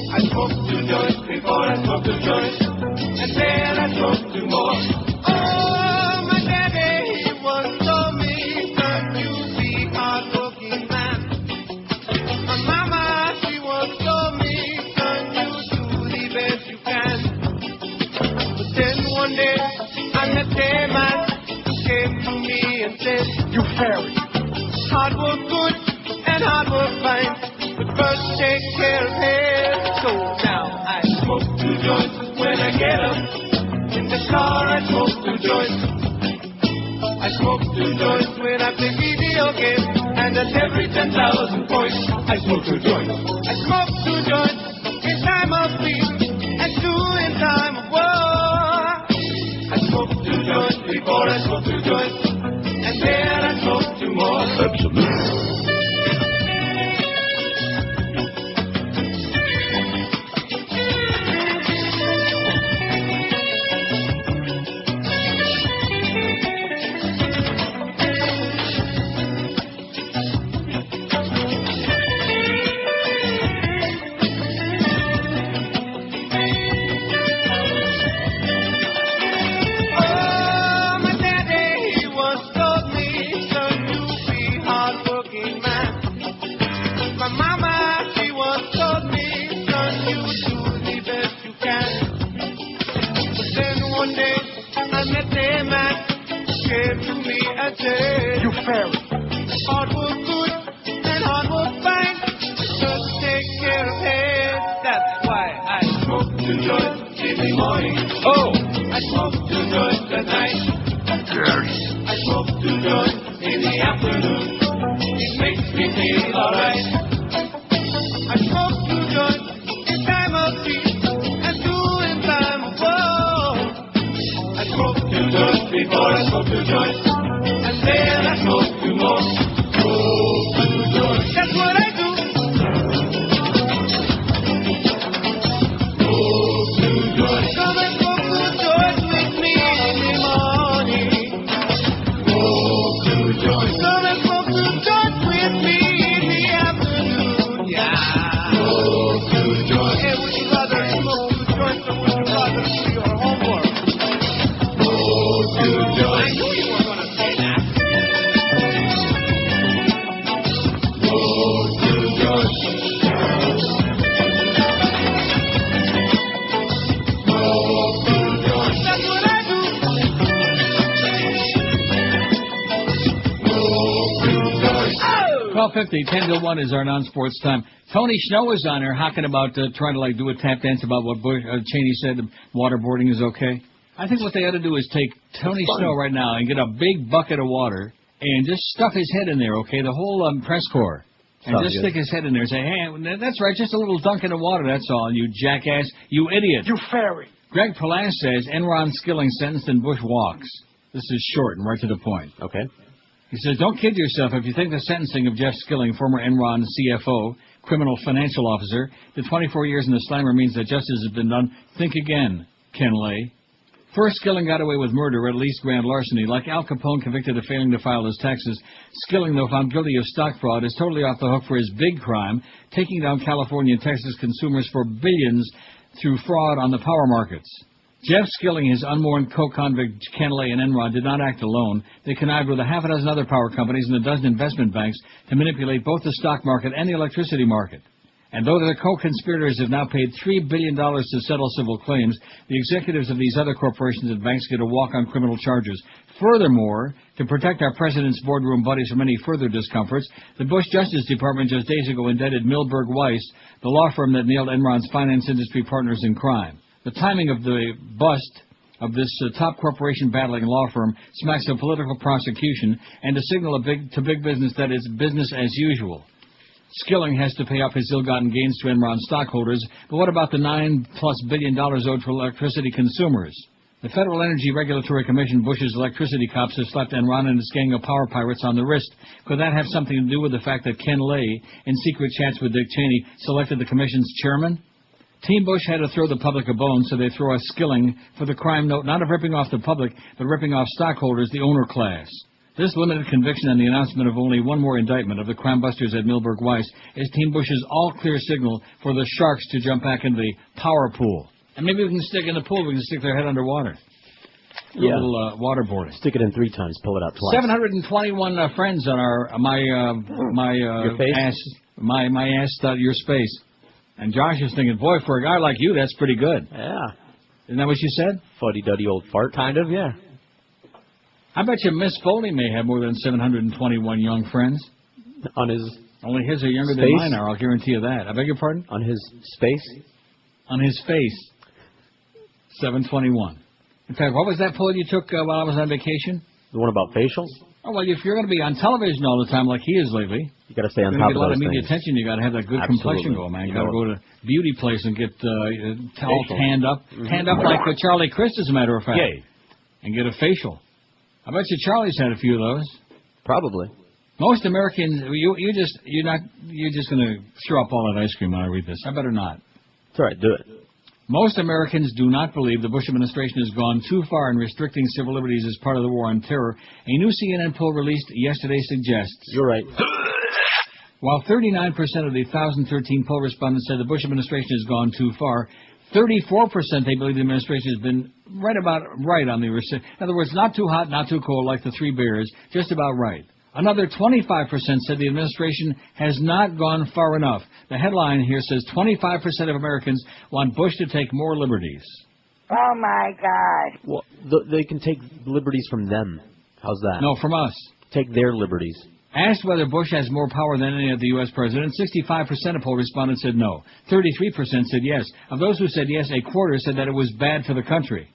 I smoke 2 joints before I smoke 2 joints, and then I smoke 2 more. Oh, my daddy, he once told me, son, you be hardworking man. My mama, she once told me, son, you do the best you can. But then one day, I met a man who came to me and said, you fairy, hard work good and hard work fine, but first take care of head. So now I smoke 2 joints when I get up. In the car I smoke 2 joints. I smoke 2 joints when I play video games, and at every 10,000 points I smoke 2 joints. I smoke 2 joints in time of peace and 2 in time of war. I smoke 2 joints before I smoke 2 joints, and then I smoke 2 more. Absolutely. You fairy. Hard work good and hard work fine. Just take care of head. That's why I smoke 2 joints in the morning. Oh, I smoke 2 joints at night. Yes. I smoke 2 joints in the afternoon. It makes me feel alright. I smoke 2 joints in time of peace and 2 in time of war. I smoke 2 joints before I smoke 2 joints. And then I smoke 2 more. Smoke 2 joints. That's what I do. Smoke 2 joints. Come and smoke 2 joints with me in the morning. Smoke 2 joints. Come and smoke 2 joints with me in the afternoon. Yeah. Smoke 2 joints. Hey, would you rather smoke 2 joints or would you rather do your homework? Smoke 2 joints. I knew you were going to 12:50, 10 to 1 is our non-sports time. Tony Snow is on there hawking about trying to do a tap dance about what Cheney said, waterboarding is okay. I think what they ought to do is take Tony Snow right now and get a big bucket of water and just stuff his head in there, okay, the whole press corps. And Sounds just good. stick his head in there and say, hey, that's right, just a little dunk in the water, that's all, you jackass, you idiot. You fairy. Greg Perlas says, Enron Skilling sentenced and Bush walks. This is short and right to the point. Okay. He says, don't kid yourself if you think the sentencing of Jeff Skilling, former Enron CFO, criminal financial officer, to 24 years in the slammer means that justice has been done. Think again, Ken Lay. First, Skilling got away with murder, or at least grand larceny. Like Al Capone convicted of failing to file his taxes, Skilling, though found guilty of stock fraud, is totally off the hook for his big crime, taking down California and Texas consumers for billions through fraud on the power markets. Jeff Skilling, his unmourned co-convict Ken Lay and Enron did not act alone. They connived with a half a dozen other power companies and a dozen investment banks to manipulate both the stock market and the electricity market. And though their co-conspirators have now paid $3 billion to settle civil claims, the executives of these other corporations and banks get a walk on criminal charges. Furthermore, to protect our president's boardroom buddies from any further discomforts, the Bush Justice Department just days ago indicted Milberg Weiss, the law firm that nailed Enron's finance industry partners in crime. The timing of the bust of this top corporation battling law firm smacks of political prosecution and to signal to big business that it's business as usual. Skilling has to pay up his ill-gotten gains to Enron stockholders, but what about the $9+ billion owed to electricity consumers? The Federal Energy Regulatory Commission, Bush's electricity cops, have slapped Enron and its gang of power pirates on the wrist. Could that have something to do with the fact that Ken Lay, in secret chats with Dick Cheney, selected the commission's chairman? Team Bush had to throw the public a bone, so they throw a Skilling for the crime note not of ripping off the public, but ripping off stockholders, the owner class. This limited conviction and the announcement of only one more indictment of the crime busters at Milberg Weiss is Team Bush's all-clear signal for the sharks to jump back into the power pool. And maybe we can stick in the pool, we can stick their head underwater. Yeah. A little waterboarding. Stick it in 3 times, pull it out twice. 721 friends on our my ass.your space. And Josh is thinking, boy, for a guy like you, that's pretty good. Yeah. Isn't that what you said? Fuddy-duddy old fart. Kind of, yeah. I bet you Miss Foley may have more than 721 young friends. On his Only his are younger space? than mine are, I'll guarantee you that. I beg your pardon? On his space? On his face. 721. In fact, what was that poll you took while I was on vacation? The one about facials? Oh, well, if you're going to be on television all the time like he is lately, you got to stay on top of those things. Get a lot of media things. attention. You got to have that good Absolutely. complexion going, man. You got to go to beauty place and get all tanned up, like Charlie Crist, as a matter of fact, and get a facial. I bet you Charlie's had a few of those. Probably. Most Americans, you're just going to throw up all that ice cream when I read this. I better not. It's all right. Do it. Most Americans do not believe the Bush administration has gone too far in restricting civil liberties as part of the war on terror. A new CNN poll released yesterday suggests. You're right. While 39% of the 1,013 poll respondents said the Bush administration has gone too far, 34% they believe the administration has been right on the in other words, not too hot, not too cold like the Three Bears, just about right. Another 25% said the administration has not gone far enough. The headline here says 25% of Americans want Bush to take more liberties. Oh, my God. Well, they can take liberties from them. How's that? No, from us. Take their liberties. Asked whether Bush has more power than any of the U.S. president, 65% of poll respondents said no. 33% said yes. Of those who said yes, a quarter said that it was bad for the country.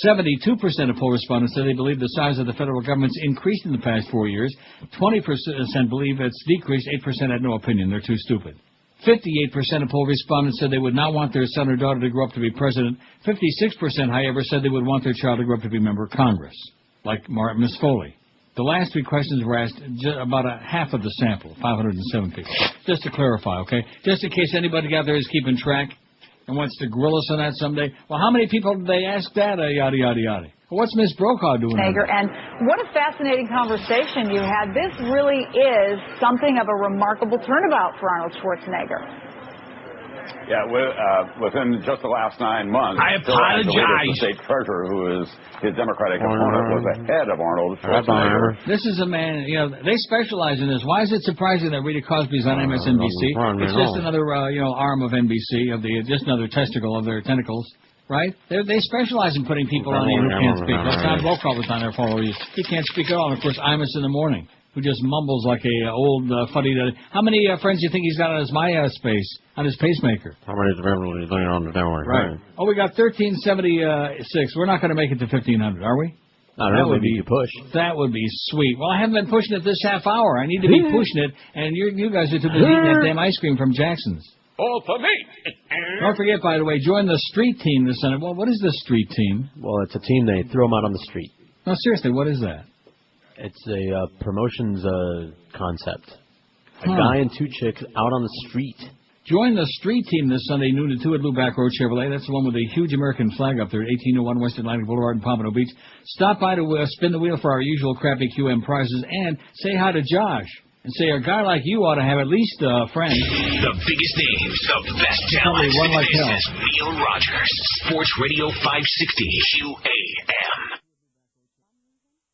72% of poll respondents said they believe the size of the federal government's increased in the past 4 years. 20% believe it's decreased. 8% had no opinion. They're too stupid. 58% of poll respondents said they would not want their son or daughter to grow up to be president. 56%, however, said they would want their child to grow up to be a member of Congress, like Miss Foley. The last 3 questions were asked about a half of the sample, 507 people. Just to clarify, okay? Just in case anybody out there is keeping track and wants to grill us on that someday. Well, how many people did they ask that? Yada, yada, yada. Well, what's Miss Brokaw doing? And what a fascinating conversation you had. This really is something of a remarkable turnabout for Arnold Schwarzenegger. Yeah, within just the last 9 months, I apologize. The state treasurer, who is his Democratic opponent, was ahead of Arnold Schwarzenegger. This is a man, they specialize in this. Why is it surprising that Rita Cosby's on MSNBC? It's just another, arm of NBC, just another testicle of their tentacles, right? They specialize in putting people on here who can't speak. That's Tom Brokaw was on there for all of you. He can't speak at all. And, of course, Imus in the morning. who just mumbles like a old fuddy-duddy. How many friends do you think he's got on his on his pacemaker? How many friends is on the network? Right. Oh, we got 1376. We're not going to make it to 1500, are we? I don't know, maybe you push. That would be sweet. Well, I haven't been pushing it this half hour. I need to be pushing it, and you guys are too busy eating that damn ice cream from Jackson's. All for me. Don't forget, by the way, join the street team this Sunday. Well, what is the street team? Well, it's a team, they throw them out on the street. No, seriously, what is that? It's a promotions concept. A guy and two chicks out on the street. Join the street team this Sunday, noon to 2 at Lubac Road Chevrolet. That's the one with the huge American flag up there at 1801 West Atlantic Boulevard in Pompano Beach. Stop by to spin the wheel for our usual crappy QM prizes and say hi to Josh. And say a guy like you ought to have at least a friend. The biggest names, the best talent. Like this is Neil Rogers, Sports Radio 560 QAM.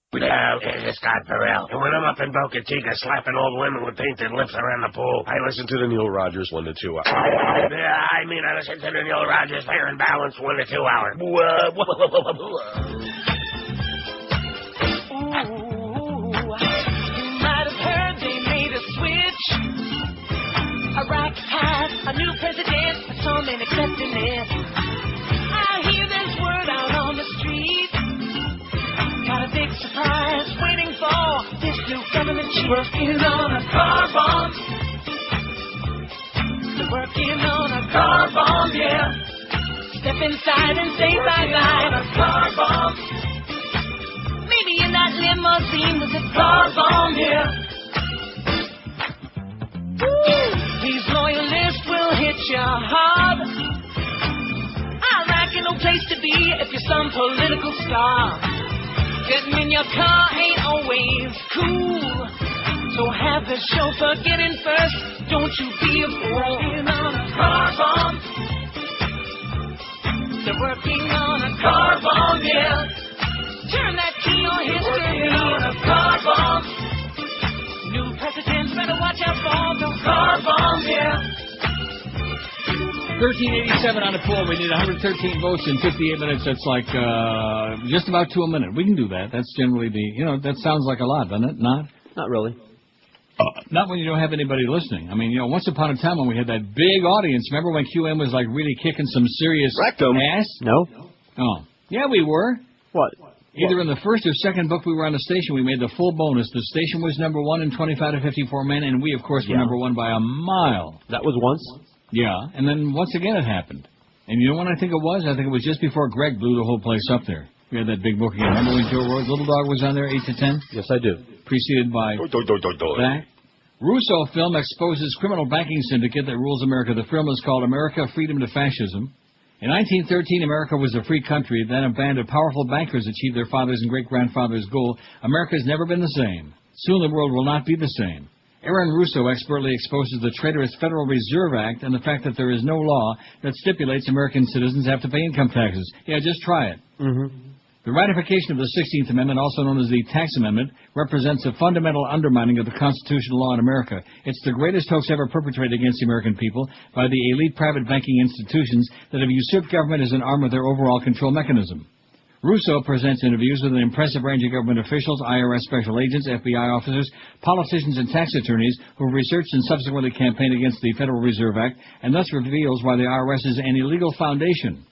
This guy Ferrall. And when I'm up in Boca Chica slapping old women with painted lips around the pool, I listen to the Neil Rogers 1 to 2 hour. I listen to the Neil Rogers Fair and Balanced 1 to 2 hour. Iraq has a new president, but some ain't accepting it. I hear there's word out on the street. Got a big surprise waiting for this new government chief. Working on a car bomb. They're working on a car bomb, yeah. Step inside and say bye-bye. On a car bomb. Maybe in that limousine with a car bomb, yeah. These loyalists will hit you hard. Iraq ain't no place to be if you're some political star. Getting in your car ain't always cool. So have the chauffeur get in first. Don't you be a fool. Working on a car bomb. They're working on a car bomb, yeah. Turn that key on history. Working on a car bomb. New presidents better watch out for the car bomb, yeah. 1387 on the poll. We need 113 votes in 58 minutes. That's like just about 2 a minute. We can do that. That's generally that sounds like a lot, doesn't it? Not really. Not when you don't have anybody listening. I mean, once upon a time when we had that big audience, remember when QM was like really kicking some serious ass? No. Oh. Yeah, we were. What? Either in the first or second book we were on the station, we made the full bonus. The station was number 1 in 25 to 54 men, and we, of course, were number 1 by a mile. That was once? Yeah, and then once again it happened. And you know when I think it was? I think it was just before Greg blew the whole place up there. We had that big book again. Remember when Joe Rose, Little Dog was on there, 8 to 10? Yes, I do. Preceded by that. Russo film exposes criminal banking syndicate that rules America. The film is called America, Freedom to Fascism. In 1913, America was a free country. Then a band of powerful bankers achieved their fathers' and great-grandfathers' goal. America's never been the same. Soon the world will not be the same. Aaron Russo expertly exposes the traitorous Federal Reserve Act and the fact that there is no law that stipulates American citizens have to pay income taxes. Yeah, just try it. The ratification of the 16th Amendment, also known as the Tax Amendment, represents a fundamental undermining of the constitutional law in America. It's the greatest hoax ever perpetrated against the American people by the elite private banking institutions that have usurped government as an arm of their overall control mechanism. Russo presents interviews with an impressive range of government officials, IRS special agents, FBI officers, politicians, and tax attorneys who have researched and subsequently campaigned against the Federal Reserve Act, and thus reveals why the IRS is an illegal foundation.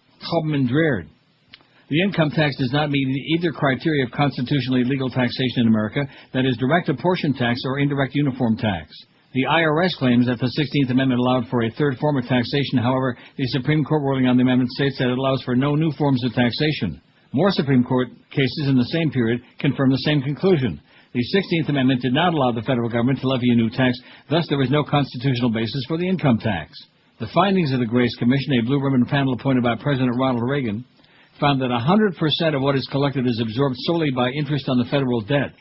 The income tax does not meet either criteria of constitutionally legal taxation in America, that is, direct apportion tax or indirect uniform tax. The IRS claims that the 16th Amendment allowed for a third form of taxation. However, the Supreme Court ruling on the amendment states that it allows for no new forms of taxation. More Supreme Court cases in the same period confirm the same conclusion. The 16th Amendment did not allow the federal government to levy a new tax, thus there was no constitutional basis for the income tax. The findings of the Grace Commission, a blue ribbon panel appointed by President Ronald Reagan, found that 100% of what is collected is absorbed solely by interest on the federal debt.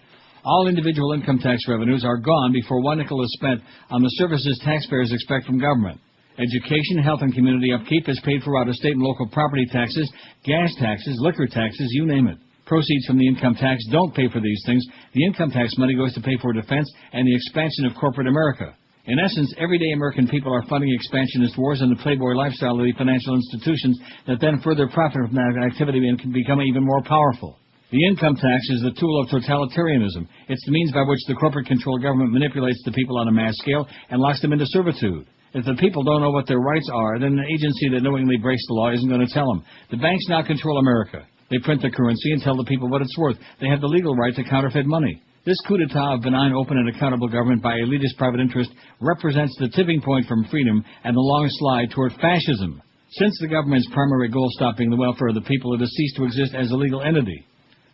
All individual income tax revenues are gone before one nickel is spent on the services taxpayers expect from government. Education, health, and community upkeep is paid for out of state and local property taxes, gas taxes, liquor taxes, you name it. Proceeds from the income tax don't pay for these things. The income tax money goes to pay for defense and the expansion of corporate America. In essence, everyday American people are funding expansionist wars and the playboy lifestyle of the financial institutions that then further profit from that activity and can become even more powerful. The income tax is the tool of totalitarianism. It's the means by which the corporate-controlled government manipulates the people on a mass scale and locks them into servitude. If the people don't know what their rights are, then an agency that knowingly breaks the law isn't going to tell them. The banks now control America. They print the currency and tell the people what it's worth. They have the legal right to counterfeit money. This coup d'etat of benign, open, and accountable government by elitist private interest represents the tipping point from freedom and the long slide toward fascism. Since the government's primary goal stopped being the welfare of the people, it has ceased to exist as a legal entity.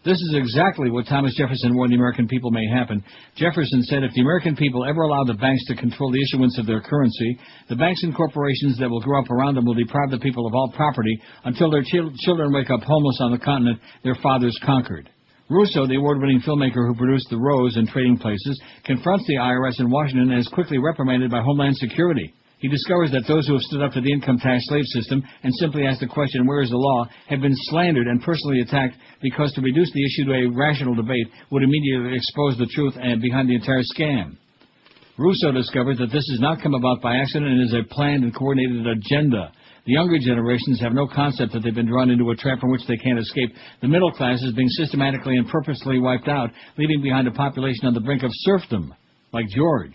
This is exactly what Thomas Jefferson warned the American people may happen. Jefferson said if the American people ever allow the banks to control the issuance of their currency, the banks and corporations that will grow up around them will deprive the people of all property until their children wake up homeless on the continent their fathers conquered. Rousseau, the award-winning filmmaker who produced The Rose and Trading Places, confronts the IRS in Washington and is quickly reprimanded by Homeland Security. He discovers that those who have stood up to the income tax slave system and simply asked the question, where is the law, have been slandered and personally attacked because to reduce the issue to a rational debate would immediately expose the truth behind the entire scam. Rousseau discovered that this has not come about by accident and is a planned and coordinated agenda. The younger generations have no concept that they've been drawn into a trap from which they can't escape. The middle class is being systematically and purposely wiped out, leaving behind a population on the brink of serfdom, like George.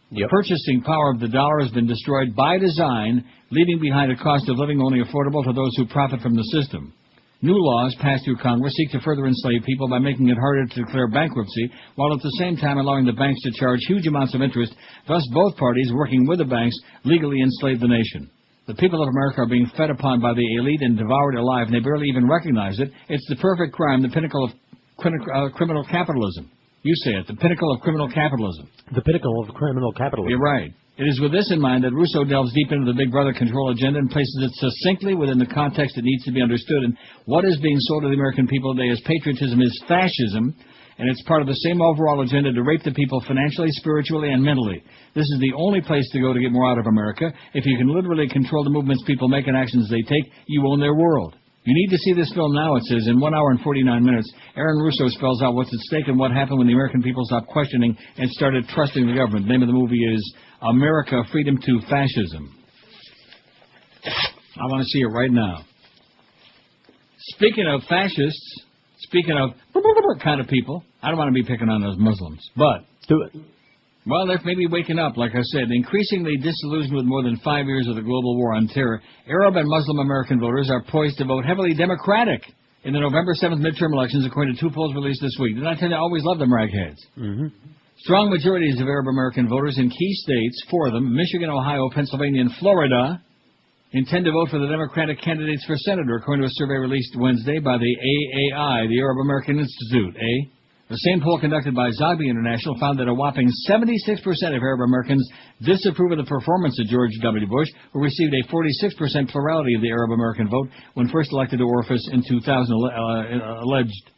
The purchasing power of the dollar has been destroyed by design, leaving behind a cost of living only affordable to those who profit from the system. New laws passed through Congress seek to further enslave people by making it harder to declare bankruptcy, while at the same time allowing the banks to charge huge amounts of interest. Thus, both parties, working with the banks, legally enslave the nation. The people of America are being fed upon by the elite and devoured alive, and they barely even recognize it. It's the perfect crime, the pinnacle of criminal capitalism. You say it, the pinnacle of criminal capitalism. The pinnacle of criminal capitalism. You're right. It is with this in mind that Rousseau delves deep into the Big Brother control agenda and places it succinctly within the context it needs to be understood. And what is being sold to the American people today as patriotism is fascism, and it's part of the same overall agenda to rape the people financially, spiritually, and mentally. This is the only place to go to get more out of America. If you can literally control the movements people make and actions they take, you own their world. You need to see this film now, it says. In 1 hour and 49 minutes, Aaron Russo spells out what's at stake and what happened when the American people stopped questioning and started trusting the government. The name of the movie is America, Freedom to Fascism. I want to see it right now. Speaking of fascists, speaking of kind of people, I don't want to be picking on those Muslims, but do it. Well, they're maybe waking up, like I said. Increasingly disillusioned with more than 5 years of the global war on terror, Arab and Muslim American voters are poised to vote heavily Democratic in the November 7th midterm elections, according to 2 polls released this week. Didn't I tell you I always love them ragheads? Mm-hmm. Strong majorities of Arab American voters in key states, 4 of them, Michigan, Ohio, Pennsylvania, and Florida, intend to vote for the Democratic candidates for senator, according to a survey released Wednesday by the AAI, the Arab American Institute, The same poll conducted by Zogby International found that a whopping 76% of Arab Americans disapprove of the performance of George W. Bush, who received a 46% plurality of the Arab American vote when first elected to office in 2000, alleged.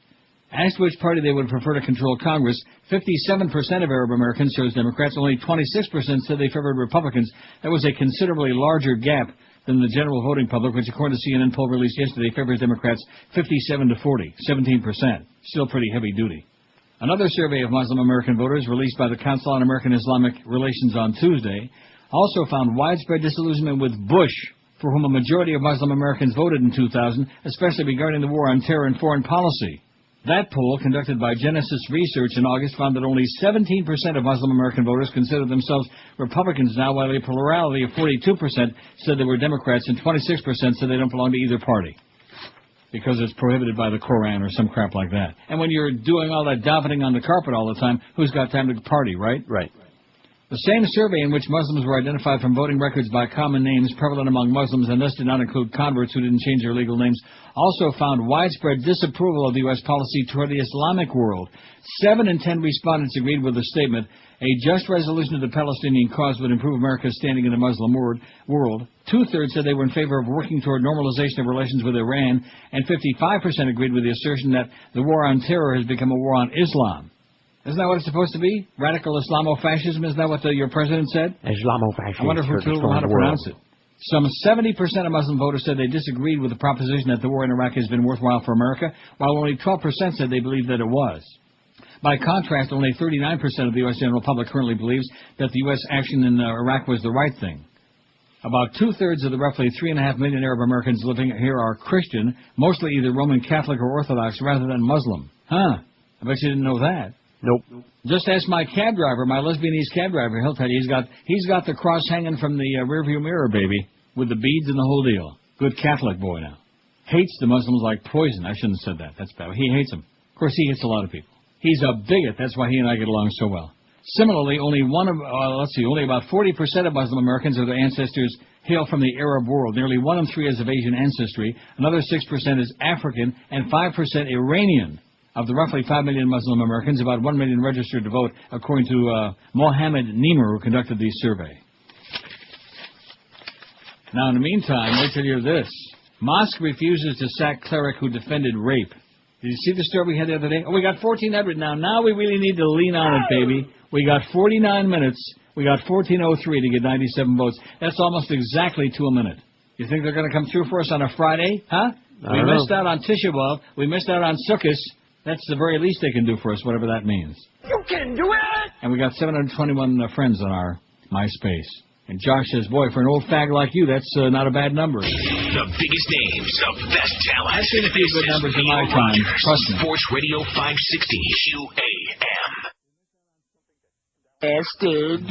Asked which party they would prefer to control Congress, 57% of Arab Americans chose Democrats, only 26% said they favored Republicans. That was a considerably larger gap than the general voting public, which according to CNN poll released yesterday favors Democrats 57 to 40, 17%. Still pretty heavy duty. Another survey of Muslim American voters released by the Council on American Islamic Relations on Tuesday also found widespread disillusionment with Bush, for whom a majority of Muslim Americans voted in 2000, especially regarding the war on terror and foreign policy. That poll, conducted by Genesis Research in August, found that only 17% of Muslim American voters consider themselves Republicans now, while a plurality of 42% said they were Democrats and 26% said they don't belong to either party, because it's prohibited by the Koran or some crap like that. And when you're doing all that davening on the carpet all the time, who's got time to party, right? Right. The same survey in which Muslims were identified from voting records by common names prevalent among Muslims and thus did not include converts who didn't change their legal names also found widespread disapproval of the U.S. policy toward the Islamic world. 7 in 10 respondents agreed with the statement, a just resolution of the Palestinian cause would improve America's standing in the Muslim world. 2/3 said they were in favor of working toward normalization of relations with Iran, and 55% agreed with the assertion that the war on terror has become a war on Islam. Isn't that what it's supposed to be? Radical Islamofascism? Isn't that what your president said? Islamofascism. I wonder who told him how to pronounce it. Some 70% of Muslim voters said they disagreed with the proposition that the war in Iraq has been worthwhile for America, while only 12% said they believed that it was. By contrast, only 39% of the U.S. general public currently believes that the U.S. action in Iraq was the right thing. About 2/3 of the roughly 3.5 million Arab Americans living here are Christian, mostly either Roman Catholic or Orthodox rather than Muslim. Huh. I bet you didn't know that. Nope. Just ask my cab driver, my Lesbianese cab driver. He'll tell you he's got the cross hanging from the rearview mirror, baby, with the beads and the whole deal. Good Catholic boy now. Hates the Muslims like poison. I shouldn't have said that. That's bad. He hates them. Of course, he hates a lot of people. He's a bigot. That's why he and I get along so well. Similarly, only about 40% of Muslim Americans or their ancestors hail from the Arab world. Nearly 1 in 3 is of Asian ancestry. Another 6% is African, and 5% Iranian. Of the roughly 5 million Muslim Americans, about 1 million registered to vote, according to Mohammed Niemer, who conducted the survey. Now, in the meantime, wait till you hear this. Mosque refuses to sack cleric who defended rape. Did you see the story we had the other day? Oh, we got 1,400 now. Now we really need to lean on it, baby. We got 49 minutes. We got 14:03 to get 97 votes. That's almost exactly to a minute. You think they're going to come through for us on a Friday? Huh? We missed out on Tisha B'Av. We missed out on Sukkot. That's the very least they can do for us, whatever that means. You can do it! And we got 721 friends on our MySpace. And Josh says, boy, for an old fag like you, that's not a bad number. The biggest names, the best talent. I've seen a few good numbers in my time. Trust me. Sports Radio 560 QAM. Bastard.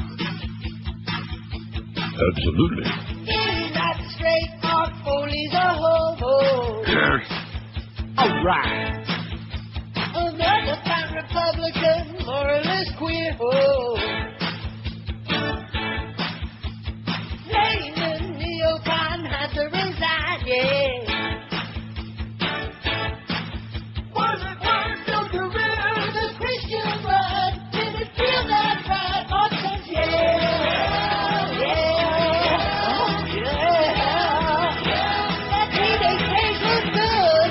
Absolutely. He's not straight, Mark Foley's a homo. All right. Another fine Republican, moralist queer ho. Raymond Neocon had to resign, yeah. Was it worth your career, the Christian blood? Did it feel that right? Options, yeah. That teenage days was good.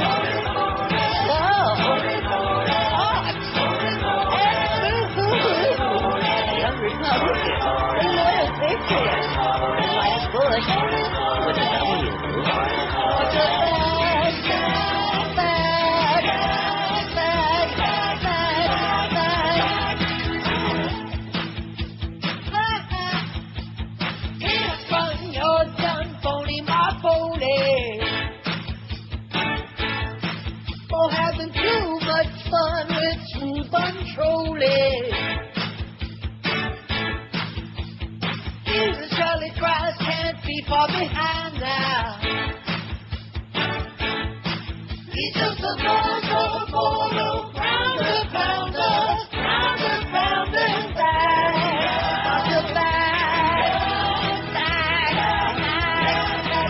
Young Republican, the loyal patriot, the last Bush with a W. It's fun, you're done, phony, my phony. For having too much fun with smooth controlling. Jesus, Charlie Christ can't be far behind now. He's just a mortal, pounder, and back.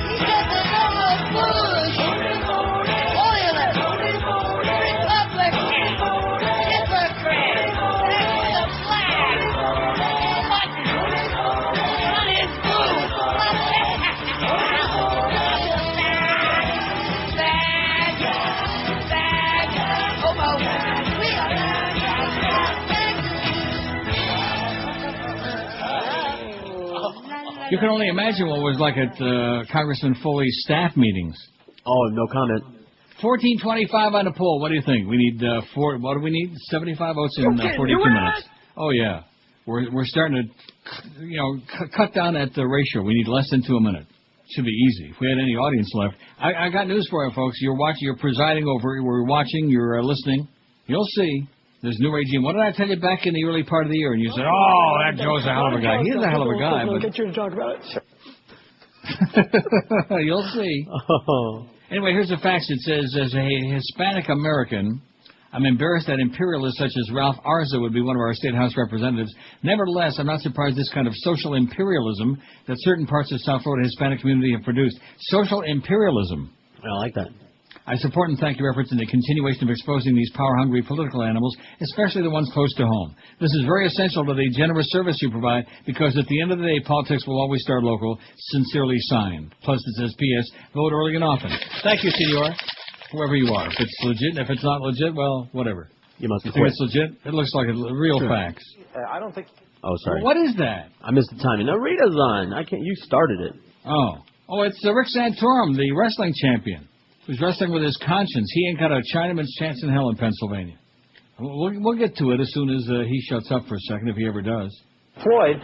He's just another Bush. Oiler, Republican, hypocrite, back with a flag. On his boots. You can only imagine what it was like at Congressman Foley's staff meetings. Oh, no comment. 1425 on the poll. What do you think? We need what do we need? 75 votes in 42 minutes. Oh yeah, we're starting to cut down at the ratio. We need less than 2 a minute. Should be easy. If we had any audience left, I got news for you, folks. You're watching. You're presiding over. We're watching. You're listening. You'll see. There's new regime. What did I tell you back in the early part of the year? And you said, "Oh, that Joe's a hell of a guy. He's a hell of a guy." We'll But get you to talk about it. you'll see. Anyway, here's the facts. It says, as a Hispanic American, I'm embarrassed that imperialists such as Ralph Arza would be one of our state house representatives. Nevertheless, I'm not surprised this kind of social imperialism that certain parts of South Florida Hispanic community have produced. Social imperialism. I like that. I support and thank your efforts in the continuation of exposing these power-hungry political animals, especially the ones close to home. This is very essential to the generous service you provide, because at the end of the day, politics will always start local. Sincerely signed. Plus, it says, P.S., vote early and often. Thank you, senor. Whoever you are. If it's legit, if it's not legit, well, whatever. You must think quit. it's legit? It looks like real facts. I don't think... Oh, sorry. What is that? I missed the timing. No, Rita's on. I can't... You started it. Oh, it's Rick Santorum, the wrestling champion, who's wrestling with his conscience. He ain't got a Chinaman's chance in hell in Pennsylvania. We'll get to it as soon as he shuts up for a second, if he ever does. Floyd,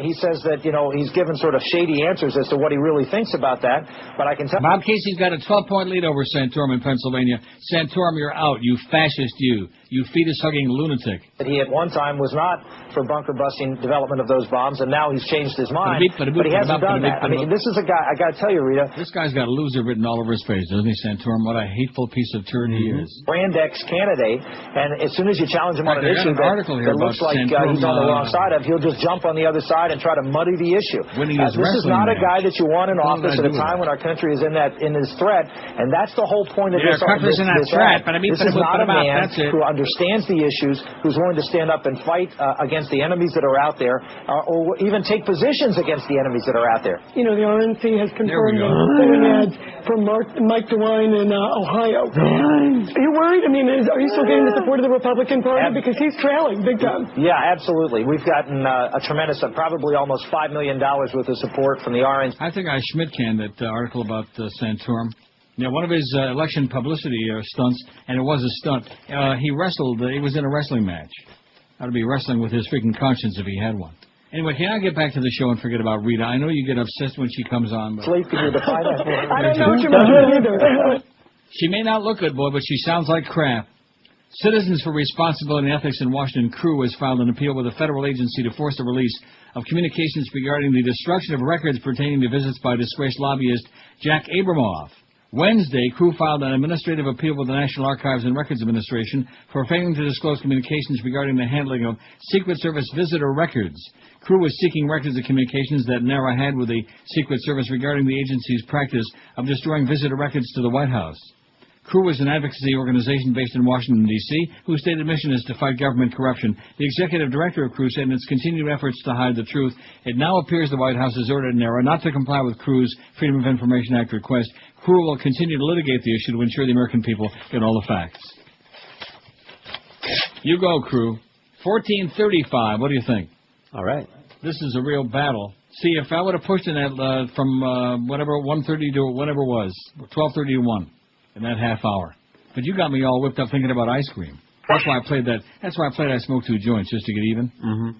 he says that, he's given sort of shady answers as to what he really thinks about that, but I can tell... Bob Casey's got a 12-point lead over Santorum in Pennsylvania. Santorum, you're out, you fascist, you fetus-hugging lunatic. He at one time was not for bunker-busting development of those bombs, and now he's changed his mind, but he hasn't done that. I mean, this is a guy, I got to tell you, Rita... This guy's got loser written all over his face, doesn't he, Santorum? What a hateful piece of turd he is. Brand X candidate, and as soon as you challenge him on an issue that looks like he's on the wrong side of, he'll just jump on the other side and try to muddy the issue. This is not a guy that you want in office at a time when our country is in this threat, and that's the whole point of this. Country's in that threat, but I mean, this is not a man who understands the issues, who's willing to stand up and fight against the enemies that are out there, or even take positions against the enemies that are out there. The RNC has confirmed that voting ads from Mike DeWine in Ohio. Are you worried? I mean, are you still getting the support of the Republican Party? Because he's trailing big time. Yeah, absolutely. We've gotten a tremendous, probably almost $5 million worth of support from the RNC. I think I Schmidt canned that article about Santorum. Yeah, one of his election publicity stunts, and it was a stunt, he wrestled, he was in a wrestling match. Ought to be wrestling with his freaking conscience if he had one. Anyway, can I get back to the show and forget about Rita? I know you get obsessed when she comes on. But... Sleep, can you define that? I don't know what you're doing either. She may not look good, boy, but she sounds like crap. Citizens for Responsibility and Ethics in Washington, CREW, has filed an appeal with a federal agency to force the release of communications regarding the destruction of records pertaining to visits by disgraced lobbyist Jack Abramoff. Wednesday, CREW filed an administrative appeal with the National Archives and Records Administration for failing to disclose communications regarding the handling of Secret Service visitor records. CREW was seeking records of communications that NARA had with the Secret Service regarding the agency's practice of destroying visitor records to the White House. CREW is an advocacy organization based in Washington, D.C., whose stated mission is to fight government corruption. The executive director of CREW said in its continued efforts to hide the truth, it now appears the White House has ordered NARA not to comply with CREW's Freedom of Information Act request. CREW will continue to litigate the issue to ensure the American people get all the facts. You go, CREW. 1435, what do you think? All right. This is a real battle. See, if I would have pushed in that from whatever 1:30 to whatever it was, 12:30 to 1. In that half hour. But you got me all whipped up thinking about ice cream. That's why I played that. That's why I played I Smoked 2 Joints, just to get even. Mm-hmm.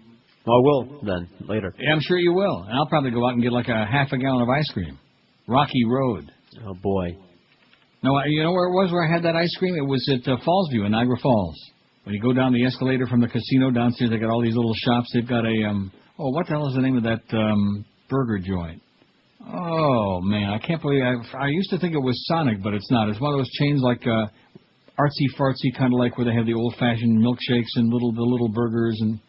Well, I will then, later. Yeah, I'm sure you will. And I'll probably go out and get like a half a gallon of ice cream. Rocky Road. Oh, boy. No, you know where it was where I had that ice cream? It was at Fallsview in Niagara Falls. When you go down the escalator from the casino downstairs, they got all these little shops. They've got a, what the hell is the name of that burger joint? Oh, man, I can't believe I used to think it was Sonic, but it's not. It's one of those chains like artsy-fartsy, kind of like where they have the old-fashioned milkshakes and the little burgers and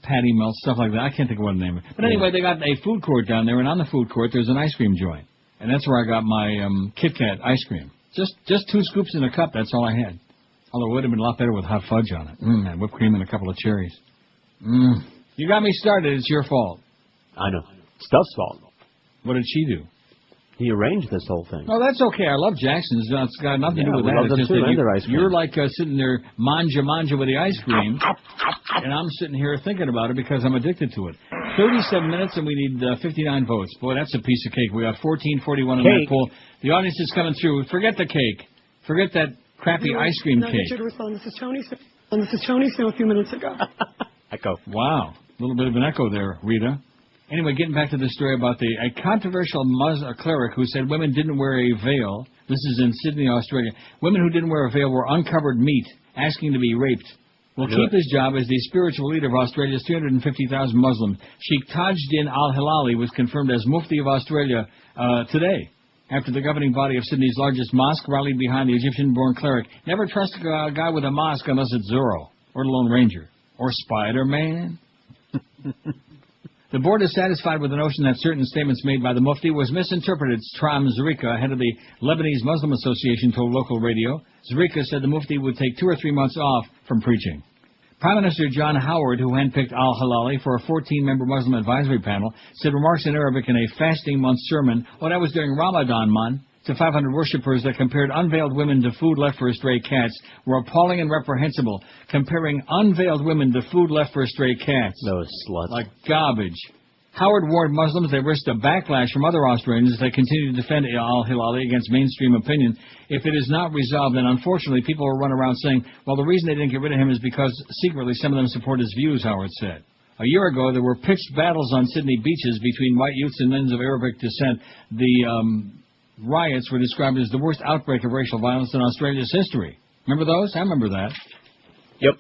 patty melts, stuff like that. I can't think of what the name is. But anyway, they got a food court down there, and on the food court there's an ice cream joint. And that's where I got my Kit Kat ice cream. Just 2 scoops in a cup, that's all I had. Although it would have been a lot better with hot fudge on it. And whipped cream and a couple of cherries. You got me started. It's your fault. I know. It's Duff's fault. What did she do? He arranged this whole thing. Oh, that's okay. I love Jackson's. It's got nothing to do with that. Love them it's just too, that you're like sitting there manja with the ice cream, and I'm sitting here thinking about it because I'm addicted to it. 37 minutes and we need 59 votes. Boy, that's a piece of cake. We got 1441 in that poll. The audience is coming through. Forget the cake. Forget that crappy ice cream cake. To respond. This is Tony Snow a few minutes ago. Echo. Wow. A little bit of an echo there, Rita. Anyway, getting back to the story about a controversial cleric who said women didn't wear a veil. This is in Sydney, Australia. Women who didn't wear a veil were uncovered meat, asking to be raped. Will keep his job as the spiritual leader of Australia's 350,000 Muslims. Sheikh Tajuddin Al-Hilali was confirmed as Mufti of Australia today, after the governing body of Sydney's largest mosque rallied behind the Egyptian-born cleric. Never trust a guy with a mosque unless it's Zorro, or the Lone Ranger, or Spider-Man. The board is satisfied with the notion that certain statements made by the Mufti was misinterpreted. Tram Zarika, head of the Lebanese Muslim Association, told local radio. Zarika said the Mufti would take 2 or 3 months off from preaching. Prime Minister John Howard, who handpicked Al-Hilali for a 14-member Muslim advisory panel, said remarks in Arabic in a fasting month sermon, that was during Ramadan month, to 500 worshippers that compared unveiled women to food left for stray cats were appalling and reprehensible. Comparing unveiled women to food left for stray cats. Those sluts. Like garbage. Howard warned Muslims they risked a backlash from other Australians as they continue to defend Al-Hilali against mainstream opinion. If it is not resolved, then unfortunately people will run around saying, well, the reason they didn't get rid of him is because secretly some of them support his views, Howard said. A year ago, there were pitched battles on Sydney beaches between white youths and men of Arabic descent. The riots were described as the worst outbreak of racial violence in Australia's history. Remember those? I remember that. Yep.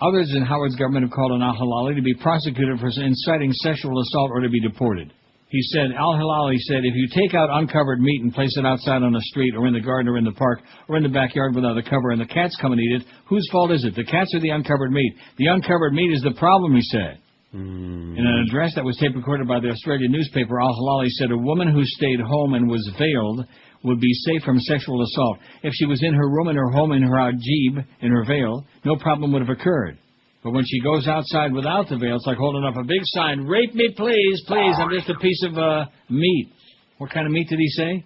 Others in Howard's government have called on al-Hilali to be prosecuted for inciting sexual assault or to be deported. He said, al-Hilali said, if you take out uncovered meat and place it outside on the street or in the garden or in the park or in the backyard without a cover and the cats come and eat it, whose fault is it? The cats or the uncovered meat? The uncovered meat is the problem, he said. In an address that was tape recorded by the Australian newspaper, al-Hilali said a woman who stayed home and was veiled would be safe from sexual assault. If she was in her room, in her home, in her ajib, in her veil, no problem would have occurred. But when she goes outside without the veil, it's like holding up a big sign, rape me, please, please, I'm just a piece of meat. What kind of meat did he say?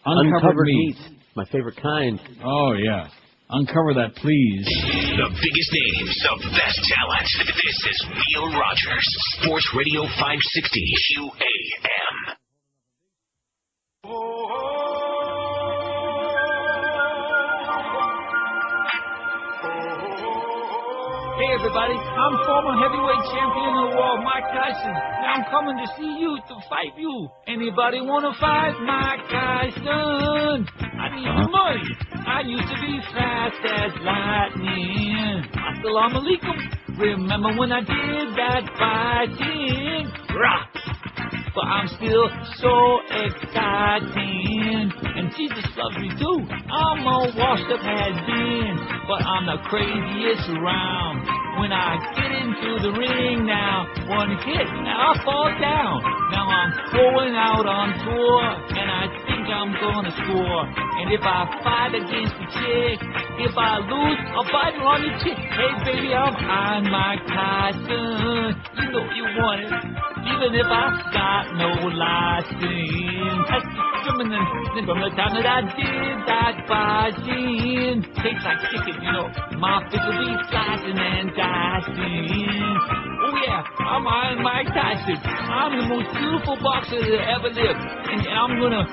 Uncovered meat. My favorite kind. Oh, yeah. Uncover that, please. The biggest names of best talent. This is Neil Rogers, Sports Radio 560 QAM. Hey everybody, I'm former heavyweight champion of the world, Mike Tyson. Now I'm coming to see you to fight you. Anybody wanna fight Mike Tyson? I need the money. I used to be fast as lightning. Assalamu alaikum. Remember when I did that fighting? Rah! But I'm still so exciting. And Jesus loves me too. I'm all washed up has-been, but I'm the craziest around. When I get into the ring now, one hit, now I fall down. Now I'm going out on tour, and I think I'm gonna score. And if I fight against the chick, if I lose, I'll bite her on the chick. Hey baby, I'm Mike Tyson. You know you want it. Even if I got no license, that's discriminant. From the time that I did that fighting, tastes like chicken, you know. My fish will be slicing and dicing. Oh yeah, I'm Mike Tyson. I'm the most beautiful boxer that ever lived, and I'm gonna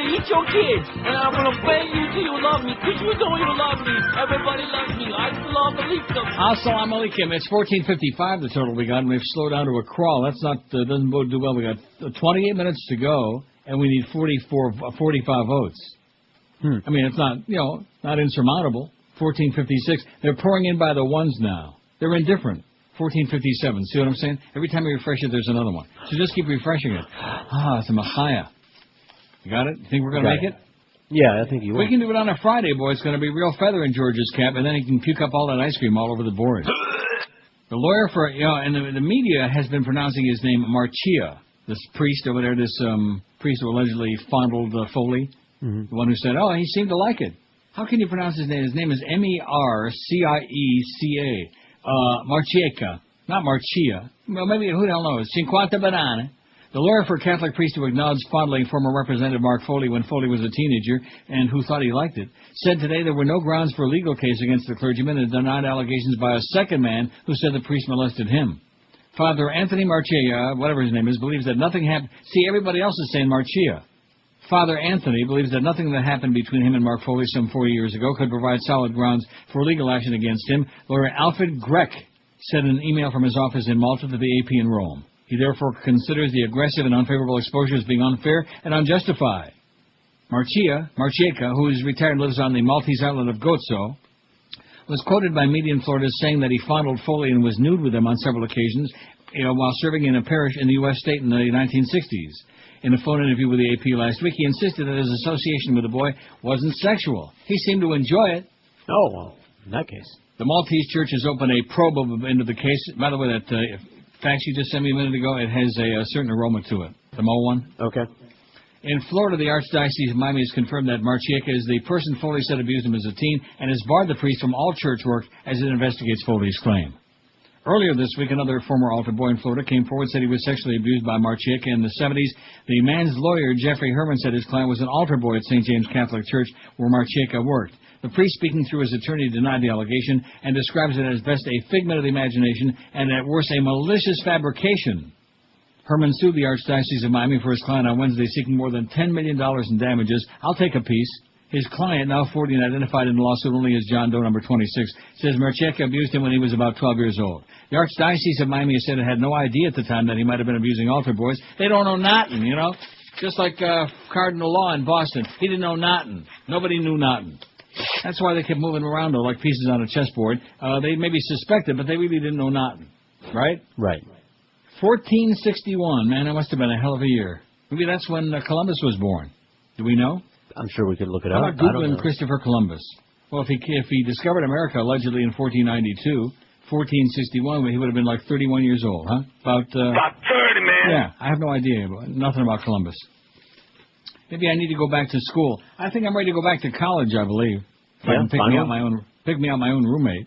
eat your kids, and I'm gonna bang you till you love me, 'cause you know you love me. Everybody loves me. I love them. Assalamu alaikum. It's 14:55 the total we got, and we've slowed down to a crawl. That's not doesn't bode too well. We got 28 minutes to go, and we need 45 votes. I mean, it's not not insurmountable. 14:56. They're pouring in by the ones now. They're indifferent. 14:57. See what I'm saying? Every time you refresh it, there's another one. So just keep refreshing it. It's a machaya. You got it? You think we're going to make it? Yeah, I think you will. We can do it on a Friday, boy. It's going to be real feather in George's cap, and then he can puke up all that ice cream all over the board. The lawyer for, and the media has been pronouncing his name Marcia, this priest over there, this priest who allegedly fondled Foley, the one who said, he seemed to like it. How can you pronounce his name? His name is Mercieca. Marcieca, not Marcia. Well, maybe, who the hell knows? 50 banana. The lawyer for a Catholic priest who acknowledged fondling former Representative Mark Foley when Foley was a teenager and who thought he liked it, said today there were no grounds for a legal case against the clergyman and denied allegations by a second man who said the priest molested him. Father Anthony Marcia, whatever his name is, believes that nothing happened. See, everybody else is saying Marcia. Father Anthony believes that nothing that happened between him and Mark Foley some 40 years ago could provide solid grounds for legal action against him. Lawyer Alfred Grech sent an email from his office in Malta to the AP in Rome. He therefore considers the aggressive and unfavorable exposure as being unfair and unjustified. Marcieca, who is retired and lives on the Maltese island of Gozo, was quoted by media in Florida saying that he fondled Foley and was nude with him on several occasions while serving in a parish in the U.S. state in the 1960s. In a phone interview with the AP last week, he insisted that his association with the boy wasn't sexual. He seemed to enjoy it. Oh, well, in that case. The Maltese Church has opened a probe into the case. By the way, that fax you just sent me a minute ago, it has a certain aroma to it. The Mo one. Okay. In Florida, the Archdiocese of Miami has confirmed that Marcieca is the person Foley said abused him as a teen and has barred the priest from all church work as it investigates Foley's claim. Earlier this week, another former altar boy in Florida came forward and said he was sexually abused by Marcieca in the 70s. The man's lawyer, Jeffrey Herman, said his client was an altar boy at St. James Catholic Church where Marcieca worked. The priest, speaking through his attorney, denied the allegation and describes it as best a figment of the imagination and at worst a malicious fabrication. Herman sued the Archdiocese of Miami for his client on Wednesday, seeking more than $10 million in damages. I'll take a piece. His client, now 40 and identified in the lawsuit only as John Doe number 26, says Merchek abused him when he was about 12 years old. The Archdiocese of Miami said it had no idea at the time that he might have been abusing altar boys. They don't know nothing, you know? Just like Cardinal Law in Boston. He didn't know nothing. Nobody knew nothing. That's why they kept moving around, though, like pieces on a chessboard. They maybe suspected, but they really didn't know nothing. Right? Right. 1461. Man, that must have been a hell of a year. Maybe that's when Columbus was born. Do we know? I'm sure we could look it How up. about Googling Christopher Columbus? Well, if he discovered America allegedly in 1492, 1461, he would have been like 31 years old, huh? About 30, man. Yeah, I have no idea. Nothing about Columbus. Maybe I need to go back to school. I think I'm ready to go back to college, I believe. If I can pick me out my own roommate.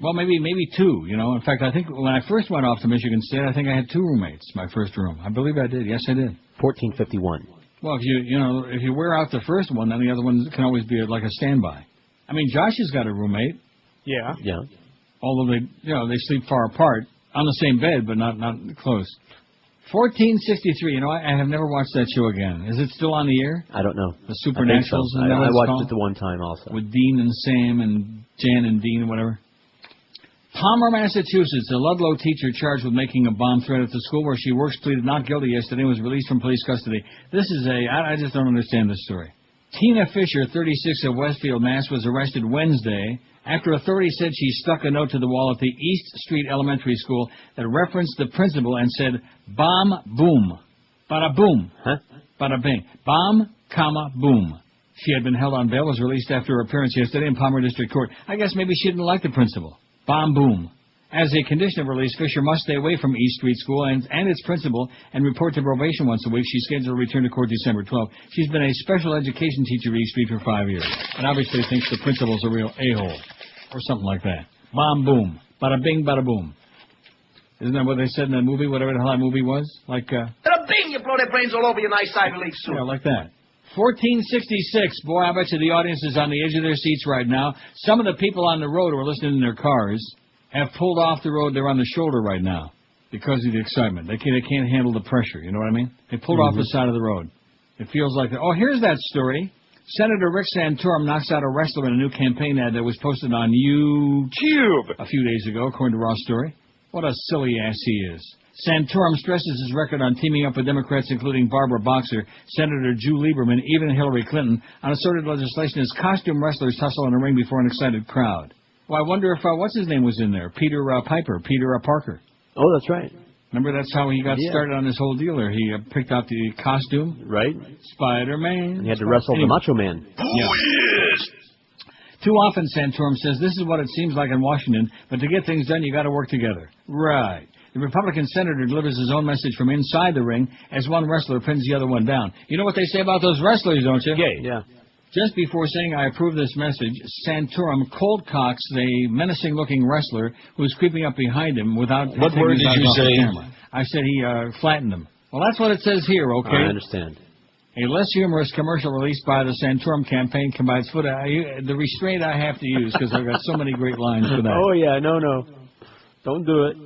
Well, maybe two, you know. In fact, I think when I first went off to Michigan State, I think I had two roommates, my first room. I believe I did. Yes, I did. 1451. Well, if you wear out the first one, then the other one can always be like a standby. I mean, Josh has got a roommate. Yeah. Yeah. Although they sleep far apart on the same bed, but not close. 1463. You know, I have never watched that show again. Is it still on the air? I don't know. The Supernaturals. I watched it the one time also. With Dean and Sam and Jan and Dean and whatever. Palmer, Massachusetts, a Ludlow teacher charged with making a bomb threat at the school where she works pleaded not guilty yesterday and was released from police custody. This is I just don't understand this story. Tina Fisher, 36 of Westfield, Mass., was arrested Wednesday after authorities said she stuck a note to the wall at the East Street Elementary School that referenced the principal and said, bomb, boom. Bada boom. Huh? Bada bing. Bomb, comma, boom. She had been held on bail, was released after her appearance yesterday in Palmer District Court. I guess maybe she didn't like the principal. Bomb, boom. As a condition of release, Fisher must stay away from East Street School and its principal and report to probation once a week. She's scheduled to return to court December 12th. She's been a special education teacher at East Street for 5 years and obviously thinks the principal's a real a-hole or something like that. Bomb, boom. Bada bing, bada boom. Isn't that what they said in that movie, whatever the hell that movie was? Like, Bada bing, you blow their brains all over your nice Ivy League suit. Yeah, like that. 1466. Boy, I bet you the audience is on the edge of their seats right now. Some of the people on the road who are listening in their cars have pulled off the road. They're on the shoulder right now because of the excitement. They can't handle the pressure. You know what I mean? They pulled off the side of the road. It feels like that. Oh, here's that story. Senator Rick Santorum knocks out a wrestler in a new campaign ad that was posted on YouTube a few days ago, according to Ross' story. What a silly ass he is. Santorum stresses his record on teaming up with Democrats, including Barbara Boxer, Senator Drew Lieberman, even Hillary Clinton, on assorted legislation as costume wrestlers tussle in a ring before an excited crowd. Well, I wonder if, what's his name was in there? Peter Parker. Oh, that's right. Remember, that's how he got started on this whole deal there. He picked out the costume. Right. Spider-Man. And he had to wrestle the Macho Man. Yes. Too often, Santorum says, this is what it seems like in Washington, but to get things done, you got to work together. Right. The Republican senator delivers his own message from inside the ring as one wrestler pins the other one down. You know what they say about those wrestlers, don't you? Yeah. Just before saying I approve this message, Santorum cold cocks the menacing-looking wrestler who's creeping up behind him without... What word did you say? I said he flattened him. Well, that's what it says here, okay? I understand. A less humorous commercial released by the Santorum campaign combines the restraint I have to use because I've got so many great lines for that. Oh, yeah, no. Don't do it.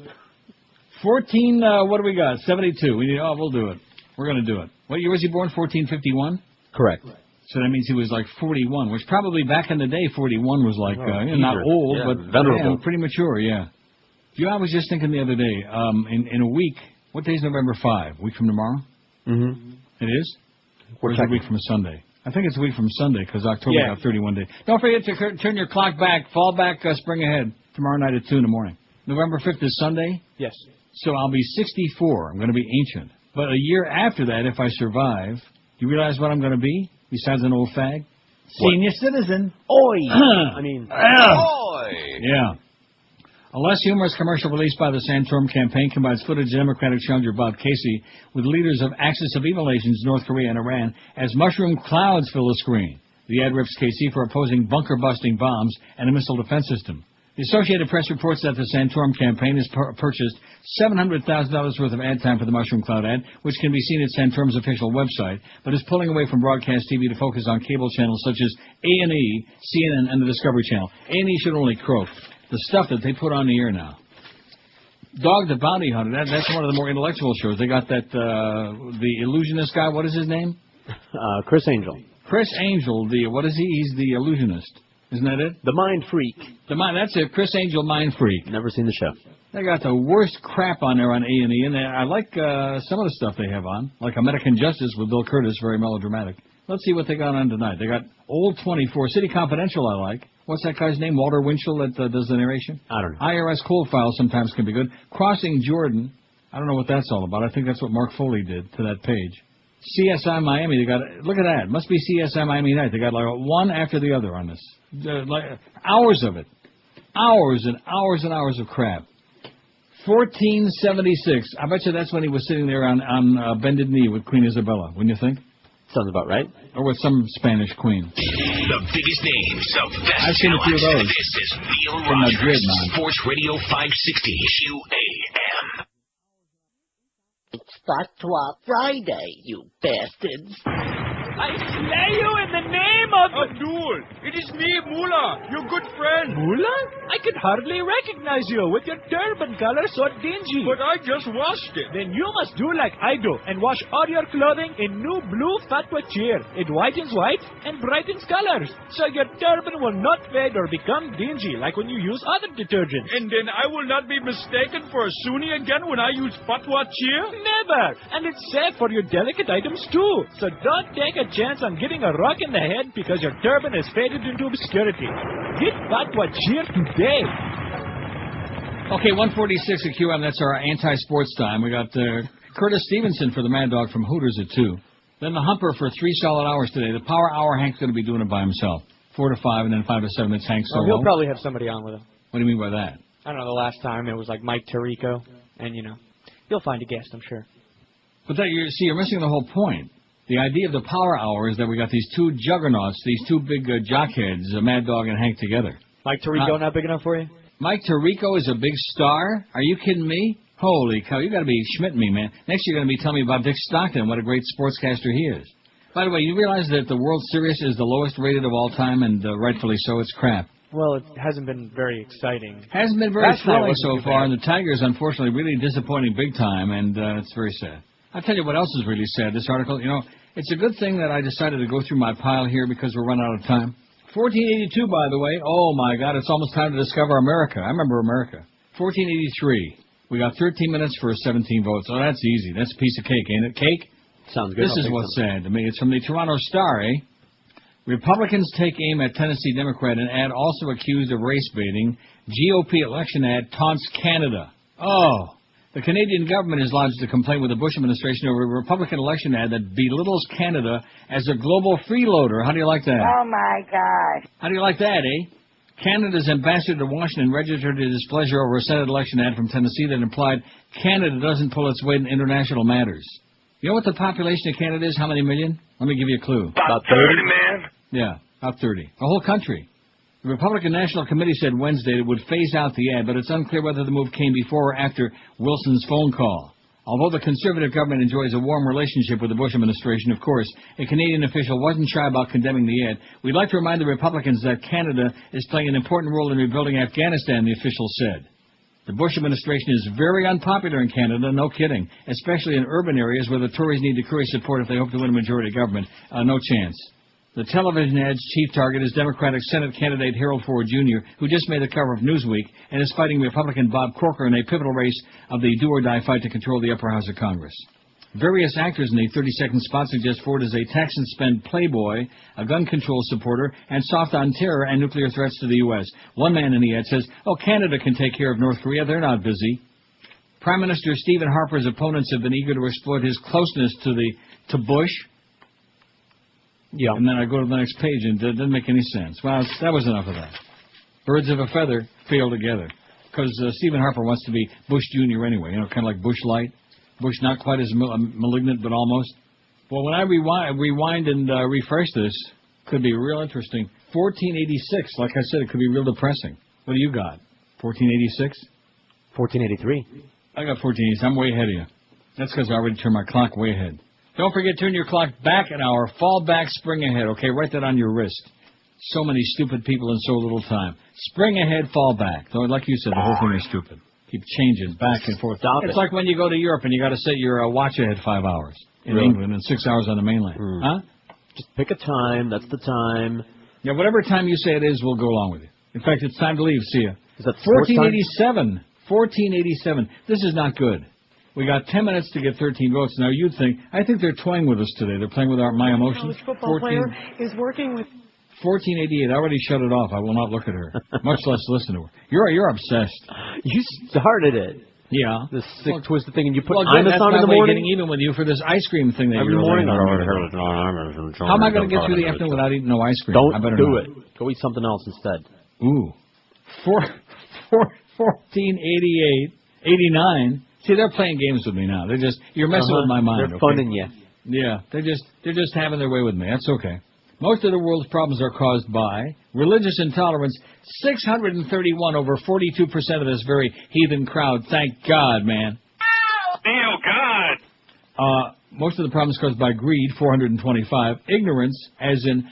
14, what do we got? 72. We'll do it. We're going to do it. What year was he born? 1451? Correct. So that means he was like 41, which probably back in the day, 41 was like, not old, but venerable. Pretty mature, yeah. I was just thinking the other day, in a week, what day is November 5? Week from tomorrow? Mm-hmm. It is? Or is it a week from Sunday? I think it's a week from Sunday because October got 31 days. Don't forget to turn your clock back, fall back, spring ahead, tomorrow night at 2 in the morning. November 5th is Sunday? Yes. So I'll be 64. I'm going to be ancient. But a year after that, if I survive, do you realize what I'm going to be? Besides an old fag? Senior citizen. Oi! Oi! Yeah. A less humorous commercial released by the Santorum campaign combines footage of Democratic challenger Bob Casey with leaders of Axis of Evil nations, North Korea and Iran, as mushroom clouds fill the screen. The ad rips Casey for opposing bunker-busting bombs and a missile defense system. The Associated Press reports that the Santorum campaign has purchased $700,000 worth of ad time for the mushroom cloud ad, which can be seen at Santorum's official website, but is pulling away from broadcast TV to focus on cable channels such as A&E, CNN, and the Discovery Channel. A&E should only croak. The stuff that they put on the air now. Dog the Bounty Hunter, that's one of the more intellectual shows. They got that, the illusionist guy, what is his name? Chris Angel. Chris Angel, what is he? He's the illusionist. Isn't that it? The Mind Freak. That's it. Chris Angel, Mind Freak. Never seen the show. They got the worst crap on there on A&E, and I like some of the stuff they have on, like American Justice with Bill Curtis, very melodramatic. Let's see what they got on tonight. They got Old 24, City Confidential I like. What's that guy's name? Walter Winchell that does the narration? I don't know. IRS Cold Files sometimes can be good. Crossing Jordan. I don't know what that's all about. I think that's what Mark Foley did to that page. CSI Miami, they got, look at that. Must be CSI Miami Night. They got like one after the other on this. Like hours of it. Hours and hours and hours of crap. 1476. I bet you that's when he was sitting there on bended knee with Queen Isabella, wouldn't you think? Sounds about right. Or with some Spanish queen. The biggest names of best I've seen a few of those. This is Neil From Rogers, Madrid, man. Sports Radio 560 QAM. It's Fatwa Friday, you bastards. I slay you in the name of... Abdul, it is me, Mullah, your good friend. Mullah? I could hardly recognize you with your turban color so dingy. But I just washed it. Then you must do like I do and wash all your clothing in new blue Fatwa cheer. It whitens white and brightens colors, so your turban will not fade or become dingy like when you use other detergents. And then I will not be mistaken for a Sunni again when I use Fatwa cheer? Never! And it's safe for your delicate items too. So don't take a chance on getting a rock in the head because your turban has faded into obscurity. Get Fatwa cheer today. Okay, 146 at QM. That's our anti-sports time. We got Curtis Stevenson for the Mad Dog from Hooters at 2. Then the Humper for 3 solid hours today. The Power Hour, Hank's going to be doing it by himself. 4 to 5, and then 5 to 7, it's Hank solo. He'll probably have somebody on with him. What do you mean by that? I don't know, the last time it was like Mike Tirico, and, you'll find a guest, I'm sure. But you're missing the whole point. The idea of the Power Hour is that we got these two juggernauts, these two big jockheads, Mad Dog and Hank together. Mike Tirico not big enough for you? Mike Tirico is a big star? Are you kidding me? Holy cow, you got to be schmitting me, man. Next you're going to be telling me about Dick Stockton, what a great sportscaster he is. By the way, you realize that the World Series is the lowest rated of all time, and rightfully so, it's crap. Well, it hasn't been very exciting. Hasn't been very thrilling so far, and the Tigers, unfortunately, really disappointing big time, and it's very sad. I'll tell you what else is really sad, this article. It's a good thing that I decided to go through my pile here because we're running out of time. 1482, by the way. Oh, my God, it's almost time to discover America. I remember America. 1483. We got 13 minutes for 17 votes. Oh, that's easy. That's a piece of cake, ain't it? Cake? Sounds good. This is what's sad to me. It's from the Toronto Star, eh? Republicans take aim at Tennessee Democrat and ad also accused of race baiting. GOP election ad taunts Canada. Oh. The Canadian government has lodged a complaint with the Bush administration over a Republican election ad that belittles Canada as a global freeloader. How do you like that? Oh, my God. How do you like that, eh? Canada's ambassador to Washington registered his displeasure over a Senate election ad from Tennessee that implied Canada doesn't pull its weight in international matters. You know what the population of Canada is? How many million? Let me give you a clue. About 30, man. Yeah, about 30. The whole country. The Republican National Committee said Wednesday it would phase out the ad, but it's unclear whether the move came before or after Wilson's phone call. Although the conservative government enjoys a warm relationship with the Bush administration, of course, a Canadian official wasn't shy about condemning the ad. We'd like to remind the Republicans that Canada is playing an important role in rebuilding Afghanistan, the official said. The Bush administration is very unpopular in Canada, no kidding, especially in urban areas where the Tories need to curry support if they hope to win a majority government. No chance. The television ad's chief target is Democratic Senate candidate Harold Ford Jr., who just made the cover of Newsweek and is fighting Republican Bob Corker in a pivotal race of the do-or-die fight to control the upper house of Congress. Various actors in the 30-second spot suggest Ford is a tax-and-spend playboy, a gun control supporter, and soft on terror and nuclear threats to the U.S. One man in the ad says, Canada can take care of North Korea. They're not busy. Prime Minister Stephen Harper's opponents have been eager to exploit his closeness to Bush. Yeah. And then I go to the next page, and it didn't make any sense. Well, that was enough of that. Birds of a feather fail together. Because Stephen Harper wants to be Bush Jr. anyway, kind of like Bush Light. Bush not quite as malignant, but almost. Well, when I rewind and refresh this, could be real interesting. 1486, like I said, it could be real depressing. What do you got? 1486? 1483. I got 1486. I'm way ahead of you. That's because I already turned my clock way ahead. Don't forget, turn your clock back an hour, fall back, spring ahead, okay? Write that on your wrist. So many stupid people in so little time. Spring ahead, fall back. Though, like you said, the whole thing is stupid. Keep changing back and forth. It's like when you go to Europe and you got to set your watch ahead 5 hours in England and 6 hours on the mainland. Huh? Just pick a time. That's the time. Yeah, whatever time you say it is, we'll go along with you. In fact, it's time to leave. See ya. Is that 1487. 1487. This is not good. We got 10 minutes to get 13 votes. Now, you'd think, I think they're toying with us today. They're playing with my emotions. College football player is working with... 1488. I already shut it off. I will not look at her, much less listen to her. You're obsessed. You started it. Yeah. This sick, twisted thing, and you put Imus on in the morning. Getting even with you for this ice cream thing that every you're morning. How am I going to get through the afternoon without eating no ice cream? Don't do it. Go eat something else instead. Ooh. 1488, 89. See, they're playing games with me now. You're messing with my mind. They're funning you. Yeah, they're just having their way with me. That's okay. Most of the world's problems are caused by religious intolerance. 631 over 42% of this very heathen crowd. Thank God, man. Oh, God. Most of the problems caused by greed. 425. Ignorance, as in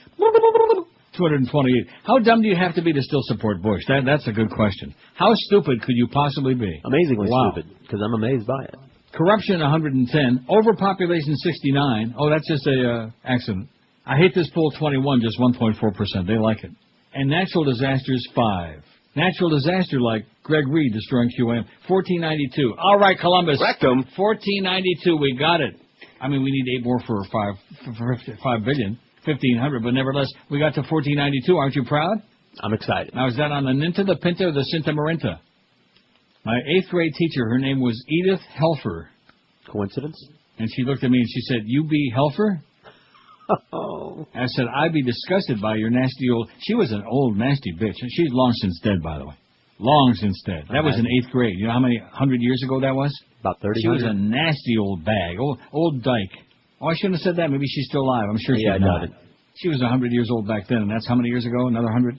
228. How dumb do you have to be to still support Bush? That's a good question. How stupid could you possibly be? Amazingly stupid, because I'm amazed by it. Corruption, 110. Overpopulation, 69. Oh, that's just a accident. I hate this poll, 21, just 1.4%. They like it. And natural disasters, 5. Natural disaster like Greg Reed destroying QAM, 1492. All right, Columbus. Rectum. 1492, we got it. I mean, we need 8 more for 5 billion. 1,500, but nevertheless, we got to 1492. Aren't you proud? I'm excited. Now, is that on the Ninta, the Pinta, or the Sinta Marinta? My 8th grade teacher, her name was Edith Helfer. Coincidence? And she looked at me and she said, "You be Helfer?" Oh. I said, "I'd be disgusted by your nasty old..." She was an old, nasty bitch. And she's long since dead, by the way. Long since dead. That was in 8th grade. You know how many 100 years ago that was? About 30. She was a nasty old bag. Old dyke. Oh, I shouldn't have said that. Maybe she's still alive. I'm sure she's not. She was 100 years old back then, and that's how many years ago? Another 100?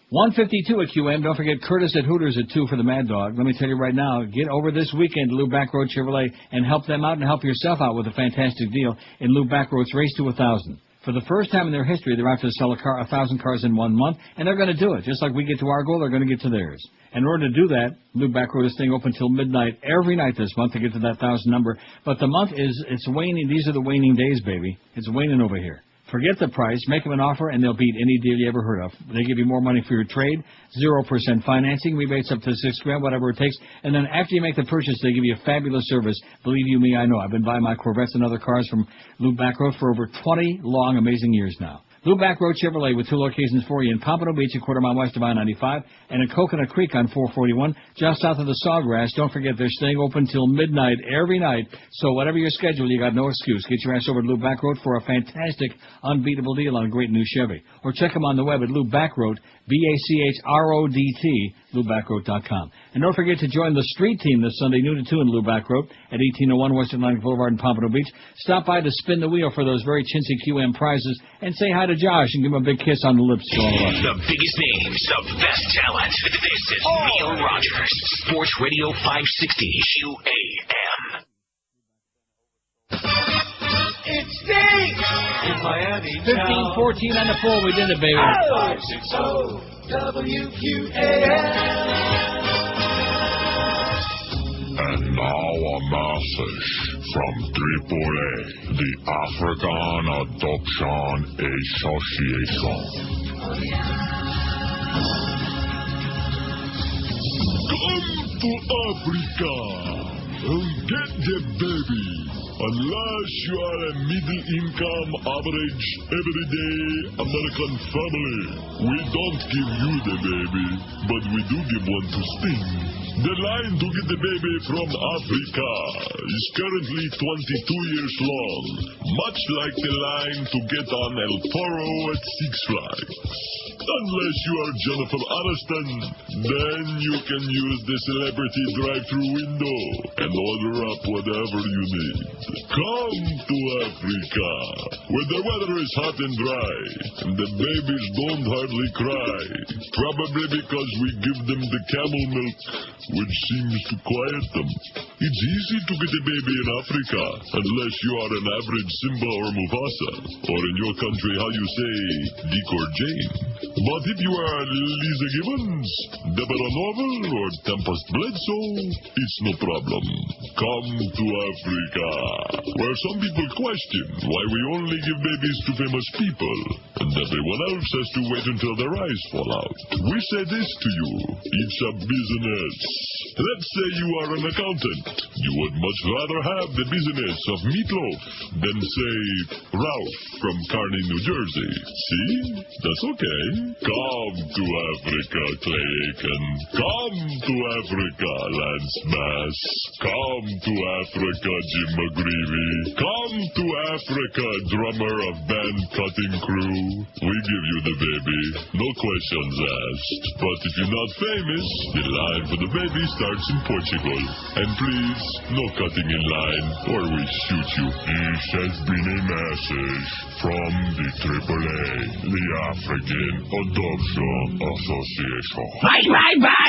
152 at QM. Don't forget Curtis at Hooters at 2 for the Mad Dog. Let me tell you right now, get over this weekend to Lou Backroad Chevrolet and help them out and help yourself out with a fantastic deal in Lou Backroad's Race to 1,000. For the first time in their history, they're out to sell 1,000 cars in 1 month, and they're going to do it. Just like we get to our goal, they're going to get to theirs. In order to do that, Lou Backroad is staying open until midnight every night this month to get to that 1,000 number. But the month it's waning. These are the waning days, baby. It's waning over here. Forget the price, make them an offer, and they'll beat any deal you ever heard of. They give you more money for your trade, 0% financing, rebates up to $6,000, whatever it takes. And then after you make the purchase, they give you a fabulous service. Believe you me, I know. I've been buying my Corvettes and other cars from Lou Backroad for over 20 long, amazing years now. Lou Backroad Chevrolet with 2 locations for you in Pompano Beach, a quarter-mile west of I-95, and in Coconut Creek on 441, just south of the Sawgrass. Don't forget, they're staying open till midnight every night, so whatever your schedule, you got no excuse. Get your ass over to Lou Backroad for a fantastic, unbeatable deal on a great new Chevy. Or check them on the web at Lou Backroad, BACHRODT, LouBackroad.com. And don't forget to join the street team this Sunday, noon to 2 in Lou Backroad at 1801 West Atlantic Boulevard in Pompano Beach. Stop by to spin the wheel for those very chintzy QM prizes and say hi to Josh and give him a big kiss on the lips for all of us. The biggest names, the best talent. This is Neil Rogers, Sports Radio 560 QAM. It's Steve in Miami. 15-14 on the poll. We did it, baby. 560 WQAM. And now a message from Tripoli, the African Adoption Association. Come to Africa and get the baby. Unless you are a middle-income, average, everyday American family, we don't give you the baby, but we do give one to Sting. The line to get the baby from Africa is currently 22 years long, much like the line to get on El Toro at Six Flags. Unless you are Jennifer Aniston, then you can use the celebrity drive-thru window and order up whatever you need. Come to Africa, where the weather is hot and dry, and the babies don't hardly cry, probably because we give them the camel milk, which seems to quiet them. It's easy to get a baby in Africa, unless you are an average Simba or Mufasa, or in your country how you say, Dick or Jane. But if you are Lisa Gibbons, Deborah Norval, or Tempest Bledsoe, it's no problem. Come to Africa, where some people question why we only give babies to famous people, and everyone else has to wait until their eyes fall out. We say this to you, it's a business. Let's say you are an accountant. You would much rather have the business of meatloaf than, say, Ralph from Kearney, New Jersey. See? That's okay. Come to Africa, Clay Aiken. Come to Africa, Lance Bass. Come to Africa, Jim McGreevy. Come to Africa, drummer of band Cutting Crew. We give you the baby, no questions asked. But if you're not famous, the line for the baby starts in Portugal. And please, no cutting in line, or we shoot you. This has been a message from the AAA, the African Adoption Association. Bye, bye, bye!